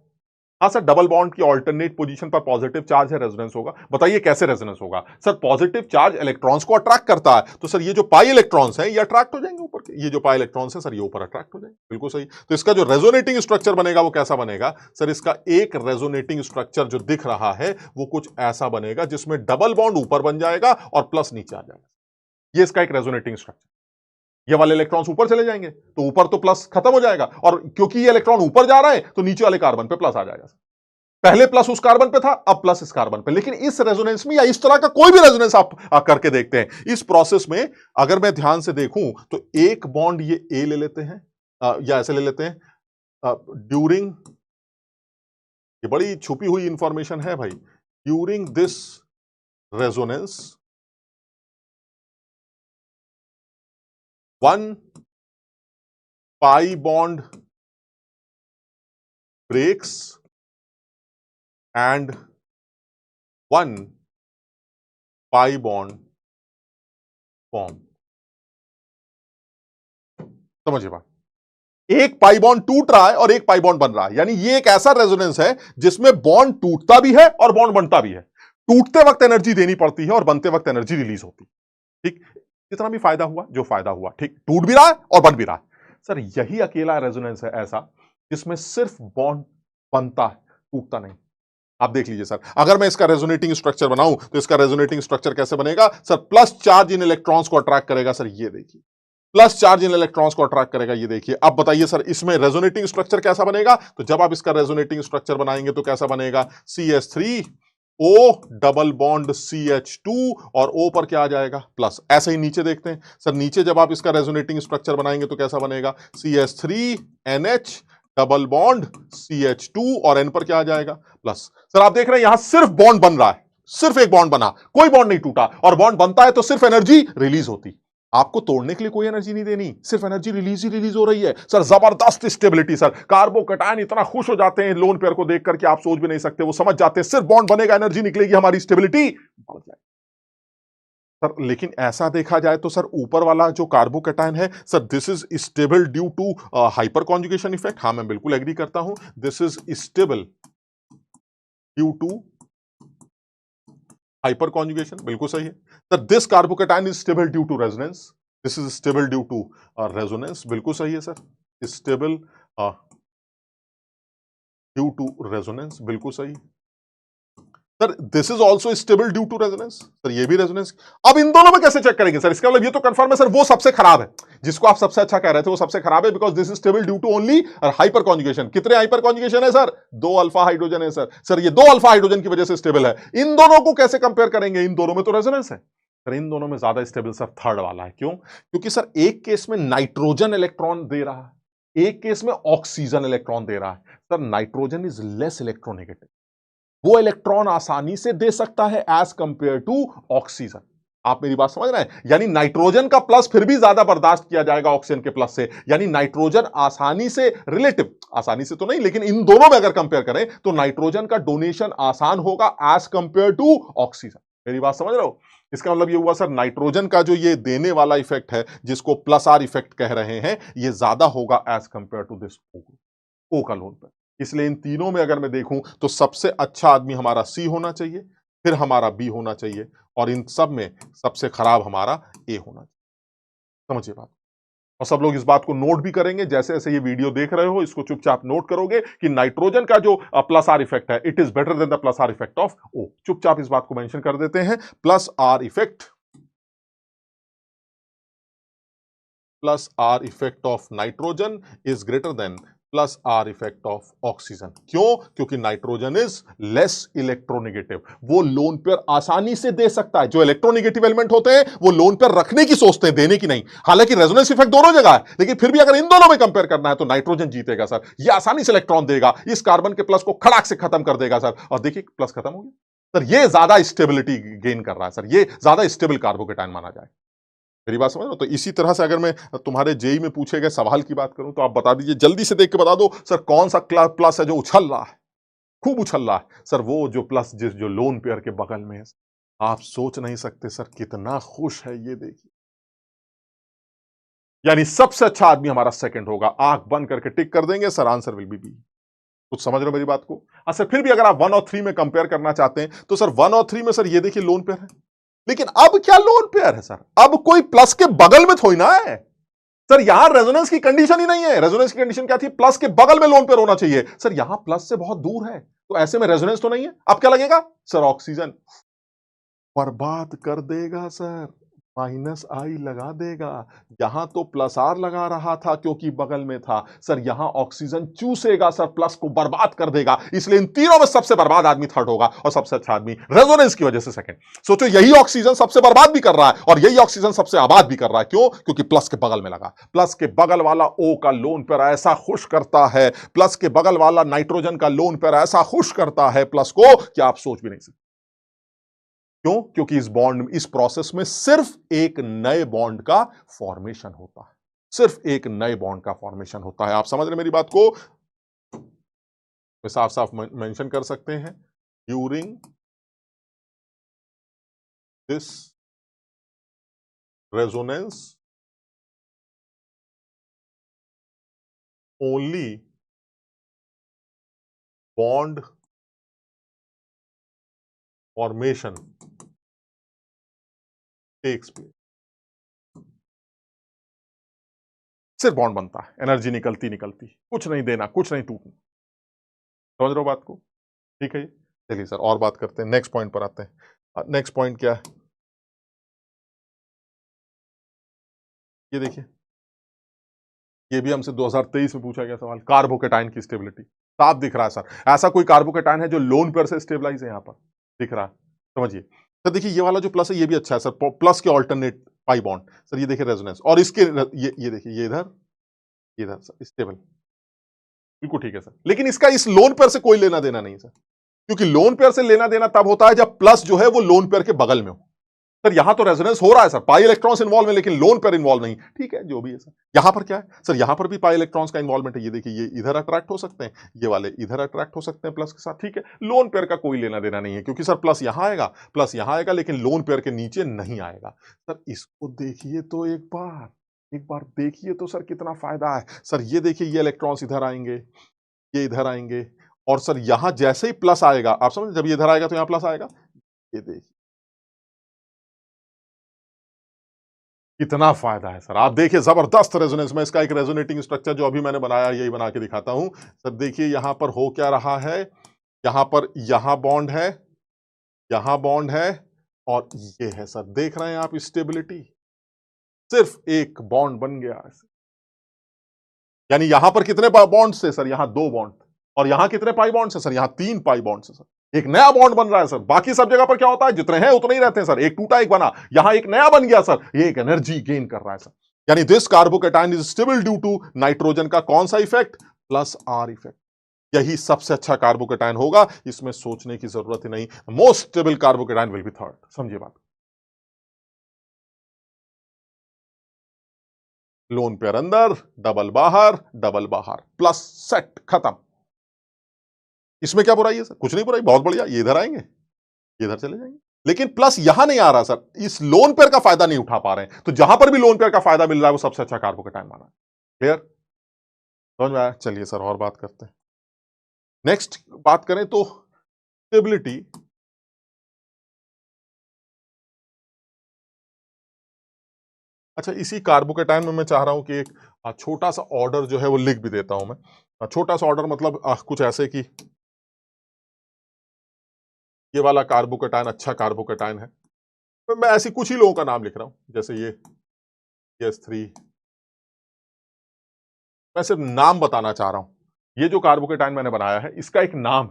हाँ सर, डबल बॉन्ड की ऑल्टरनेट पोजीशन पर पॉजिटिव चार्ज है, रेजोनेंस होगा। बताइए कैसे रेजोनेंस होगा? सर पॉजिटिव चार्ज इलेक्ट्रॉन्स को अट्रैक्ट करता है, तो सर ये जो पाई इलेक्ट्रॉन्स हैं ये अट्रैक्ट हो जाएंगे ऊपर के, ये जो पाई इलेक्ट्रॉन्स हैं सर ये ऊपर अट्रैक्ट हो जाएंगे। बिल्कुल सही। तो इसका जो रेजोनेटिंग स्ट्रक्चर बनेगा वो कैसा बनेगा? सर इसका एक रेजोनेटिंग स्ट्रक्चर जो दिख रहा है वो कुछ ऐसा बनेगा जिसमें डबल बॉन्ड ऊपर बन जाएगा और प्लस नीचे आ जाएगा। ये इसका एक रेजोनेटिंग स्ट्रक्चर। ये वाले इलेक्ट्रॉन्स ऊपर चले जाएंगे तो ऊपर तो प्लस खत्म हो जाएगा, और क्योंकि ये इलेक्ट्रॉन ऊपर जा रहा है तो नीचे वाले कार्बन पे प्लस आ जाएगा। पहले प्लस उस कार्बन पे था, अब प्लस इस कार्बन पे। लेकिन इस रेजोनेंस में या इस तरह का कोई भी रेजोनेंस आप करके देखते हैं, इस प्रोसेस में अगर मैं ड्यूरिंग से देखूं तो एक बॉन्ड ये ए ले लेते हैं, या ऐसे ले लेते हैं ड्यूरिंग, ये बड़ी छुपी हुई इंफॉर्मेशन है भाई, during this resonance one pi bond breaks and one pi bond form. समझिए बात, एक पाई बॉन्ड टूट रहा है और एक पाई बॉन्ड बन रहा है, यानी ये एक ऐसा रेजोनेंस है जिसमें बॉन्ड टूटता भी है और बॉन्ड बनता भी है। टूटते वक्त एनर्जी देनी पड़ती है और बनते वक्त एनर्जी रिलीज होती है। ठीक, जितना भी फायदा हुआ, जो फायदा हुआ, ठीक, टूट भी रहा है और बन भी रहा है। सर यही अकेला रेजोनेंस है ऐसा जिसमें सिर्फ बॉन्ड बनता है, टूटता नहीं। आप देख लीजिए सर, अगर मैं इसका रेजोनेटिंग स्ट्रक्चर बनाऊं तो इसका रेजोनेटिंग स्ट्रक्चर कैसे बनेगा sir? Plus charge in electrons को अट्रैक्ट करेगा सर, ये देखिए, प्लस चार्ज इन इलेक्ट्रॉन्स को अट्रैक्ट करेगा, ये देखिए। अब बताइए सर इसमें रेजोनेटिंग स्ट्रक्चर कैसा बनेगा? तो जब आप इसका रेजोनेटिंग स्ट्रक्चर बनाएंगे तो कैसा बनेगा? CH3 O double bond CH2 और O पर क्या आ जाएगा? प्लस। ऐसे ही नीचे देखते हैं सर, नीचे जब आप इसका रेजोनेटिंग स्ट्रक्चर बनाएंगे तो कैसा बनेगा? CH3 NH double bond CH2 और N पर क्या आ जाएगा? प्लस। सर आप देख रहे हैं यहां सिर्फ बॉन्ड बन रहा है, सिर्फ एक बॉन्ड बना, कोई बॉन्ड नहीं टूटा, और बॉन्ड बनता है तो सिर्फ एनर्जी रिलीज होती। आपको तोड़ने के लिए कोई एनर्जी नहीं देनी, सिर्फ एनर्जी रिलीज ही रिलीज हो रही है। सर जबरदस्त स्टेबिलिटी सर, कार्बोकैटायन इतना खुश हो जाते हैं लोन पेयर को देख करके, आप सोच भी नहीं सकते। वो समझ जाते हैं सिर्फ बॉन्ड बनेगा एनर्जी निकलेगी, हमारी स्टेबिलिटी बढ़ जाएगी। सर लेकिन ऐसा देखा जाए तो सर ऊपर वाला जो कार्बोकैटायन है sir, this is stable due to hyperconjugation effect. हाँ मैं बिल्कुल एग्री करता हूं, this is stable due to hyperconjugation, बिल्कुल सही है sir. This carbocation is stable due to resonance, this is stable due to resonance, बिल्कुल सही है sir. Stable due to resonance, बिल्कुल सही sir. This is also stable due to resonance, sir ये भी रेजोनेंस। अब इन दोनों में कैसे चेक करेंगे सर? इसका मतलब ये तो कंफर्म है सर वो सबसे खराब है, जिसको आप सबसे अच्छा कह रहे थे वो सबसे खराब है, because this is stable due to only hyperconjugation. कितने हाइपर कॉन्जुगेशन है सर? 2 अल्फा हाइड्रोजन है सर। सर ये 2 अल्फा हाइड्रोजन की वजह से स्टेबल है। इन दोनों को कैसे कंपेयर करेंगे? इन दोनों में तो रेजोनेंस है सर। इन दोनों में ज्यादा स्टेबल सर थर्ड वाला है। क्यों? क्योंकि सर एक केस में नाइट्रोजन इलेक्ट्रॉन दे रहा है, एक केस में ऑक्सीजन इलेक्ट्रॉन दे रहा है। Sir nitrogen is less electronegative, वो इलेक्ट्रॉन आसानी से दे सकता है एज कंपेयर टू ऑक्सीजन। आप मेरी बात समझ रहे हैं? यानी नाइट्रोजन का प्लस फिर भी ज्यादा बर्दाश्त किया जाएगा ऑक्सीजन के प्लस से। यानी नाइट्रोजन आसानी से, रिलेटिव आसानी से तो नहीं, लेकिन इन दोनों में अगर कंपेयर करें तो नाइट्रोजन का डोनेशन आसान होगा एज कंपेयर टू ऑक्सीजन। मेरी बात समझ रहे हो? इसका मतलब ये हुआ सर, नाइट्रोजन का जो ये देने वाला इफेक्ट है जिसको प्लस आर इफेक्ट कह रहे हैं, ये ज्यादा होगा एज कंपेयर टू दिस ओ का लोन पर। इसलिए इन तीनों में अगर मैं देखूं तो सबसे अच्छा आदमी हमारा सी होना चाहिए, फिर हमारा बी होना चाहिए, और इन सब में सबसे खराब हमारा ए होना चाहिए। समझिए बात। और सब लोग इस बात को नोट भी करेंगे, जैसे जैसे ये वीडियो देख रहे हो इसको चुपचाप नोट करोगे कि नाइट्रोजन का जो प्लस आर इफेक्ट है, it is better than the plus R effect of O. चुपचाप इस बात को मेंशन कर देते हैं, plus R effect of nitrogen is greater than plus R effect of oxygen. क्यों? क्योंकि नाइट्रोजन इज लेस इलेक्ट्रोनेगेटिव, वो लोन पेयर आसानी से दे सकता है। जो इलेक्ट्रोनेगेटिव एलिमेंट होते हैं वो लोन पेयर रखने की सोचते हैं, देने की नहीं। हालांकि रेजोनेंस इफेक्ट दोनों जगह है, लेकिन फिर भी अगर इन दोनों में कंपेयर करना है तो नाइट्रोजन जीतेगा सर। ये आसानी से इलेक्ट्रॉन देगा, इस कार्बन के प्लस को खड़ाक से खत्म कर देगा सर। और देखिए प्लस खत्म हो गया सर, ये ज्यादा स्टेबिलिटी गेन कर रहा है सर, ये ज्यादा स्टेबल कार्बोकेटायन माना जाए। मेरी बात समझ रहे हो? तो इसी तरह से अगर मैं तुम्हारे जेई में पूछे गए सवाल की बात करूं तो आप बता दीजिए, जल्दी से देख के बता दो सर, कौन सा प्लस है जो उछल रहा है, खूब उछल रहा है? सर वो जो प्लस जिस जो लोन पेयर के बगल में है। आप सोच नहीं सकते सर कितना खुश है, ये देखिए। यानी सबसे अच्छा आदमी हमारा सेकंड होगा। आंख बंद करके टिक कर देंगे सर, आंसर विल बी। कुछ समझ रहे हो मेरी बात को? सर फिर भी अगर आप 1 और 3 में कंपेयर करना चाहते हैं तो सर 1 और 3 में सर ये देखिए लोन पेयर है, लेकिन अब क्या लोन पेयर है सर? अब कोई प्लस के बगल में थोड़ी ना है सर। यहां रेजोनेंस की कंडीशन ही नहीं है। रेजोनेंस की कंडीशन क्या थी? प्लस के बगल में लोन पेयर होना चाहिए सर। यहां प्लस से बहुत दूर है, तो ऐसे में रेजोनेंस तो नहीं है। अब क्या लगेगा सर? ऑक्सीजन बर्बाद कर देगा सर, माइनस आई लगा देगा। यहां तो प्लस आर लगा रहा था क्योंकि बगल में था सर, यहां ऑक्सीजन चूसेगा सर, प्लस को बर्बाद कर देगा। इसलिए इन तीनों में सबसे बर्बाद आदमी थर्ड होगा और सबसे अच्छा आदमी रेजोनेंस की वजह से सेकंड। सोचो, यही ऑक्सीजन सबसे बर्बाद भी कर रहा है और यही ऑक्सीजन सबसे आबाद भी कर रहा है। क्यों? क्योंकि प्लस के बगल में लगा। प्लस के बगल वाला ओ का लोन पेयर ऐसा खुश करता है, प्लस के बगल वाला नाइट्रोजन का लोन पेयर ऐसा खुश करता है प्लस को, कि आप सोच भी नहीं सकते। क्यों? क्योंकि इस बॉन्ड, इस प्रोसेस में सिर्फ एक नए बॉन्ड का फॉर्मेशन होता है, सिर्फ एक नए बॉन्ड का फॉर्मेशन होता है। आप समझ रहे मेरी बात को? साफ साफ मेंशन कर सकते हैं, during this resonance only bond formation takes place. सिर्फ बॉन्ड बनता है, एनर्जी निकलती निकलती, कुछ नहीं देना, कुछ नहीं टूटना। समझ रहे हो बात को? ठीक है। चलिए सर और बात करते हैं, नेक्स्ट पॉइंट पर आते हैं। नेक्स्ट पॉइंट क्या है, ये देखिए, ये भी हमसे 2023 में पूछा गया सवाल, कार्बोकेटाइन की स्टेबिलिटी। साफ दिख रहा है सर, ऐसा कोई कार्बोकेटाइन है जो लोन पेयर से स्टेबलाइज है, यहां पर दिख रहा है। समझिए सर, देखिए ये वाला जो प्लस है ये भी अच्छा है सर, प्लस के ऑल्टरनेट पाई बॉन्ड सर, ये देखिए रेजोनेंस, और इसके ये देखिए, ये इधर सर स्टेबल, बिल्कुल ठीक है सर। लेकिन इसका इस लोन पेयर से कोई लेना देना नहीं सर, क्योंकि लोन पेयर से लेना देना तब होता है जब प्लस जो है वो लोन पेयर के बगल में हो। सर यहां तो रेजोनेंस हो रहा है सर, पाई इलेक्ट्रॉन्स इन्वॉल्व है, लेकिन लोन पेयर इन्वॉल्व नहीं। ठीक है, जो भी है सर। यहां पर क्या है सर, यहां पर भी पाई इलेक्ट्रॉन्स का इन्वॉल्वमेंट है। ये देखिए, ये इधर अट्रैक्ट हो सकते हैं, ये वाले इधर अट्रैक्ट हो सकते हैं प्लस के साथ। ठीक है, लोन पेयर का कोई लेना देना नहीं है, क्योंकि सर प्लस यहां आएगा, प्लस यहां आएगा, लेकिन लोन पेयर के नीचे नहीं आएगा। सर इसको देखिए तो एक बार देखिए तो सर, कितना फायदा है सर। ये देखिए, ये इलेक्ट्रॉन्स इधर आएंगे, ये इधर आएंगे, और सर यहां जैसे ही प्लस आएगा, आप समझ, जब ये इधर आएगा तो यहां प्लस आएगा। ये देखिए कितना फायदा है सर। आप देखिए जबरदस्त रेजोनेंस में, इसका एक रेजोनेटिंग स्ट्रक्चर जो अभी मैंने बनाया यही बना के दिखाता हूं सर। देखिए यहां पर हो क्या रहा है, यहां पर यहां बॉन्ड है, यहां बॉन्ड है, और ये है सर, देख रहे हैं आप स्टेबिलिटी, सिर्फ एक बॉन्ड बन गया। यानी यहां पर कितने बॉन्ड से सर, यहां 2 बॉन्ड, और यहां कितने पाई बॉन्ड से सर, यहां 3 पाई बॉन्ड से सर। एक नया बॉन्ड बन रहा है सर। बाकी सब जगह पर क्या होता है, जितने हैं उतने ही रहते हैं सर, एक टूटा एक बना, यहां एक नया बन गया सर, ये एक एनर्जी गेन कर रहा है सर। यानी this carbocation is stable due to nitrogen का कौन सा इफेक्ट, प्लस आर इफेक्ट। यही सबसे अच्छा कार्बोकेटाइन होगा, इसमें सोचने की जरूरत ही नहीं। Most stable carbocation will be third. समझिए बात, लोन पेयर अंदर, डबल बाहर, प्लस, सेट, खत्म। इसमें क्या बुराई है सर, कुछ नहीं बुराई, बहुत बढ़िया। ये इधर आएंगे, ये इधर चले जाएंगे, लेकिन प्लस यहां नहीं आ रहा सर, इस लोन पेयर का फायदा नहीं उठा पा रहे हैं। तो जहां पर भी लोन पेयर का फायदा मिल रहा है वो सबसे अच्छा कार्बोकेटाइन माना। क्लियर, समझ में आया? चलिए सर और बात करते हैं। नेक्स्ट बात करें तो स्टेबिलिटी, अच्छा इसी कार्बोकेटाइन में मैं चाह रहा हूं कि एक छोटा सा ऑर्डर जो है वो लिख भी देता हूं मैं। छोटा सा ऑर्डर मतलब कुछ ऐसे कि ये वाला कार्बोकेटाइन अच्छा कार्बोकेटाइन है। तो मैं ऐसी कुछ ही लोगों का नाम लिख रहा हूं, जैसे ये S3, मैं सिर्फ नाम बताना चाह रहा हूं। ये जो कार्बोकेटाइन मैंने बनाया है, इसका एक नाम,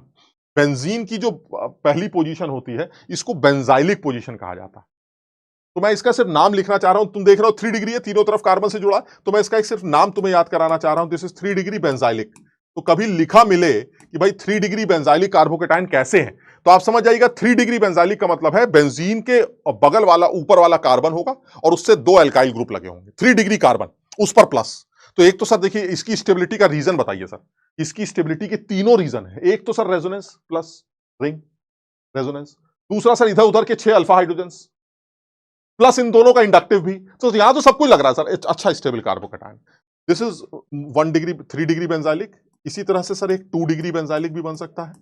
बेंजीन की जो पहली पोजीशन होती है, इसको बेंजाइलिक पोजीशन कहा जाता है। तो मैं इसका सिर्फ नाम लिखना चाह रहा हूं। तुम देख रहे हो 3 डिग्री है, तीनों तरफ कार्बन से जुड़ा, तो मैं इसका एक सिर्फ नाम तुम्हें याद कराना चाह रहा हूं, दिस इज 3 डिग्री बेंजाइलिक। तो कभी लिखा मिले कि भाई 3 डिग्री बेंजाइलिक कार्बोकेटाइन कैसे है, तो आप समझ जाइएगा 3 डिग्री बेंजाइलिक का मतलब है बेंजीन के बगल वाला ऊपर वाला कार्बन होगा और उससे 2 एल्काइल ग्रुप लगे होंगे, 3 डिग्री कार्बन, उस पर प्लस। तो एक तो सर देखिए, इसकी स्टेबिलिटी का रीजन बताइए सर। इसकी स्टेबिलिटी के तीनों रीजन है। एक तो sir resonance plus ring, resonance. दूसरा सर इधर उधर के 6 अल्फा हाइड्रोजन, प्लस इन दोनों का इंडक्टिव भी। तो यहां तो सब कुछ लग रहा है सर, अच्छा stable carbocation. This is 1 degree 3 degree benzylic. इसी तरह से सर एक 2 डिग्री बेंजाइलिक भी बन सकता है।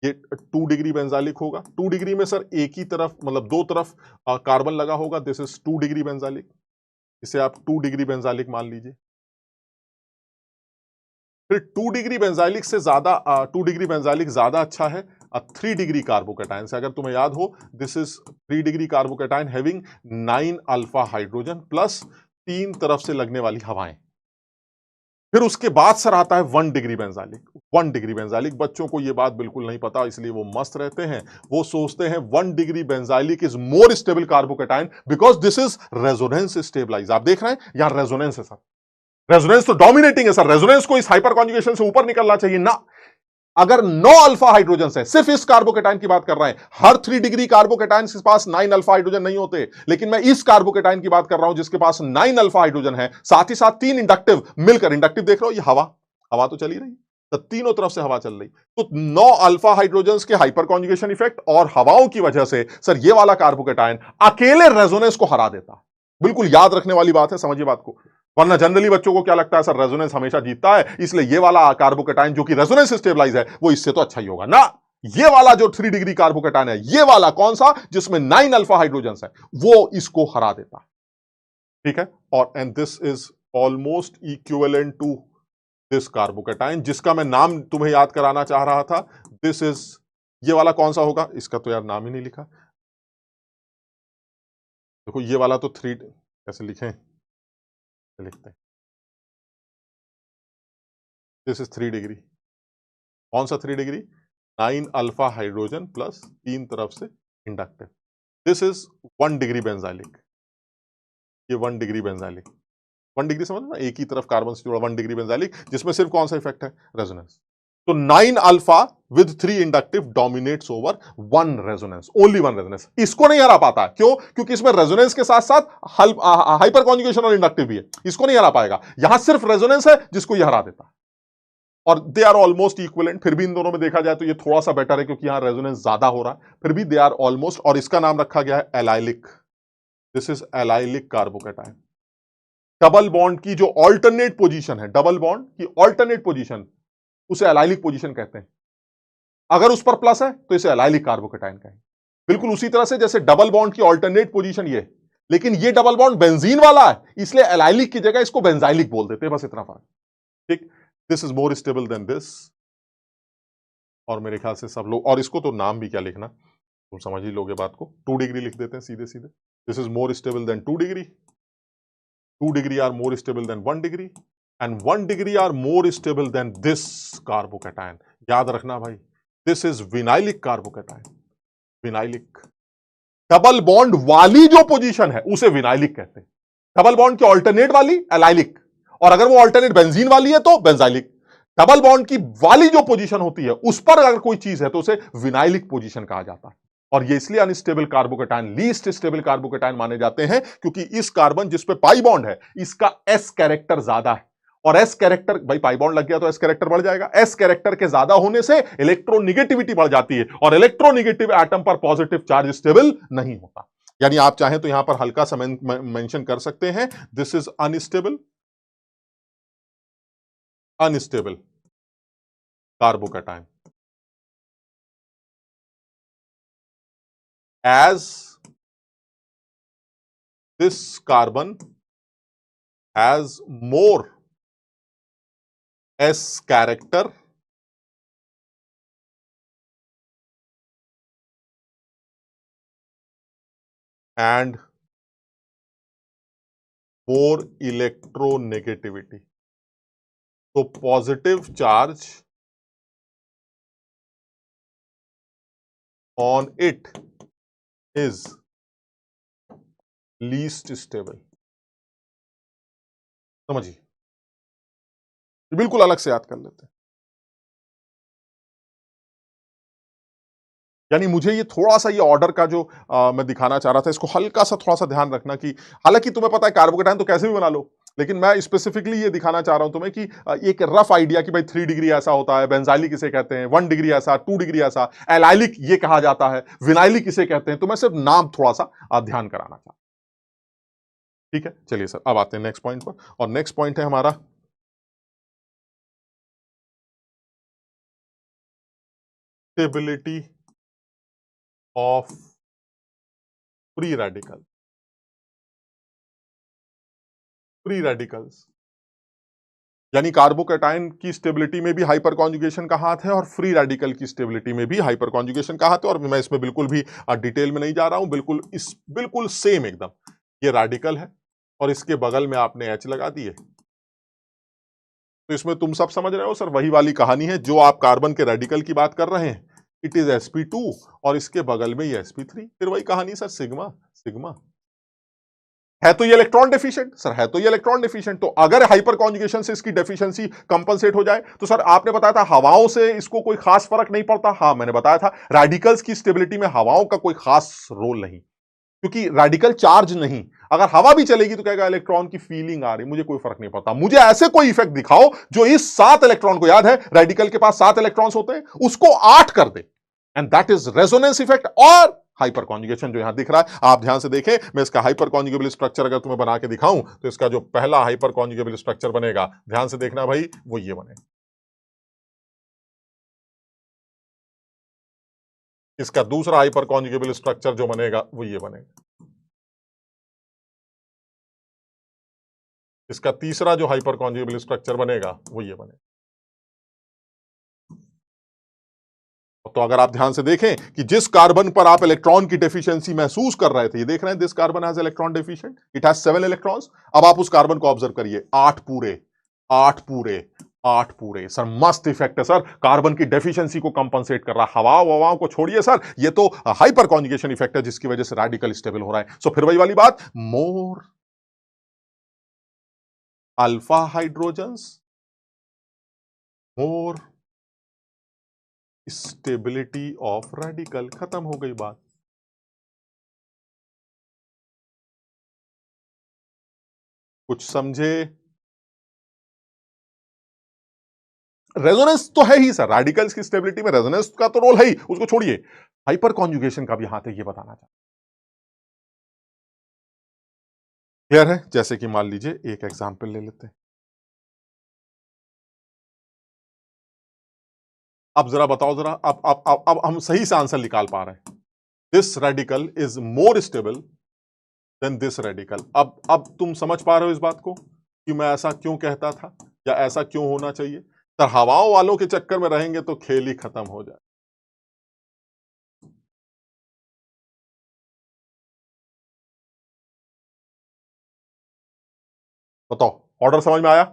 ये 2 डिग्री बेंजाइलिक होगा। 2 डिग्री में सर एक ही तरफ, मतलब 2 तरफ कार्बन लगा होगा, दिस इज 2 डिग्री बेंजाइलिक। इसे आप 2 डिग्री बेंजाइलिक मान लीजिए। फिर 2 डिग्री बेंजाइलिक से ज्यादा 2 डिग्री बेंजाइलिक ज्यादा अच्छा है 3 डिग्री कार्बोकेटाइन से। अगर तुम्हें याद हो, this is 3 degree carbocation having 9 alpha hydrogen plus 3 तरफ से लगने वाली हवाएं। फिर उसके बाद सर आता है 1 डिग्री बेंजाइलिक। 1 डिग्री बेंजाइलिक, बच्चों को यह बात बिल्कुल नहीं पता, इसलिए वो मस्त रहते हैं। वो सोचते हैं 1 degree benzylic is more stable carbocation because this is resonance stabilise. आप देख रहे हैं यहां रेजोनेंस है सर, रेजोनेंस तो डोमिनेटिंग है सर। रेजोनेंस को इस हाइपर कॉन्जुगेशन से ऊपर निकलना चाहिए ना। अगर 9 अल्फा हाइड्रोजन है, सिर्फ इस कार्बोकेटाइन की बात कर रहे हैं, हर 3 डिग्री कार्बोकेटाइन के पास 9 अल्फा हाइड्रोजन नहीं होते, लेकिन मैं इस कार्बोकेटाइन की बात कर रहा हूं जिसके पास 9 अल्फा हाइड्रोजन है, साथ ही साथ 3 इंडक्टिव मिलकर, इंडक्टिव देख रहे हो, ये हवा तो चली रही, तो तीनों तरफ से हवा चल रही। तो 9 अल्फा हाइड्रोजन के हाइपर कॉन्जुगेशन इफेक्ट और हवाओं की वजह से सर ये वाला कार्बोकेटाइन अकेले रेजोनेंस को हरा देता। बिल्कुल याद रखने वाली बात है, समझिए बात को। वरना जनरली बच्चों को क्या लगता है, सर रेजोनेंस हमेशा जीतता है, इसलिए ये वाला कार्बोकेटाइन जो कि रेजोनेंस स्टेबलाइज है वो इससे तो अच्छा ही होगा ना। ये वाला जो 3 डिग्री कार्बोकेटाइन है, ये वाला कौन सा, जिसमें 9 अल्फा हाइड्रोजन है, वो इसको हरा देता है। ठीक है, और and this is almost equivalent to this carbocation, जिसका मैं नाम तुम्हें याद कराना चाह रहा था। दिस इज, ये वाला कौन सा होगा, इसका तो यार नाम ही नहीं लिखा। देखो ये वाला तो 3, कैसे लिखें, लिखते हैं, दिस इज 3 डिग्री। कौन सा 3 डिग्री, 9 अल्फा हाइड्रोजन प्लस 3 तरफ से inductive. This is 1 degree benzylic, ये 1 डिग्री बेंजाइलिक, 1 डिग्री समझ ना, एक ही तरफ कार्बन से जुड़ा 1 डिग्री बेंजाइलिक, जिसमें सिर्फ कौन सा इफेक्ट है, रेजोनेंस। तो 9 alpha with 3 inductive dominates over 1 resonance, only 1 resonance. इसको नहीं हरा पाता, क्यों, क्योंकि इसमें रेजोनेंस के साथ साथ हाइपर कॉन्जुगेशन और इंडक्टिव भी है, इसको नहीं हरा पाएगा। यहां सिर्फ रेजोनेंस है जिसको यह हरा देता है, और दे आर ऑलमोस्ट इक्विवेलेंट। फिर भी इन दोनों में देखा जाए तो ये थोड़ा सा बेटर है, क्योंकि यहां रेजोनेंस ज्यादा हो रहा है, फिर भी दे आर ऑलमोस्ट। और इसका नाम रखा गया है allylic, this is allylic carbocation. Double bond की जो ऑल्टरनेट पोजीशन है, डबल बॉन्ड की ऑल्टरनेट पोजीशन, उसे एलाइलिक पोजीशन कहते हैं। अगर उस पर प्लस है तो इसे एलाइलिक कार्बोकेटाइन कहेंगे। बिल्कुल उसी तरह से जैसे डबल बॉन्ड की ऑल्टरनेट पोजीशन ये, लेकिन ये डबल बॉन्ड बेंजीन वाला है, इसलिए एलाइलिक की जगह इसको बेंजाइलिक बोल देते हैं, बस इतना फर्क। ठीक, this is more stable then this, और मेरे ख्याल से सब लोग, और इसको तो नाम भी क्या लिखना, तुम समझ ही लोगे बात को, 2 डिग्री लिख देते हैं सीधे सीधे। This is more stable then 2 degree, 2 degree are more stable than 1 degree, and 1 degree are more stable than this carbocation. याद रखना भाई, this is vinylic carbocation, vinylic। Double bond वाली जो पोजीशन है उसे विनाइलिक कहते हैं, डबल बॉन्ड की ऑल्टरनेट वाली एलाइलिक, और अगर वो ऑल्टरनेट बेंजीन वाली है तो बेंजाइलिक। डबल बॉन्ड की वाली जो पोजीशन होती है उस पर अगर कोई चीज है तो उसे विनाइलिक पोजीशन कहा जाता है। और ये इसलिए unstable carbocation, least stable carbocation माने जाते हैं, क्योंकि इस कार्बन जिस पे पाई बॉन्ड है इसका एस कैरेक्टर ज्यादा है, और एस कैरेक्टर, भाई पाई बॉन्ड लग गया तो एस कैरेक्टर बढ़ जाएगा, एस कैरेक्टर के ज्यादा होने से इलेक्ट्रोनिगेटिविटी बढ़ जाती है, और इलेक्ट्रोनिगेटिव एटम पर पॉजिटिव चार्ज स्टेबल नहीं होता। यानी आप चाहें तो यहां पर हल्का सा मेंशन कर सकते हैं, this is unstable, unstable carbocation as this carbon has more S character and more electronegativity. So positive charge on it is least stable. समझिए, बिल्कुल अलग से याद कर लेते हैं। यानी मुझे ये थोड़ा सा ये ऑर्डर का जो मैं दिखाना चाह रहा था, इसको हल्का सा थोड़ा सा ध्यान रखना कि हालांकि तुम्हें पता है कार्बोकेटाइन तो कैसे भी बना लो, लेकिन मैं स्पेसिफिकली ये दिखाना चाह रहा हूं तुम्हें कि एक रफ आइडिया कि भाई 3 डिग्री ऐसा होता है, बेंजाइलिक इसे कहते हैं, 1 डिग्री ऐसा, 2 डिग्री ऐसा, एलाइलिक ये कहा जाता है, विनाइलिक इसे कहते हैं। तो मैं सिर्फ नाम थोड़ा सा ध्यान कराना चाहता हूं। ठीक है, चलिए सर अब आते हैं नेक्स्ट पॉइंट पर, और नेक्स्ट पॉइंट है हमारा stability of free radical. Free radicals यानी कार्बोकेटाइन की स्टेबिलिटी में भी हाइपर कॉन्जुगेशन का हाथ है, और फ्री रेडिकल की स्टेबिलिटी में भी हाइपर कॉन्जुगेशन का हाथ है। और मैं इसमें बिल्कुल भी डिटेल में नहीं जा रहा हूं, बिल्कुल सेम एकदम। ये रेडिकल है और इसके बगल में आपने एच लगा दिए, तो इसमें तुम सब समझ रहे हो सर, वही वाली कहानी है जो आप कार्बन के रेडिकल की बात कर रहे हैं, इट इज sp2 और इसके बगल में ये sp3, फिर वही कहानी सर, सिग्मा सिग्मा। है तो ये इलेक्ट्रॉन डेफिशिएंट सर, है तो ये इलेक्ट्रॉन डेफिशिएंट। तो अगर हाइपर कॉन्जुगेशन से इसकी डेफिशिएंसी कंपनसेट हो जाए तो सर आपने बताया था हवाओं से इसको कोई खास फर्क नहीं पड़ता। हाँ मैंने बताया था रेडिकल्स की स्टेबिलिटी में हवाओं का कोई खास रोल नहीं, क्योंकि रेडिकल चार्ज नहीं, अगर हवा भी चलेगी तो कहेगा इलेक्ट्रॉन की फीलिंग आ रही, मुझे कोई फर्क नहीं पड़ता। मुझे ऐसे कोई इफेक्ट दिखाओ जो इस 7 इलेक्ट्रॉन को, याद है रेडिकल के पास 7 इलेक्ट्रॉन्स होते हैं, उसको 8 कर दे, and that is resonance effect और हाइपर कॉन्जुगेशन जो यहां दिख रहा है, आप ध्यान से देखें, मैं इसका हाइपर कॉन्जुगेबल स्ट्रक्चर अगर तुम्हें बना के दिखाऊं तो इसका जो पहला हाइपर कॉन्जुगेबल स्ट्रक्चर बनेगा, ध्यान से देखना भाई, वो ये बनेगा। इसका दूसरा हाइपर कॉन्जुगेबल स्ट्रक्चर जो बनेगा वो ये बनेगा। इसका तीसरा जो हाइपर कॉन्जुगेबल स्ट्रक्चर बनेगा वो ये बनेगा। तो अगर आप ध्यान से देखें कि जिस कार्बन पर आप इलेक्ट्रॉन की डेफिशिएंसी महसूस कर रहे थे, ये देख रहे हैं, this carbon has electron deficient, it has 7 electrons. अब आप उस कार्बन को ऑब्जर्व करिए, 8 पूरे, 8 पूरे, 8 पूरे। सर मस्त इफेक्ट है सर, कार्बन की डेफिशिएंसी को कंपनसेट कर रहा है। हवाओं को छोड़िए सर, ये तो हाइपर कॉन्जुगेशन इफेक्ट है जिसकी वजह से रेडिकल स्टेबल हो रहा है। सो फिर वही वाली बात, more alpha hydrogens, more stability of radical. खत्म हो गई बात। कुछ समझे? रेजोनेंस तो है ही सर, रेडिकल्स की स्टेबिलिटी में रेजोनेंस का तो रोल है ही, उसको छोड़िए, हाइपर कॉन्जुगेशन का भी हाथ है, ये बताना चाहता। क्लियर है? जैसे कि मान लीजिए एक एग्जांपल ले लेते हैं। अब जरा बताओ जरा, अब हम सही से आंसर निकाल पा रहे हैं। This radical is more stable then this radical. अब तुम समझ पा रहे हो इस बात को कि मैं ऐसा क्यों कहता था या ऐसा क्यों होना चाहिए? सर हवाओं वालों के चक्कर में रहेंगे तो खेल ही खत्म हो जाए। बताओ, ऑर्डर समझ में आया?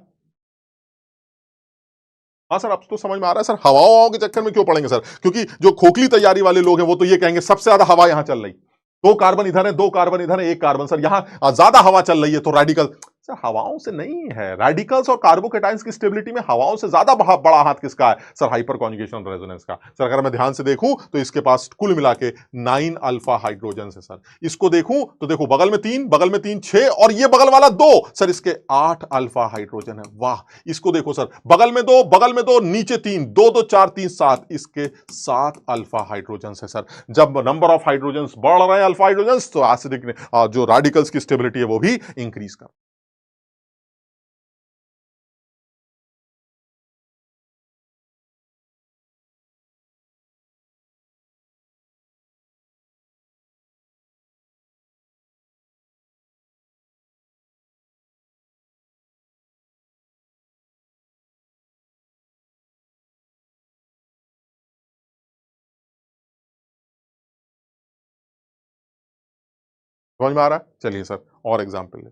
हाँ सर, अब तो समझ में आ रहा है सर, हवाओं के चक्कर में क्यों पड़ेंगे सर, क्योंकि जो खोखली तैयारी वाले लोग हैं वो तो ये कहेंगे सबसे ज्यादा हवा यहां चल रही, दो कार्बन इधर है, दो कार्बन इधर है, एक कार्बन, सर यहां ज्यादा हवा चल रही है तो रेडिकल। सर हवाओं से नहीं है, रेडिकल्स और कार्बोकेटाइंस की स्टेबिलिटी में हवाओं से ज्यादा बड़ा हाथ किसका है? सर हाइपर कॉन्जुगेशन रेजोनेंस का। सर अगर मैं ध्यान से देखूं तो इसके पास कुल मिला के 9 अल्फा हाइड्रोजन है सर। इसको देखूं तो देखो, बगल में 3, बगल में 3, 6, और ये बगल वाला 2, सर इसके 8 अल्फा हाइड्रोजन है। वाह! इसको देखो सर, बगल में 2, बगल में 2, नीचे 3, 2 2 4 3 7, इसके 7 अल्फा हाइड्रोजन है सर। जब नंबर ऑफ हाइड्रोजन बढ़ रहे हैं, अल्फा हाइड्रोजन, तो एसिडिक जो रेडिकल्स की स्टेबिलिटी है वो भी इंक्रीज कर। समझ में आ रहा है? चलिए सर और एग्जांपल ले।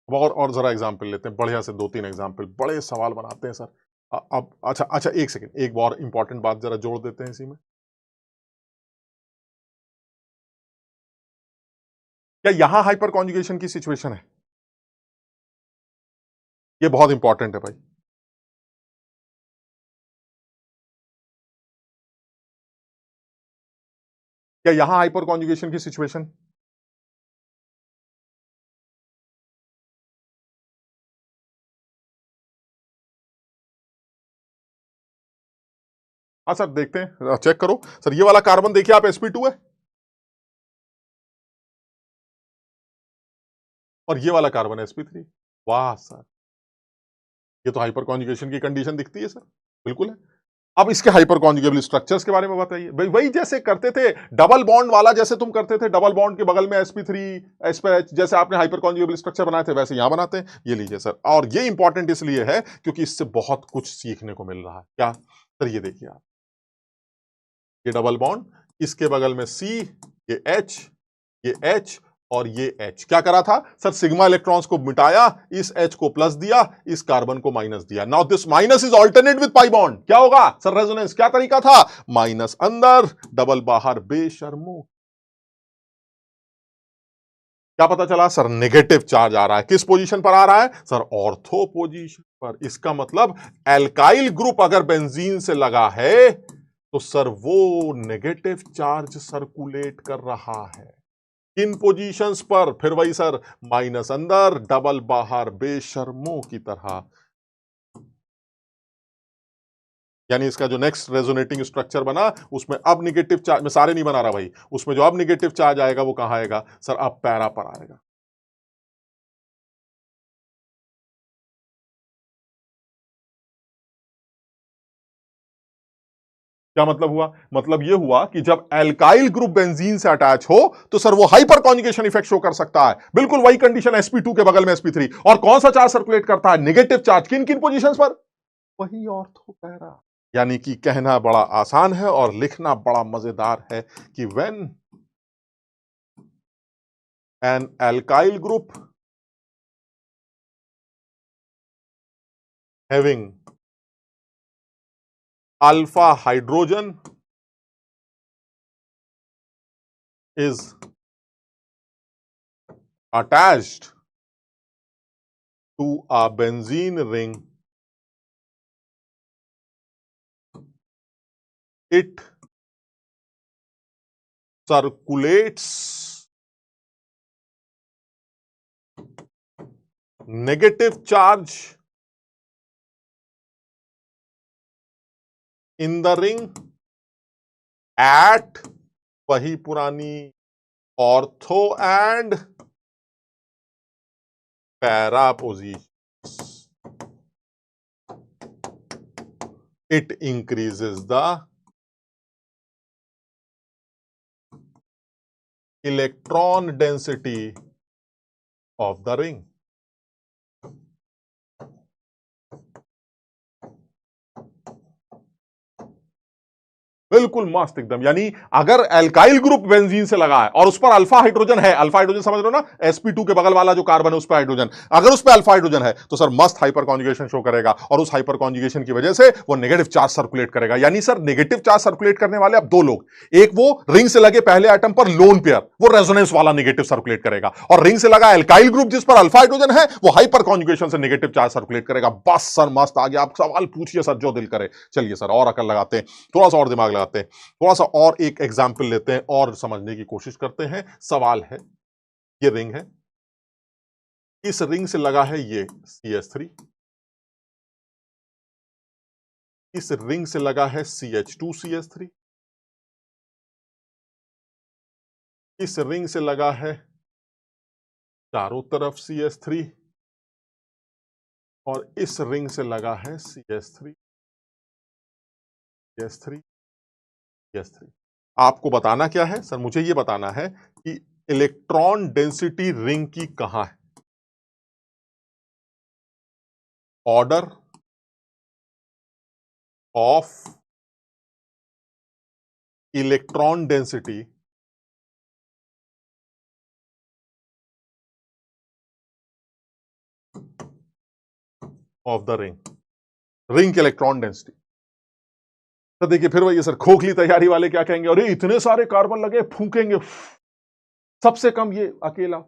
और जरा एग्जांपल लेते हैं, बढ़िया से 2-3 एग्जांपल, बड़े सवाल बनाते हैं सर। अब अच्छा अच्छा, एक सेकंड, एक और इंपॉर्टेंट बात जरा जोड़ देते हैं इसी में। क्या यहां हाइपर कॉन्जुगेशन की सिचुएशन है? ये बहुत इंपॉर्टेंट है भाई। क्या यहां हाइपर कॉन्जुगेशन की सिचुएशन? हाँ सर, देखते हैं, चेक करो सर, ये वाला कार्बन देखिए आप, sp2 है, और ये वाला कार्बन sp3। वाह सर, ये तो हाइपर कॉन्जुगेशन की कंडीशन दिखती है सर। बिल्कुल है। अब इसके हाइपर कॉन्जुगेबल स्ट्रक्चर्स के बारे में बताइए भाई। वही जैसे करते थे डबल बॉन्ड वाला, जैसे तुम करते थे डबल बॉन्ड के बगल में sp3 sp, जैसे आपने हाइपर कॉन्जुगेबल स्ट्रक्चर बनाए थे वैसे यहां बनाते हैं। ये लीजिए सर, और ये इंपॉर्टेंट इसलिए है क्योंकि इससे बहुत कुछ सीखने को मिल रहा है। क्या सर? ये देखिए आप, ये डबल बॉन्ड, इसके बगल में C, ये H, ये H, और ये H। क्या करा था सर? सिग्मा इलेक्ट्रॉन्स को मिटाया, इस H को प्लस दिया, इस कार्बन को माइनस दिया। Now this minus is alternate with pi bond. क्या होगा सर? रेजोनेंस। क्या तरीका था? माइनस अंदर, डबल बाहर, बेशर्मो। क्या पता चला सर? नेगेटिव चार्ज आ रहा है। किस पोजीशन पर आ रहा है सर? ऑर्थो पोजीशन पर। इसका मतलब एल्काइल ग्रुप अगर बेंजीन से लगा है तो सर वो नेगेटिव चार्ज सर्कुलेट कर रहा है। किन पोजीशंस पर? फिर वही सर, माइनस अंदर, डबल बाहर, बेशर्मों की तरह। यानी इसका जो नेक्स्ट रेजोनेटिंग स्ट्रक्चर बना उसमें अब निगेटिव चार्ज, मैं सारे नहीं बना रहा भाई, उसमें जो अब निगेटिव चार्ज आएगा वो कहां आएगा सर, अब पैरा पर आएगा। क्या मतलब हुआ? मतलब यह हुआ कि जब एल्काइल ग्रुप बेंजीन से अटैच हो तो सर वो हाइपर कॉन्जुगेशन इफेक्ट शो कर सकता है। बिल्कुल वही कंडीशन sp2 के बगल में sp3। और कौन सा चार्ज सर्कुलेट करता है? Negative charge. किन किन पोजीशंस पर? वही ऑर्थो पैरा। यानी कि कहना बड़ा आसान है और लिखना बड़ा मजेदार है कि when an alkyl group having alpha hydrogen is attached to a benzene ring, it circulates negative charge in the ring at वही पुरानी ortho and para position. It increases the electron density of the ring. बिल्कुल मस्त एकदम। यानी अगर एल्काइल ग्रुप बेंजीन से लगा है और उस पर अल्फा हाइड्रोजन है, अल्फा हाइड्रोजन समझ रहे हो ना, sp2 के बगल वाला जो कार्बन है उस पर हाइड्रोजन, अगर उस पर अल्फा हाइड्रोजन है तो सर मस्त हाइपर कॉन्जुगेशन शो करेगा और उस हाइपर कॉन्जुगेशन की वजह से वो नेगेटिव चार्ज सर्कुलेट करेगा। यानी सर नेगेटिव चार्ज सर्कुलेट करने वाले अब दो लोग, एक वो रिंग से लगे पहले आइटम पर लोन पेयर, वो रेजोनेंस वाला नेगेटिव सर्कुलेट करेगा, और रिंग से लगा एल्काइल ग्रुप जिस पर अल्फा हाइड्रोजन है वो हाइपर कॉन्जुगेशन से नेगेटिव चार्ज सर्कुलेट करेगा। बस सर मस्त। आगे आप सवाल पूछिए सर जो दिल करे। चलिए सर और अकल लगाते हैं, थोड़ा सा और दिमाग लगाते हैं, थोड़ा सा और एक एग्जाम्पल लेते हैं और समझने की कोशिश करते हैं। सवाल है, ये रिंग है, इस रिंग से लगा है ये CH3, इस रिंग से लगा है CH2CH3, इस रिंग से लगा है चारों तरफ CH3 और इस रिंग से लगा है CH3 CH3 CH3। आपको बताना क्या है सर? मुझे यह बताना है कि इलेक्ट्रॉन डेंसिटी रिंग की कहां है। Order of electron density of the ring, ring की इलेक्ट्रॉन डेंसिटी। तो देखिए फिर वही सर, खोखली तैयारी वाले क्या कहेंगे, अरे इतने सारे कार्बन लगे फूकेंगे, सबसे कम ये अकेला।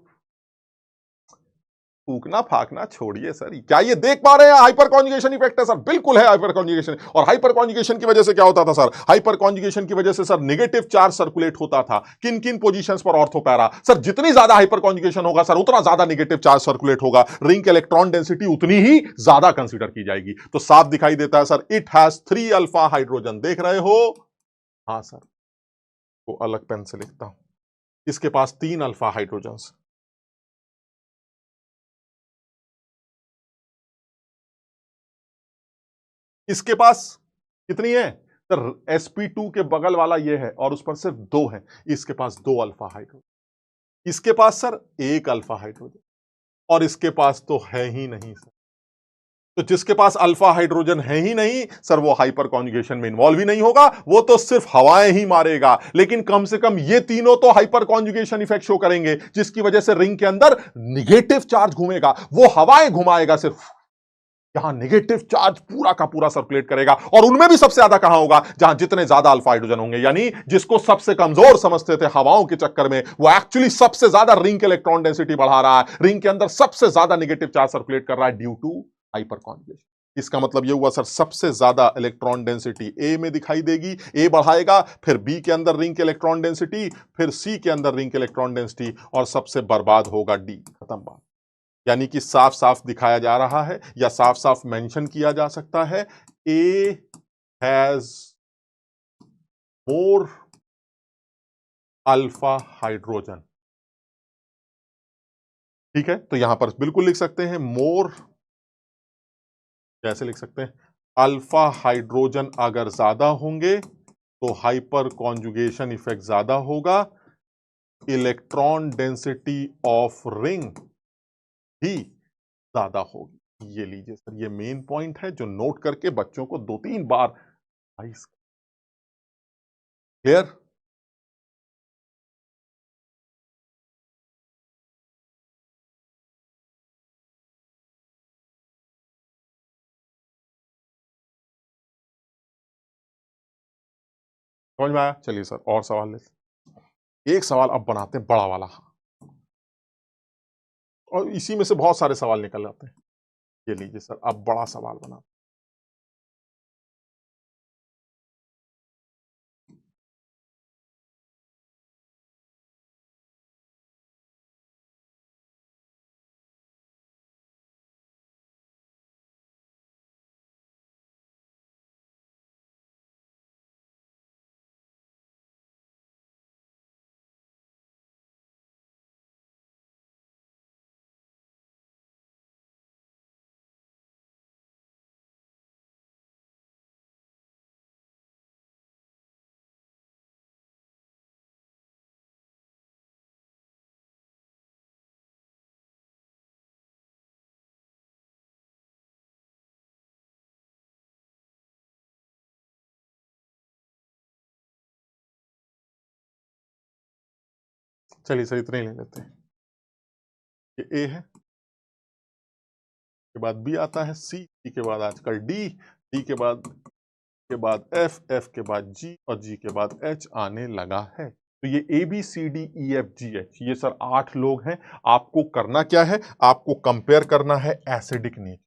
फूकना फाकना छोड़िए सर, क्या ये देख पा रहे हैं हाइपर कॉन्जुगेशन इफेक्ट है सर? बिल्कुल है हाइपर कॉन्जुगेशन। और हाइपर कॉन्जुगेशन की वजह से क्या होता था सर? हाइपर कॉन्जुगेशन की वजह से सर नेगेटिव चार्ज सर्कुलेट होता था। किन किन पोजीशंस पर? Ortho para. सर जितनी ज्यादा हाइपर कॉन्जुगेशन होगा सर उतना ज्यादा नेगेटिव चार्ज सर्कुलेट होगा, रिंग के इलेक्ट्रॉन डेंसिटी उतनी ही ज्यादा कंसीडर की जाएगी। तो साफ दिखाई देता है sir, it has 3 alpha hydrogen. देख रहे हो? हाँ सर, वो अलग पेन से लिखता हूं। इसके पास 3 अल्फा हाइड्रोजन, इसके पास कितनी है सर? sp2 के बगल वाला ये है और उस पर सिर्फ 2 है, इसके पास 2 अल्फा हाइड्रोजन। इसके पास सर 1 अल्फा हाइड्रोजन और इसके पास तो है ही नहीं सर। तो जिसके पास अल्फा हाइड्रोजन है ही नहीं सर वो हाइपर कॉन्जुगेशन में इन्वॉल्व ही नहीं होगा, वो तो सिर्फ हवाएं ही मारेगा। लेकिन कम से कम ये तीनों तो हाइपर कॉन्जुगेशन इफेक्ट शो करेंगे जिसकी वजह से रिंग के अंदर निगेटिव चार्ज घूमेगा, वो हवाएं घुमाएगा सिर्फ, यहां नेगेटिव चार्ज पूरा का पूरा सर्कुलेट करेगा। और उनमें भी सबसे ज्यादा कहां होगा? जहां जितने ज्यादा अल्फा हाइड्रोजन होंगे। यानी जिसको सबसे कमजोर समझते थे हवाओं के चक्कर में, वो एक्चुअली सबसे ज्यादा रिंग के इलेक्ट्रॉन डेंसिटी बढ़ा रहा है, रिंग के अंदर सबसे ज्यादा नेगेटिव चार्ज सर्कुलेट कर रहा है ड्यू टू हाइपर कॉन्जुगेशन। इसका मतलब यह हुआ सर सबसे ज्यादा इलेक्ट्रॉन डेंसिटी ए में दिखाई देगी, ए बढ़ाएगा, फिर बी के अंदर रिंग के इलेक्ट्रॉन डेंसिटी, फिर सी के अंदर रिंग के इलेक्ट्रॉन डेंसिटी, और सबसे बर्बाद होगा डी। खत्म बात। यानी कि साफ साफ दिखाया जा रहा है या साफ साफ मेंशन किया जा सकता है, A has more alpha hydrogen. ठीक है, तो यहां पर बिल्कुल लिख सकते हैं मोर, कैसे लिख सकते हैं, अल्फा हाइड्रोजन अगर ज्यादा होंगे तो हाइपर कॉन्जुगेशन इफेक्ट ज्यादा होगा, इलेक्ट्रॉन डेंसिटी ऑफ रिंग भी ज्यादा होगी। ये लीजिए सर, ये मेन पॉइंट है जो नोट करके बच्चों को 2-3 बार। क्लियर? समझ में आया? चलिए सर, और सवाल लेते, एक सवाल अब बनाते हैं बड़ा वाला, और इसी में से बहुत सारे सवाल निकल आते हैं। ये लीजिए सर, अब बड़ा सवाल बना, चलिए सर इतने ही ले लेते हैं। ये ए है, के बाद बी आता है, सी के बाद आजकल डी, डी के बाद एफ के बाद जी, और जी के बाद एच आने लगा है। तो ये A B C D E F G H, ये सर 8 लोग हैं। आपको करना क्या है, आपको कंपेयर करना है एसिडिक नेचर।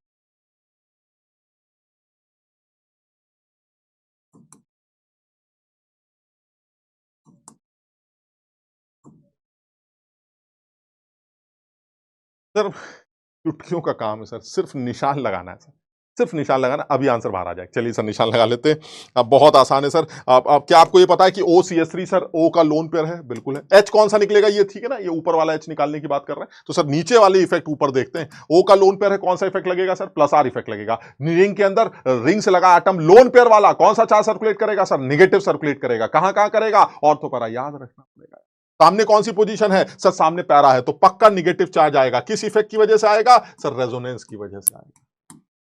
सर चुटकियों का काम है सर, सिर्फ निशान लगाना है सर, सिर्फ निशान लगाना, अभी आंसर बाहर आ जाए। चलिए सर निशान लगा लेते हैं। अब बहुत आसान है सर। अब क्या आपको ये पता है कि ओ सी एस थ्री सर ओ का लोन पेयर है? बिल्कुल है। एच कौन सा निकलेगा ये, ठीक है ना, ये ऊपर वाला एच निकालने की बात कर रहे हैं, तो सर नीचे वाले इफेक्ट ऊपर देखते हैं। ओ का लोन पेयर है, कौन सा इफेक्ट लगेगा सर? प्लस आर इफेक्ट लगेगा। रिंग के अंदर रिंग से लगा एटम लोन पेयर वाला कौन सा चार्ज सर्कुलेट करेगा सर? निगेटिव सर्कुलेट करेगा। कहां कहां करेगा? ऑर्थो पैरा, याद रखना पड़ेगा। सामने कौन सी पोजीशन है सर? सामने पैरा है, तो पक्का निगेटिव चार्ज आएगा। किस इफेक्ट की वजह से आएगा सर? रेजोनेंस की वजह से आएगा।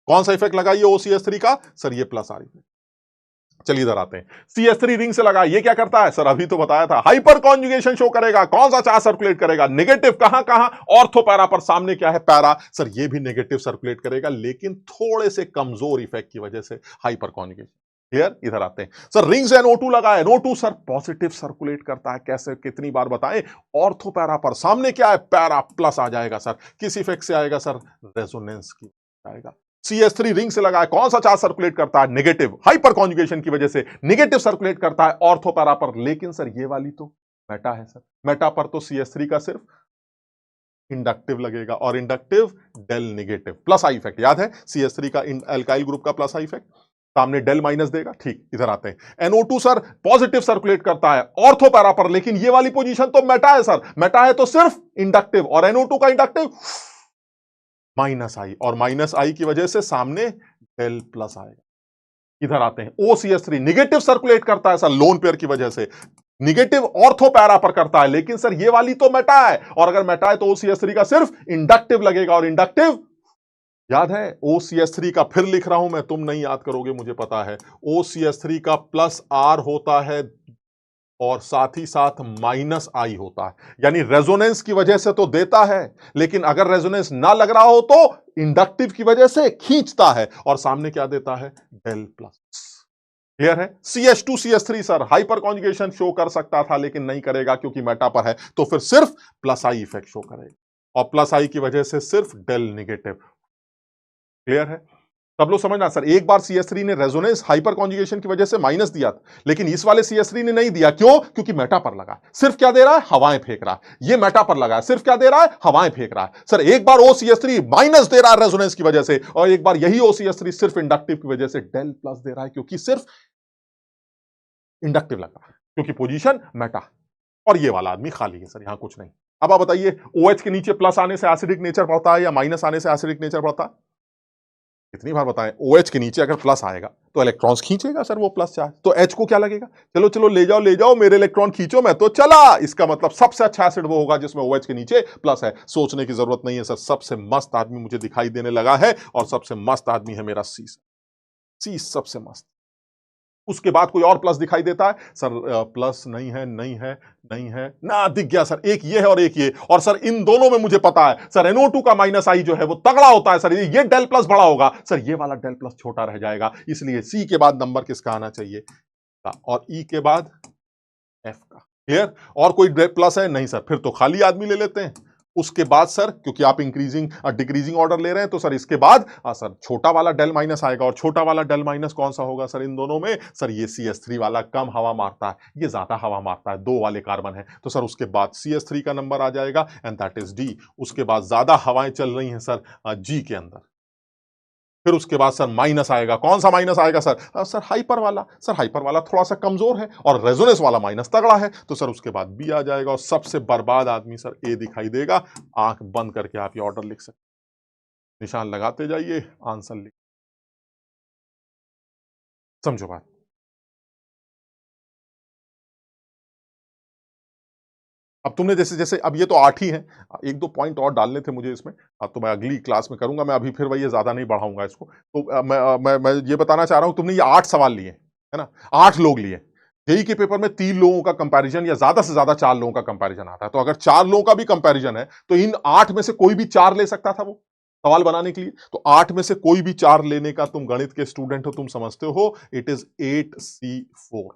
कौन सा इफेक्ट लगा ये ओसीएस3 का सर? ये प्लस आर इफेक्ट। चलिए इधर आते हैं, CS3 रिंग से लगा, ये क्या करता है सर? अभी तो बताया था, हाइपर कॉन्जुगेशन शो करेगा। कौन सा चार्ज सर्कुलेट करेगा? नेगेटिव। कहां कहां? ऑर्थो पैरा पर। सामने क्या है? पैरा। सर ये भी नेगेटिव सर्कुलेट करेगा, लेकिन थोड़े से कमजोर इफेक्ट की वजह से हाइपर कॉन्जुगेशन। क्लियर? इधर आते हैं सर, रिंग से NO2 लगा है, NO2 सर पॉजिटिव सर्कुलेट करता है। कैसे, कितनी बार बताएं? ऑर्थो पैरा पर। सामने क्या है? पैरा, प्लस आ जाएगा सर। किस इफेक्ट से आएगा सर? रेजोनेंस की आएगा। CS3 रिंग से लगा है, कौन सा चार्ज सर्कुलेट करता है? नेगेटिव। हाइपर कॉन्जुगेशन की वजह से नेगेटिव सर्कुलेट करता है ऑर्थो पैरा पर। लेकिन सर ये वाली तो मेटा है सर, मेटा पर तो CS3 का सिर्फ इंडक्टिव लगेगा, और inductive del negative, plus I effect. याद है CS3 का एल्काइल ग्रुप का प्लस आई इफेक्ट, सामने डेल माइनस देगा। ठीक, इधर आते हैं, NO2 सर पॉजिटिव सर्कुलेट करता है ऑर्थो पैरा पर, लेकिन ये वाली पोजीशन तो मेटा है सर। मेटा है तो सिर्फ इंडक्टिव, और NO2 का इंडक्टिव माइनस आई, और माइनस आई की वजह से सामने डेल प्लस आएगा। इधर आते हैं, OCS3 निगेटिव सर्कुलेट करता है सर लोन पेयर की वजह से, निगेटिव ऑर्थो पैरा पर करता है, लेकिन सर ये वाली तो मेटा है, और अगर मेटा है तो OCS3 का सिर्फ इंडक्टिव लगेगा, और इंडक्टिव याद है OCS3 का, फिर लिख रहा हूं मैं, तुम नहीं याद करोगे मुझे पता है। OCS3 का प्लस आर होता है और साथ ही साथ माइनस आई होता है, यानी रेजोनेंस की वजह से तो देता है, लेकिन अगर रेजोनेंस ना लग रहा हो तो इंडक्टिव की वजह से खींचता है, और सामने क्या देता है? Del plus. क्लियर है? CH2CH3 sir hyper conjugation show कर सकता था, लेकिन नहीं करेगा क्योंकि मेटा पर है, तो फिर सिर्फ प्लस आई इफेक्ट शो करेगा, और प्लस आई की वजह से सिर्फ डेल नेगेटिव। क्लियर है? सब लोग समझना सर, एक बार CH3 ने रेजोनेंस हाइपर कॉन्जुगेशन की वजह से माइनस दिया था, लेकिन इस वाले CH3 ने नहीं दिया। क्यों? क्योंकि मेटा पर लगा। सिर्फ क्या दे रहा है? हवाएं फेंक रहा है। ये मेटा पर लगा है, सिर्फ क्या दे रहा है? हवाएं फेंक रहा है। सर एक बार OCH3 माइनस दे रहा है रेजोनेंस की वजह से, और एक बार यही OCH3 सिर्फ इंडक्टिव की वजह से डेल प्लस दे रहा है, क्योंकि सिर्फ इंडक्टिव लगा, क्योंकि पोजीशन मेटा। और ये वाला आदमी खाली है सर, यहां कुछ नहीं। अब आप बताइए, OH के नीचे प्लस आने से एसिडिक नेचर बढ़ता है या माइनस आने से एसिडिक नेचर बढ़ता है? कितनी बार बताएं, OH के नीचे अगर प्लस आएगा तो इलेक्ट्रॉन्स खींचेगा सर वो प्लस चार्ज, तो H को क्या लगेगा? चलो चलो ले जाओ मेरे इलेक्ट्रॉन खींचो, मैं तो चला। इसका मतलब सबसे अच्छा एसिड वो होगा जिसमें OH के नीचे प्लस है। सोचने की जरूरत नहीं है सर, सबसे मस्त आदमी मुझे दिखाई देने लगा है, और सबसे मस्त आदमी है मेरा सी। सी सबसे मस्त। उसके बाद कोई और प्लस दिखाई देता है सर? प्लस नहीं है, नहीं है, नहीं है ना, दिख गया सर, एक ये है और एक ये। और सर इन दोनों में मुझे पता है सर, NO2 का माइनस आई जो है वो तगड़ा होता है सर, ये डेल प्लस बड़ा होगा सर, ये वाला डेल प्लस छोटा रह जाएगा। इसलिए सी के बाद नंबर किसका आना चाहिए? और ई के बाद एफ का। क्लियर? और कोई प्लस है? नहीं सर, फिर तो खाली आदमी ले लेते हैं। उसके बाद सर, क्योंकि आप इंक्रीजिंग डिक्रीजिंग ऑर्डर ले रहे हैं, तो सर इसके बाद सर छोटा वाला डेल माइनस आएगा। और छोटा वाला डेल माइनस कौन सा होगा सर इन दोनों में? सर ये CH3 वाला कम हवा मारता है, ये ज्यादा हवा मारता है, दो वाले कार्बन है, तो सर उसके बाद CH3 का नंबर आ जाएगा, एंड दैट इज डी। उसके बाद ज्यादा हवाएं चल रही हैं सर जी के अंदर। फिर उसके बाद सर माइनस आएगा। कौन सा माइनस आएगा सर? सर हाइपर वाला। सर हाइपर वाला थोड़ा सा कमजोर है, और रेजोनेंस वाला माइनस तगड़ा है, तो सर उसके बाद बी आ जाएगा। और सबसे बर्बाद आदमी सर ए दिखाई देगा। आंख बंद करके आप ये ऑर्डर लिख सकते, निशान लगाते जाइए, आंसर लिख। समझो बात। अब तुमने जैसे जैसे, अब ये तो 8 ही है, एक दो पॉइंट और डालने थे मुझे इसमें, अब तो मैं अगली क्लास में करूंगा। मैं अभी फिर वही ज्यादा नहीं बढ़ाऊंगा इसको। तो मैं ये बताना चाह रहा हूं, तुमने ये 8 सवाल लिए है ना, 8 लोग लिए। जेई के पेपर में 3 लोगों का कंपैरिजन या ज्यादा से ज्यादा 4 लोगों का कंपैरिजन आता है, तो अगर 4 लोगों का भी कंपैरिजन है तो इन 8 में से कोई भी 4 ले सकता था वो सवाल बनाने के लिए। तो 8 में से कोई भी 4 लेने का, तुम गणित के स्टूडेंट हो, तुम समझते हो, इट इज 8C4।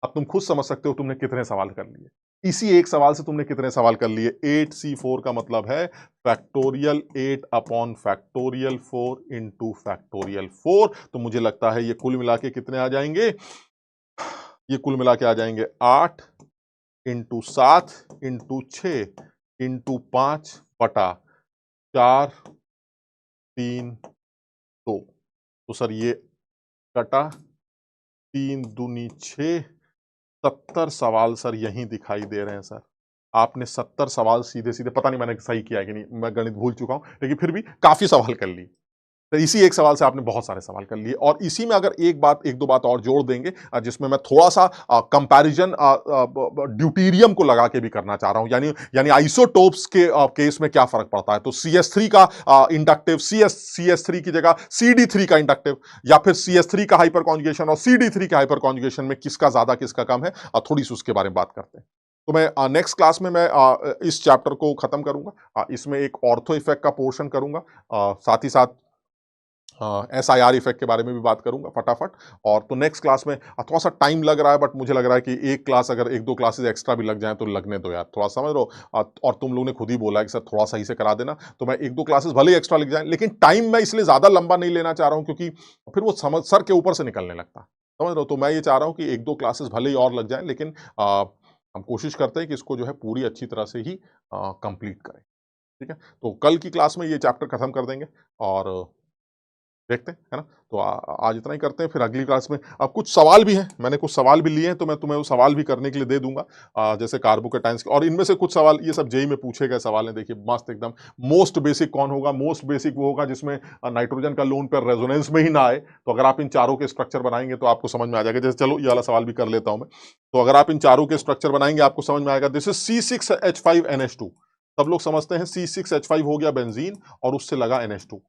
अब तुम खुद समझ सकते हो तुमने कितने सवाल कर लिए। इसी एक सवाल से तुमने कितने सवाल कर लिए? 8C4 का मतलब है factorial 8 upon factorial 4 into factorial 4। तो मुझे लगता है ये कुल मिला के कितने आ जाएंगे? ये कुल मिला के आ जाएंगे 8 इंटू 7 इंटू 6 इंटू 5 बटा 4 3 2। तो सर ये कटा 3 दूनी 6, 70 सवाल सर यहीं दिखाई दे रहे हैं सर। आपने 70 सवाल सीधे सीधे, पता नहीं मैंने सही किया है कि नहीं, मैं गणित भूल चुका हूं, लेकिन फिर भी काफी सवाल कर लिए। तो इसी एक सवाल से आपने बहुत सारे सवाल कर लिए। और इसी में अगर एक दो बात और जोड़ देंगे, जिसमें मैं थोड़ा सा कंपैरिजन ड्यूटीरियम को लगा के भी करना चाह रहा हूं, यानी यानी आइसोटोप्स के केस में क्या फर्क पड़ता है। तो CH3 का इंडक्टिव CH3 की जगह CD3 का इंडक्टिव, या फिर CH3 का हाइपर कॉन्जुगेशन और CD3 का हाइपर कॉन्जुगेशन में किसका ज्यादा किसका कम है, थोड़ी सी उसके बारे में बात करते हैं। तो मैं नेक्स्ट क्लास में मैं इस चैप्टर को खत्म करूंगा। इसमें एक ऑर्थो इफेक्ट का पोर्शन करूंगा, साथ ही साथ SIR इफेक्ट के बारे में भी बात करूंगा फटाफट। और तो नेक्स्ट क्लास में थोड़ा सा टाइम लग रहा है, बट मुझे लग रहा है कि एक क्लास, अगर एक दो क्लासेस एक्स्ट्रा भी लग जाए तो लगने दो यार, थोड़ा समझ लो। और तुम लोगों ने खुद ही बोला है कि सर थोड़ा सही से करा देना, तो मैं एक दो क्लासेस भले ही एक्स्ट्रा लग जाए, लेकिन टाइम मैं इसलिए ज्यादा लंबा नहीं लेना चाह रहा हूं, क्योंकि फिर वो समझ सर के ऊपर से निकलने लगता है, समझ रहे हो। तो मैं ये चाह रहा हूं कि एक दो क्लासेस भले ही और लग जाए, लेकिन हम कोशिश करते हैं कि इसको जो है पूरी अच्छी तरह से ही कंप्लीट करें। ठीक है, तो कल की क्लास में ये चैप्टर खत्म कर देंगे और देखते हैं, है ना। तो आज इतना ही करते हैं, फिर अगली क्लास में अब कुछ सवाल भी हैं, मैंने कुछ सवाल भी लिए हैं, तो मैं तुम्हें वो सवाल भी करने के लिए दे दूंगा, जैसे कार्बोकेटाइंस के। और इनमें से कुछ सवाल ये सब जेई में पूछे गए सवाल हैं, देखिए मस्त एकदम। मोस्ट बेसिक कौन होगा? मोस्ट बेसिक वो होगा जिसमें नाइट्रोजन का लोन पर रेजोनेंस में ही ना आए। तो अगर आप इन चारों के स्ट्रक्चर बनाएंगे तो आपको समझ में आ जाएगा। जैसे चलो ये वाला सवाल भी कर लेता हूं मैं। तो अगर आप इन चारों के स्ट्रक्चर बनाएंगे आपको समझ में आएगा। This is C6H5NH2। सब लोग समझते हैं C6H5 हो गया बेंजीन, और उससे लगा NH2।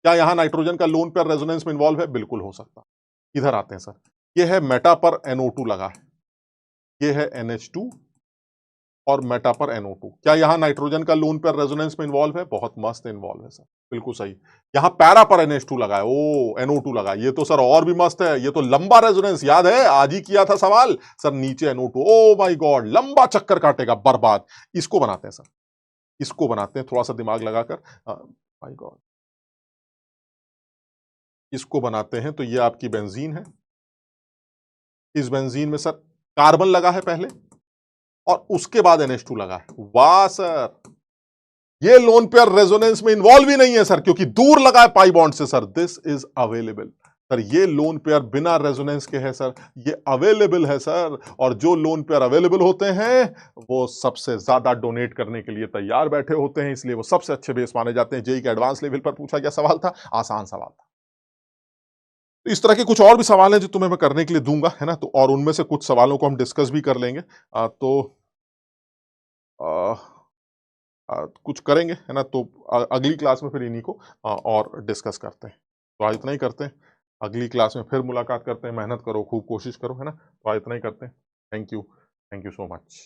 क्या यहां नाइट्रोजन का लोन पेयर रेजोनेंस में इन्वॉल्व है? बिल्कुल हो सकता। इधर आते हैं सर, ये है मेटा पर NO2 लगा है, ये है NH2 और मेटा पर NO2। क्या यहां नाइट्रोजन का लोन पेयर रेजोनेंस में इन्वॉल्व है? बहुत मस्त इन्वॉल्व है सर, बिल्कुल सही। यहां पैरा पर NH2 लगा है, ओ NO2 लगा, ये तो सर और भी मस्त है, ये तो लंबा रेजोनेंस, याद है आज ही किया था सवाल सर। नीचे NO2, ओ माय गॉड, लंबा चक्कर काटेगा, बर्बाद। इसको बनाते हैं सर, इसको बनाते हैं थोड़ा सा दिमाग लगाकर। माय गॉड, इसको बनाते हैं तो ये आपकी बेंजीन है। इस बेंजीन में सर कार्बन लगा है पहले और उसके बाद NH2 लगा है। वाह सर, ये लोन पेयर रेजोनेंस में इन्वॉल्व ही नहीं है सर, क्योंकि दूर लगा है पाई बॉन्ड से sir. This is available sir, ये लोन पेयर बिना रेजोनेंस के है सर, ये अवेलेबल है सर। और जो लोन पेयर अवेलेबल होते हैं वो सबसे ज्यादा डोनेट करने के लिए तैयार बैठे होते हैं, इसलिए वो सबसे अच्छे बेस माने जाते हैं। जेई के एडवांस लेवल पर पूछा गया सवाल था, आसान सवाल था। तो इस तरह के कुछ और भी सवाल हैं जो तुम्हें मैं करने के लिए दूंगा, है ना। तो और उनमें से कुछ सवालों को हम डिस्कस भी कर लेंगे। तो कुछ करेंगे, है ना। तो अगली क्लास में फिर इन्हीं को और डिस्कस करते हैं। तो आज इतना ही करते हैं, अगली क्लास में फिर मुलाकात करते हैं। मेहनत करो, खूब कोशिश करो, है ना। तो आज इतना ही करते हैं। Thank you so much.